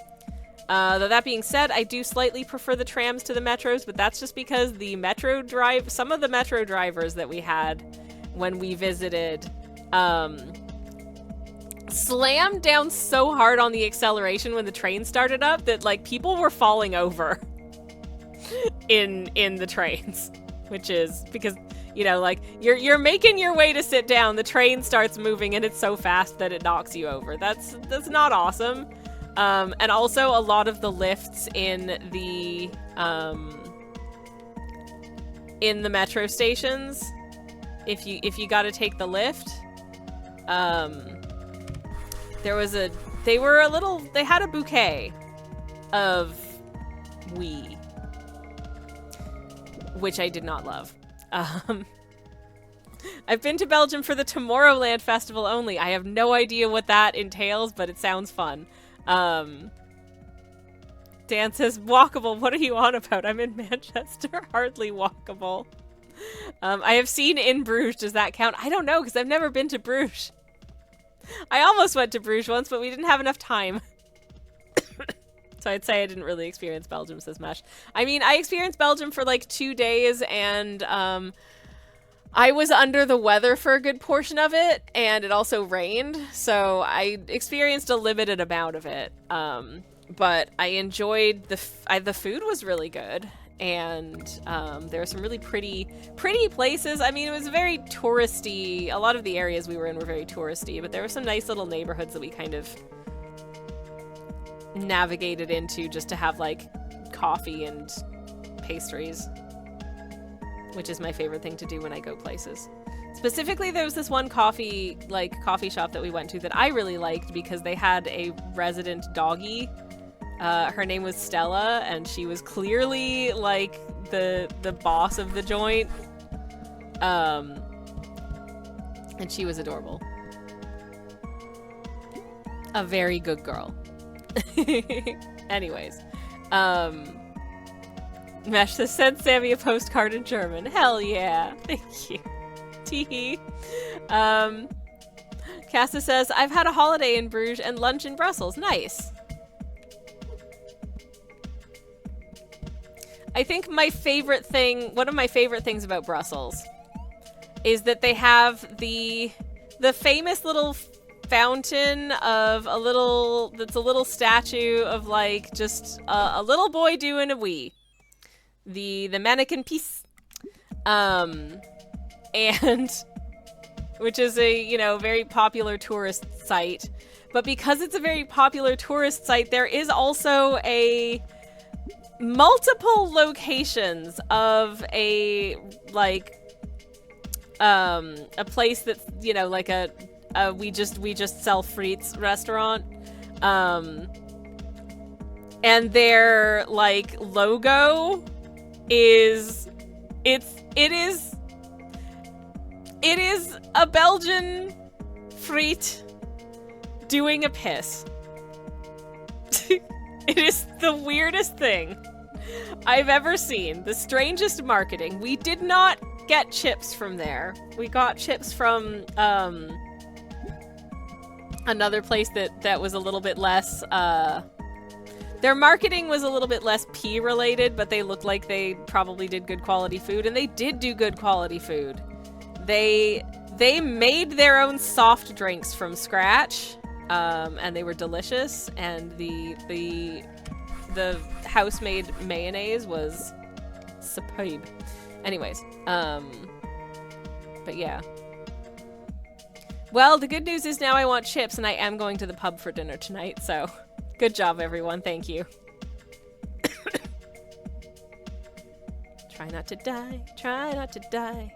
Though that being said, I do slightly prefer the trams to the metros, but that's just because some of the metro drivers that we had when we visited, slammed down so hard on the acceleration when the train started up that, like, people were falling over in the trains, which is because, you know, like, you're making your way to sit down, the train starts moving and it's so fast that it knocks you over. That's not awesome. And also a lot of the lifts in the metro stations, if you got to take the lift, they had a bouquet of wee, which I did not love. I've been to Belgium for the Tomorrowland Festival only. I have no idea what that entails, but it sounds fun. Dan says, walkable, what are you on about? I'm in Manchester, hardly walkable. I have seen in Bruges, does that count? I don't know, because I've never been to Bruges. I almost went to Bruges once, but we didn't have enough time. So I'd say I didn't really experience Belgium, says Mesh. I mean, I experienced Belgium for like 2 days, and I was under the weather for a good portion of it, and it also rained, so I experienced a limited amount of it. But I enjoyed the food was really good, and there were some really pretty places. I mean, it was very touristy. A lot of the areas we were in were very touristy, but there were some nice little neighborhoods that we kind of navigated into just to have, like, coffee and pastries, which is my favorite thing to do when I go places. Specifically, there was this one coffee shop that we went to that I really liked because they had a resident doggy Her name was Stella, and she was clearly like the boss of the joint. And she was adorable. A very good girl. Anyways, Mesh says, send Sammy a postcard in German. Hell yeah. Thank you. Teehee. Cassa says, I've had a holiday in Bruges and lunch in Brussels. Nice. I think my favorite thing, one of my favorite things about Brussels is that they have the famous little fountain of that's a little statue of like just a little boy doing a wee. The mannequin piece. And which is a, you know, very popular tourist site. But because it's a very popular tourist site, there is also multiple locations of a place that's, you know, like a we just sell frites restaurant. And their like logo is it is a Belgian friet doing a piss. It is the weirdest thing I've ever seen. The strangest marketing. We did not get chips from there. We got chips from another place that was a little bit less their marketing was a little bit less pea related, but they looked like they probably did good quality food, and they did do good quality food. They made their own soft drinks from scratch, and they were delicious, and the house-made mayonnaise was superb. Anyways, but yeah. Well, the good news is now I want chips, and I am going to the pub for dinner tonight, so good job, everyone. Thank you. Try not to die, try not to die.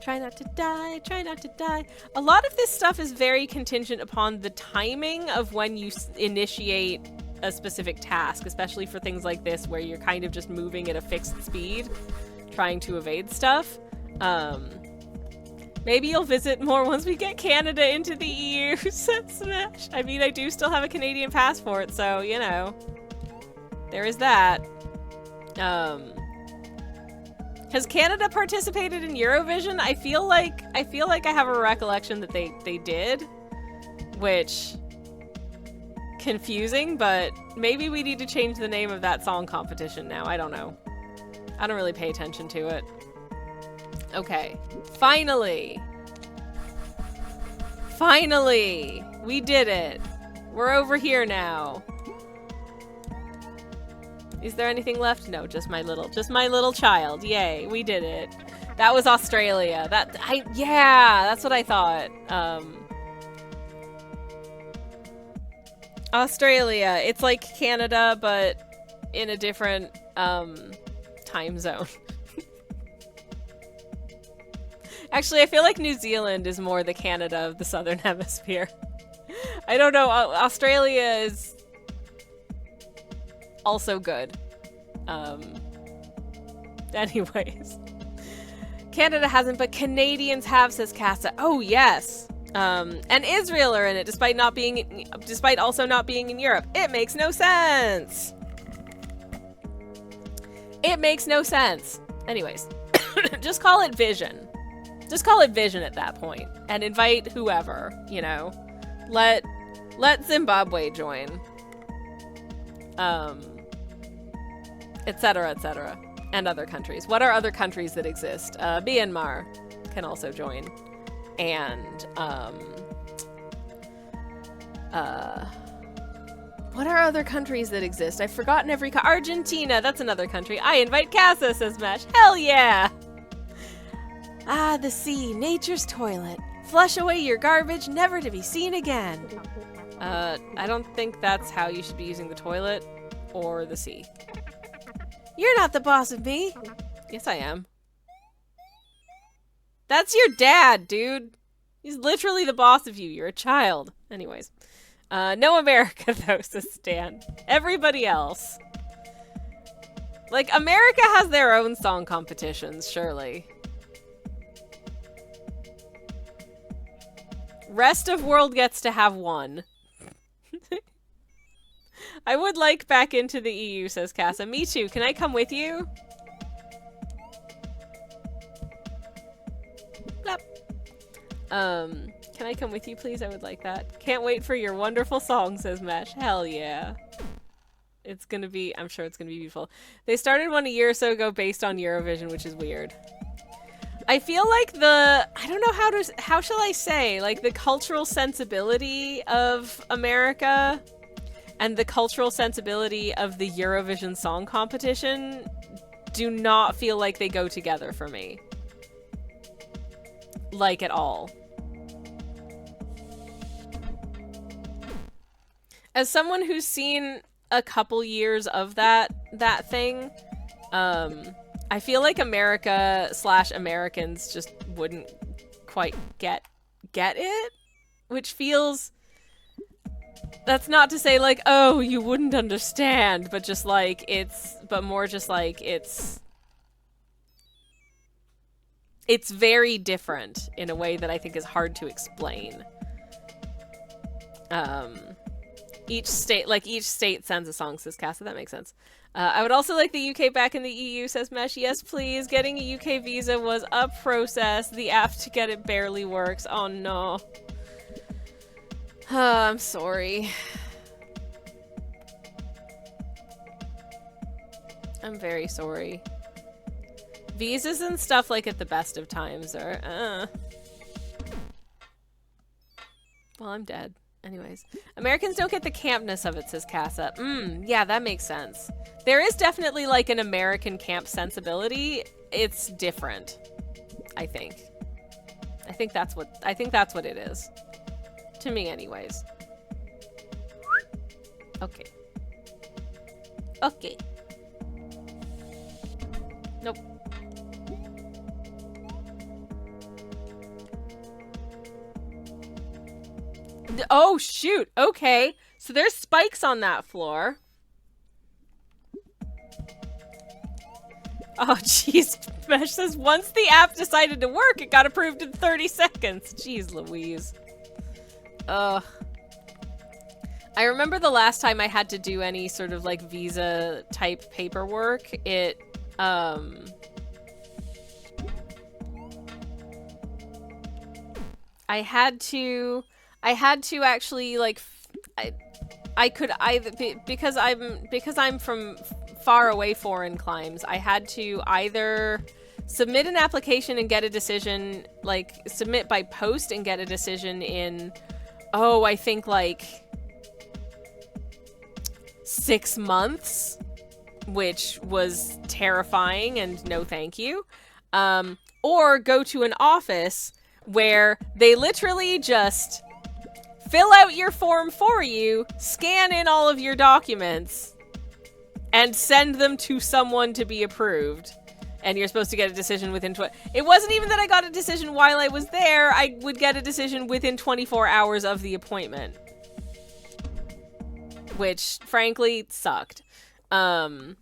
Try not to die, try not to die. A lot of this stuff is very contingent upon the timing of when you initiate a specific task, especially for things like this where you're kind of just moving at a fixed speed, trying to evade stuff. Maybe you'll visit more once we get Canada into the EU, said Smash. I mean, I do still have a Canadian passport, so, you know, there is that. Has Canada participated in Eurovision? I feel like I have a recollection that they did, which confusing, but maybe we need to change the name of that song competition now. I don't know. I don't really pay attention to it. Okay. Finally! Finally! We did it! We're over here now. Is there anything left? No, just my little child. Yay, we did it. That was Australia. Yeah, that's what I thought. Australia. It's like Canada, but in a different, time zone. Actually, I feel like New Zealand is more the Canada of the Southern Hemisphere. I don't know. Australia is also good. Anyways. Canada hasn't, but Canadians have, says Casa. Oh, yes. And Israel are in it, despite also not being in Europe. It makes no sense. It makes no sense. Anyways. Just call it Vision. Just call it Vision at that point, and invite whoever, you know. Let Zimbabwe join. Etc., etc., and other countries. What are other countries that exist? Myanmar can also join, and what are other countries that exist? I've forgotten Argentina. That's another country. I invite Casa, says Mesh. Hell yeah! Ah, the sea, nature's toilet. Flush away your garbage, never to be seen again. I don't think that's how you should be using the toilet or the sea. You're not the boss of me. Yes, I am. That's your dad, dude. He's literally the boss of you. You're a child. Anyways. No America, though, says Stan. Everybody else. Like, America has their own song competitions, surely. Rest of world gets to have one. I would like back into the EU, says Casa. Me too. Can I come with you? Blop. Can I come with you, please? I would like that. Can't wait for your wonderful song, says Mesh. Hell yeah. It's gonna be, I'm sure it's gonna be beautiful. They started one a year or so ago based on Eurovision, which is weird. I feel like I don't know how shall I say, like the cultural sensibility of America and the cultural sensibility of the Eurovision Song Competition do not feel like they go together for me. Like at all. As someone who's seen a couple years of that thing, I feel like America/Americans just wouldn't quite get it, which feels, that's not to say like, oh, you wouldn't understand, but just like it's very different in a way that I think is hard to explain. Each state sends a song, says Casa. That makes sense. I would also like the UK back in the EU, says Mesh. Yes, please. Getting a UK visa was a process. The app to get it barely works. Oh, no. I'm sorry. I'm very sorry. Visas and stuff, like, at the best of times are, Well, I'm dead. Anyways. Americans don't get the campness of it, says Casa. Yeah, that makes sense. There is definitely, like, an American camp sensibility. It's different, I think. I think that's what it is. To me, anyways. Okay. Okay. Nope. Oh, shoot. Okay. So there's spikes on that floor. Oh, jeez. Mesh says, once the app decided to work, it got approved in 30 seconds. Jeez Louise. Ugh. I remember the last time I had to do any sort of, like, visa-type paperwork, I had to actually, like, I could either, because I'm from far away foreign climes, I had to either submit an application and get a decision, like, submit by post and get a decision in, I think, like, 6 months, which was terrifying and no thank you, or go to an office where they literally just fill out your form for you, scan in all of your documents, and send them to someone to be approved. And you're supposed to get a decision within It wasn't even that I got a decision while I was there. I would get a decision within 24 hours of the appointment. Which, frankly, sucked. And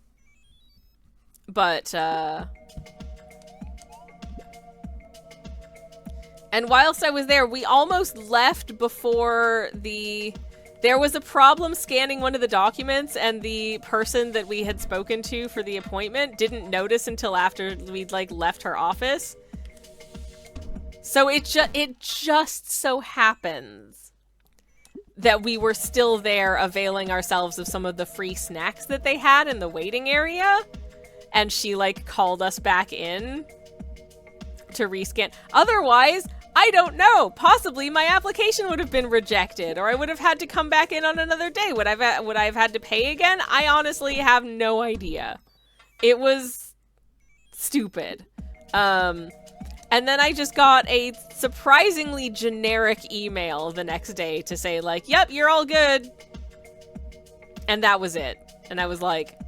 whilst I was there, we almost left before there was a problem scanning one of the documents, and the person that we had spoken to for the appointment didn't notice until after we'd, like, left her office. So it just so happens that we were still there availing ourselves of some of the free snacks that they had in the waiting area, and she, like, called us back in to rescan. Otherwise, I don't know. Possibly my application would have been rejected, or I would have had to come back in on another day. Would I have had to pay again? I honestly have no idea. It was stupid. And then I just got a surprisingly generic email the next day to say, like, yep, you're all good. And that was it. And I was like,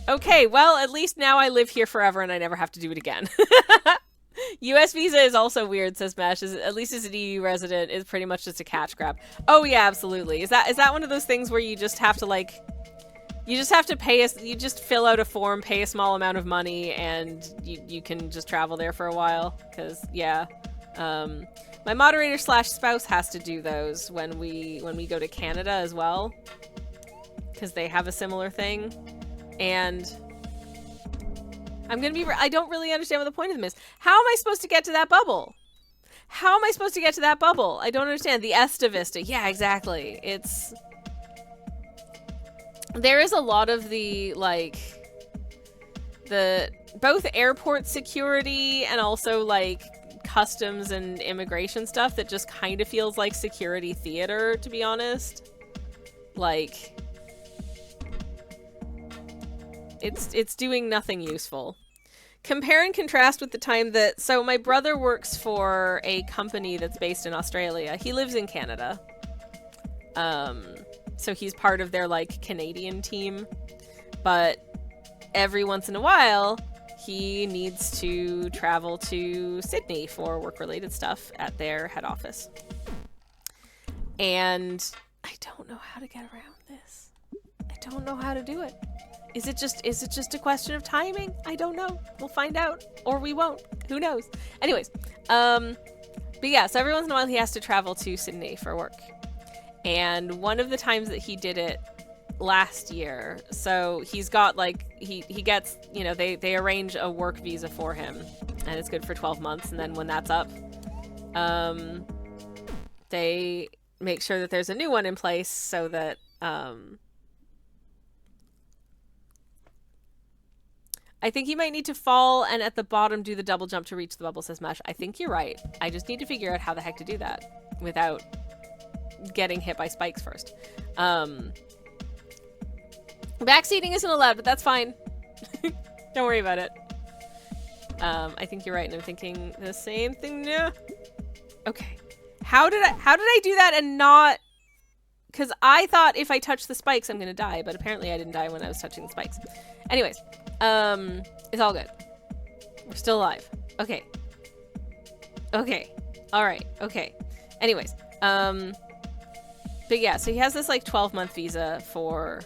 okay, well, at least now I live here forever and I never have to do it again. US visa is also weird, says Mesh. At least as an EU resident, is pretty much just a cash grab. Oh yeah, absolutely. Is that one of those things where you just have to like, you just have to pay you just fill out a form, pay a small amount of money, and you can just travel there for a while? Because yeah, my moderator slash spouse has to do those when we go to Canada as well, because they have a similar thing, and I don't really understand what the point of them is. How am I supposed to get to that bubble? How am I supposed to get to that bubble? I don't understand. The Esta Vista. Yeah, exactly. There is a lot of the, like, both airport security and also, like, customs and immigration stuff that just kind of feels like security theater, to be honest. Like, it's doing nothing useful. Compare and contrast with the time that... So my brother works for a company that's based in Australia. He lives in Canada. So he's part of their, like, Canadian team. But every once in a while, he needs to travel to Sydney for work-related stuff at their head office. And I don't know how to get around this. I don't know how to do it. Is it just a question of timing? I don't know. We'll find out. Or we won't. Who knows? Anyways, but yeah, so every once in a while he has to travel to Sydney for work. And one of the times that he did it last year, so he's got, like, he gets, you know, they arrange a work visa for him, and it's good for 12 months, and then when that's up, they make sure that there's a new one in place so that, I think you might need to fall and at the bottom do the double jump to reach the bubble, says Mesh. I think you're right. I just need to figure out how the heck to do that without getting hit by spikes first. Backseating isn't allowed, but that's fine. Don't worry about it. I think you're right, and I'm thinking the same thing now. Okay. How did I do that and not... Because I thought if I touch the spikes, I'm going to die, but apparently I didn't die when I was touching the spikes. Anyways, it's all good. We're still alive. Okay. Okay. All right. Okay. Anyways, but yeah, so he has this, like, 12-month visa for,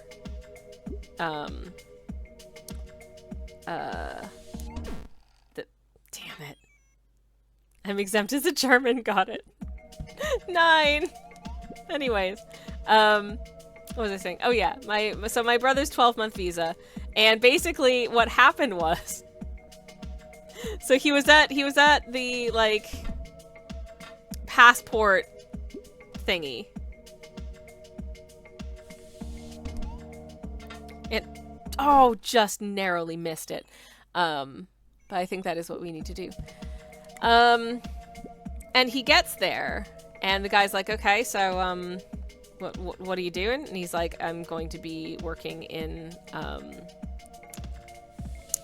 damn it. I'm exempt as a German, got it. 9. Anyways, what was I saying? Oh yeah, so my brother's 12-month visa, and basically what happened was, so he was at the, like, passport thingy. It, oh, just narrowly missed it. But I think that is what we need to do. And he gets there, and the guy's like, okay, so, what are you doing? And he's like, I'm going to be working in,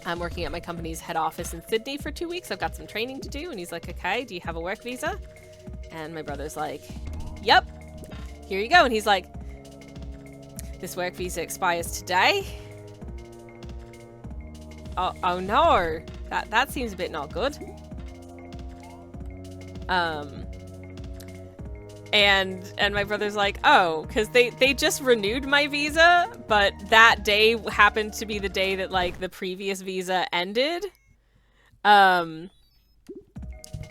I'm working at my company's head office in Sydney for 2 weeks. I've got some training to do. And he's like, okay, do you have a work visa? And my brother's like, yep, here you go. And he's like, this work visa expires today. Oh no, that seems a bit not good. And my brother's like, oh, because they just renewed my visa, but that day happened to be the day that, like, the previous visa ended.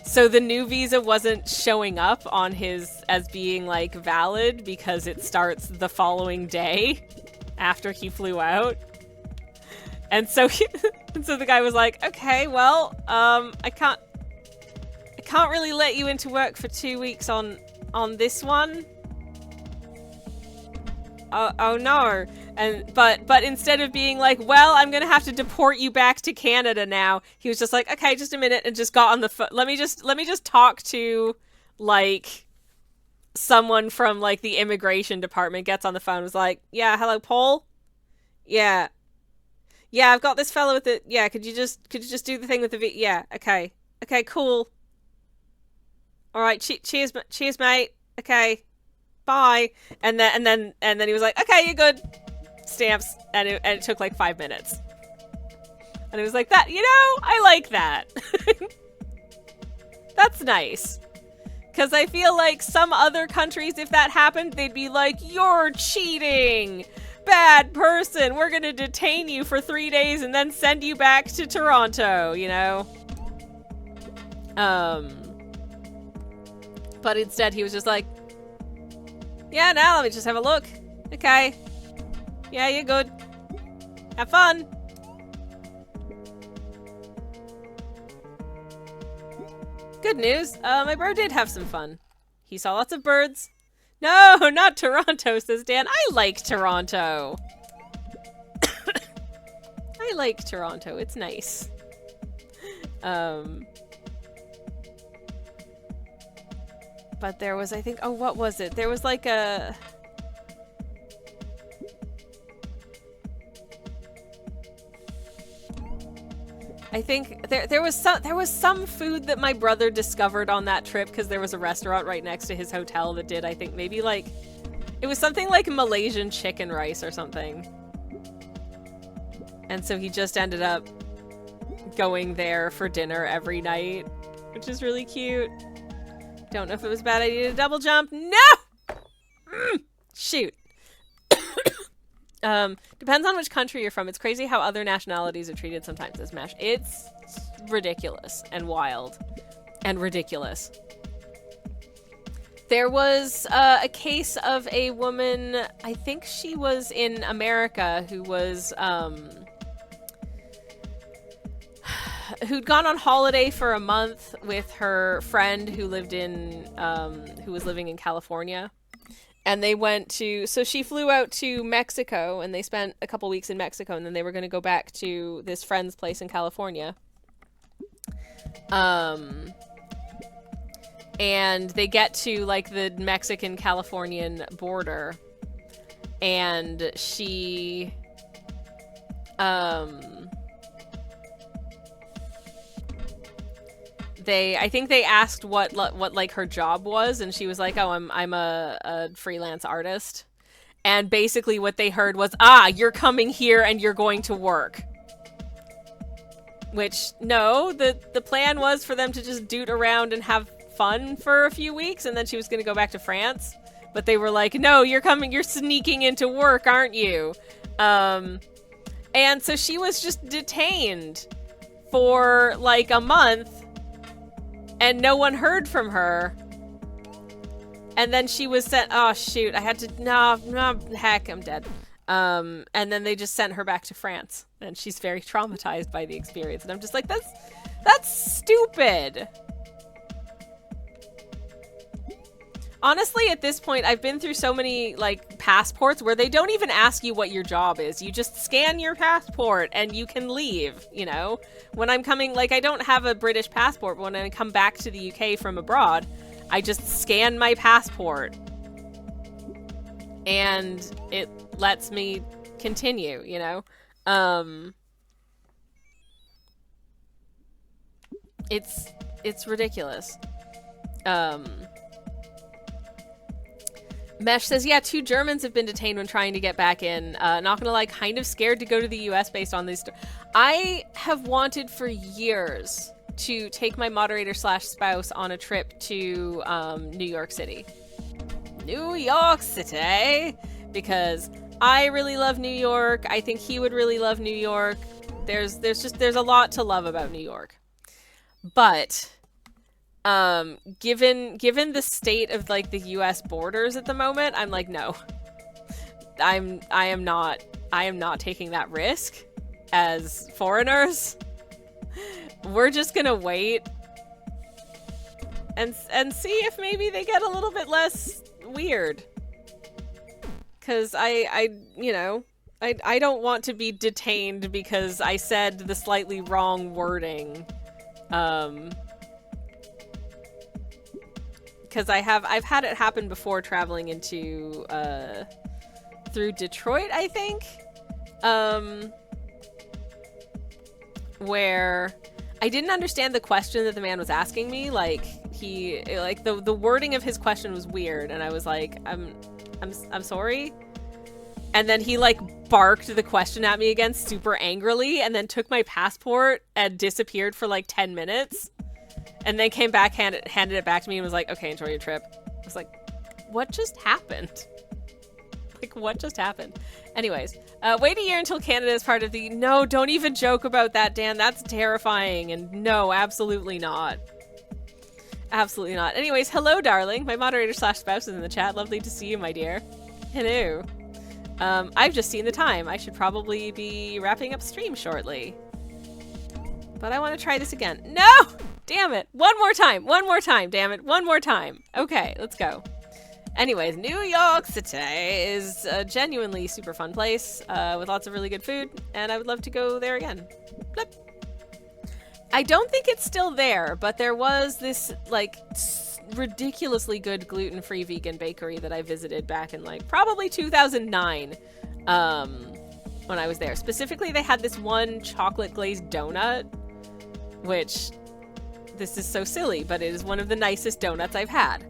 So the new visa wasn't showing up on his as being, like, valid because it starts the following day after he flew out. And so so the guy was like, okay, well, I can't really let you into work for 2 weeks on this one. Oh no. But instead of being like, well, I'm gonna have to deport you back to Canada now, he was just like, okay, just a minute, and just got on the phone. Let me just talk to, like, someone from, like, the immigration department. Gets on the phone, was like, yeah, hello, Paul? Yeah, I've got this fellow with it. Yeah, could you just do the thing with the yeah, okay, cool. All right, cheers, mate. Okay, bye. And then he was like, okay, you're good. Stamps, and it took like 5 minutes. And it was like that. You know, I like that. That's nice. Because I feel like some other countries, if that happened, they'd be like, you're cheating! Bad person! We're gonna detain you for 3 days and then send you back to Toronto, you know? But instead he was just like, yeah, now let me just have a look. Okay. Yeah, you're good. Have fun! Good news, my bro did have some fun. He saw lots of birds. No, not Toronto, says Dan. I like Toronto. I like Toronto, it's nice. But there was, I think, oh, what was it? There was like a... I think there was some food that my brother discovered on that trip because there was a restaurant right next to his hotel that did, I think, maybe like, it was something like Malaysian chicken rice or something. And so he just ended up going there for dinner every night, which is really cute. Don't know if it was a bad idea to double jump. No! Shoot. Depends on which country you're from. It's crazy how other nationalities are treated sometimes as mesh. It's ridiculous and wild and ridiculous. There was a case of a woman, I think she was in America, who was, who'd gone on holiday for a month with her friend who lived in, who was living in California. And they went to, so she flew out to Mexico and they spent a couple weeks in Mexico and then they were going to go back to this friend's place in California. And they get to like the Mexican-Californian border and she, I think they asked what like her job was, and she was like, "Oh, I'm a freelance artist." And basically what they heard was, "Ah, you're coming here and you're going to work." Which, no, the plan was for them to just doot around and have fun for a few weeks, and then she was going to go back to France. But they were like, "No, you're sneaking into work, aren't you?" And so she was just detained for like a month. And no one heard from her. And then she was sent, oh shoot, I had to, no, heck, I'm dead. And then they just sent her back to France. And she's very traumatized by the experience. And I'm just like, that's stupid. Honestly, at this point, I've been through so many, like, passports where they don't even ask you what your job is. You just scan your passport and you can leave, you know? When I'm coming, like, I don't have a British passport, but when I come back to the UK from abroad, I just scan my passport. And it lets me continue, you know? It's ridiculous. Mesh says, yeah, 2 Germans have been detained when trying to get back in. Not gonna lie, kind of scared to go to the US based on these. I have wanted for years to take my moderator / spouse on a trip to New York City. New York City! Because I really love New York. I think he would really love New York. There's a lot to love about New York. But given the state of like the US borders at the moment, I'm like, no. I am not taking that risk as foreigners. We're just gonna wait and see if maybe they get a little bit less weird. Cause I don't want to be detained because I said the slightly wrong wording. Because I've had it happen before traveling into through Detroit, I think, where I didn't understand the question that the man was asking me. Like the wording of his question was weird, and I was like, I'm sorry. And then he like barked the question at me again super angrily, and then took my passport and disappeared for like 10 minutes. and then came back, handed it back to me, and was like, "Okay, enjoy your trip." I was like, "What just happened? Like, what just happened?" Anyways, wait a year until Canada is part of the. No, don't even joke about that, Dan. That's terrifying. And no, absolutely not. Absolutely not. Anyways, hello, darling. My moderator / spouse is in the chat. Lovely to see you, my dear. Hello. I've just seen the time. I should probably be wrapping up stream shortly. But I want to try this again. No! Damn it. One more time. One more time, damn it. One more time. Okay, let's go. Anyways, New York City is a genuinely super fun place with lots of really good food, and I would love to go there again. Blip. I don't think it's still there, but there was this, like, ridiculously good gluten-free vegan bakery that I visited back in, like, probably 2009 when I was there. Specifically, they had this one chocolate glazed donut, which, this is so silly, but it is one of the nicest donuts I've had.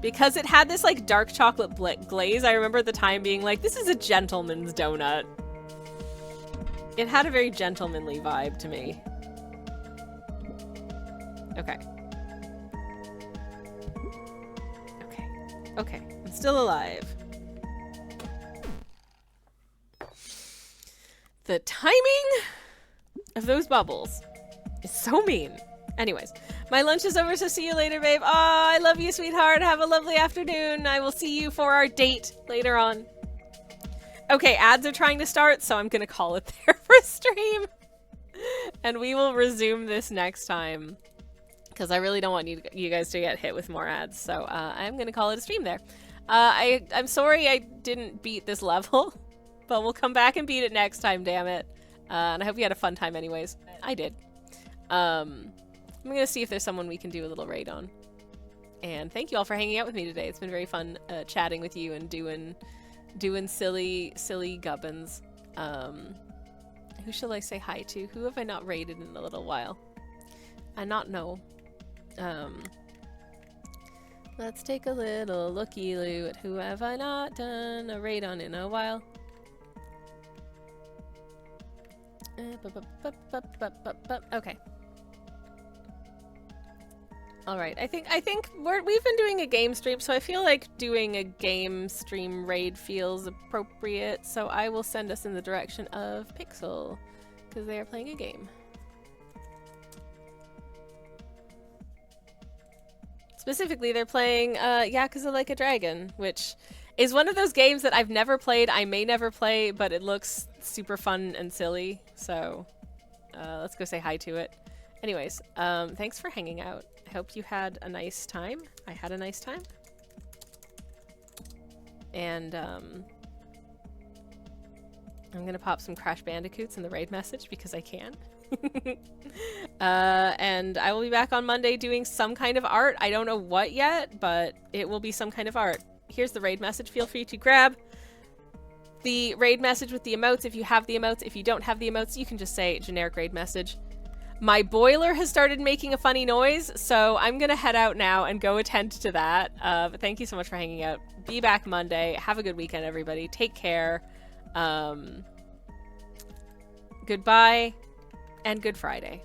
Because it had this, like, dark chocolate glaze, I remember at the time being like, this is a gentleman's donut. It had a very gentlemanly vibe to me. Okay. Okay. Okay. I'm still alive. The timing of those bubbles is so mean. Anyways, my lunch is over, so see you later, babe. Aw, I love you, sweetheart. Have a lovely afternoon. I will see you for our date later on. Okay, ads are trying to start, so I'm gonna call it there for stream. And we will resume this next time, because I really don't want you guys to get hit with more ads. So I'm gonna call it a stream there. I'm sorry I didn't beat this level, but we'll come back and beat it next time, damn it. And I hope you had a fun time anyways. I did. I'm gonna see if there's someone we can do a little raid on. And thank you all for hanging out with me today. It's been very fun chatting with you and doing silly gubbins. Who shall I say hi to? Who have I not raided in a little while? I not know. Let's take a little looky-loo at who have I not done a raid on in a while. Okay. Alright, I think we've been doing a game stream, so I feel like doing a game stream raid feels appropriate, so I will send us in the direction of Pixel, because they are playing a game. Specifically, they're playing Yakuza Like a Dragon, which is one of those games that I've never played, I may never play, but it looks super fun and silly, so let's go say hi to it. Anyways, thanks for hanging out. I hope you had a nice time. I had a nice time. And I'm gonna pop some Crash Bandicoots in the raid message because I can. And I will be back on Monday doing some kind of art. I don't know what yet, but it will be some kind of art. Here's the raid message. Feel free to grab the raid message with the emotes if you have the emotes. If you don't have the emotes, you can just say generic raid message. My boiler has started making a funny noise, so I'm gonna head out now and go attend to that. But thank you so much for hanging out. Be back Monday. Have a good weekend, everybody. Take care. Goodbye and Good Friday.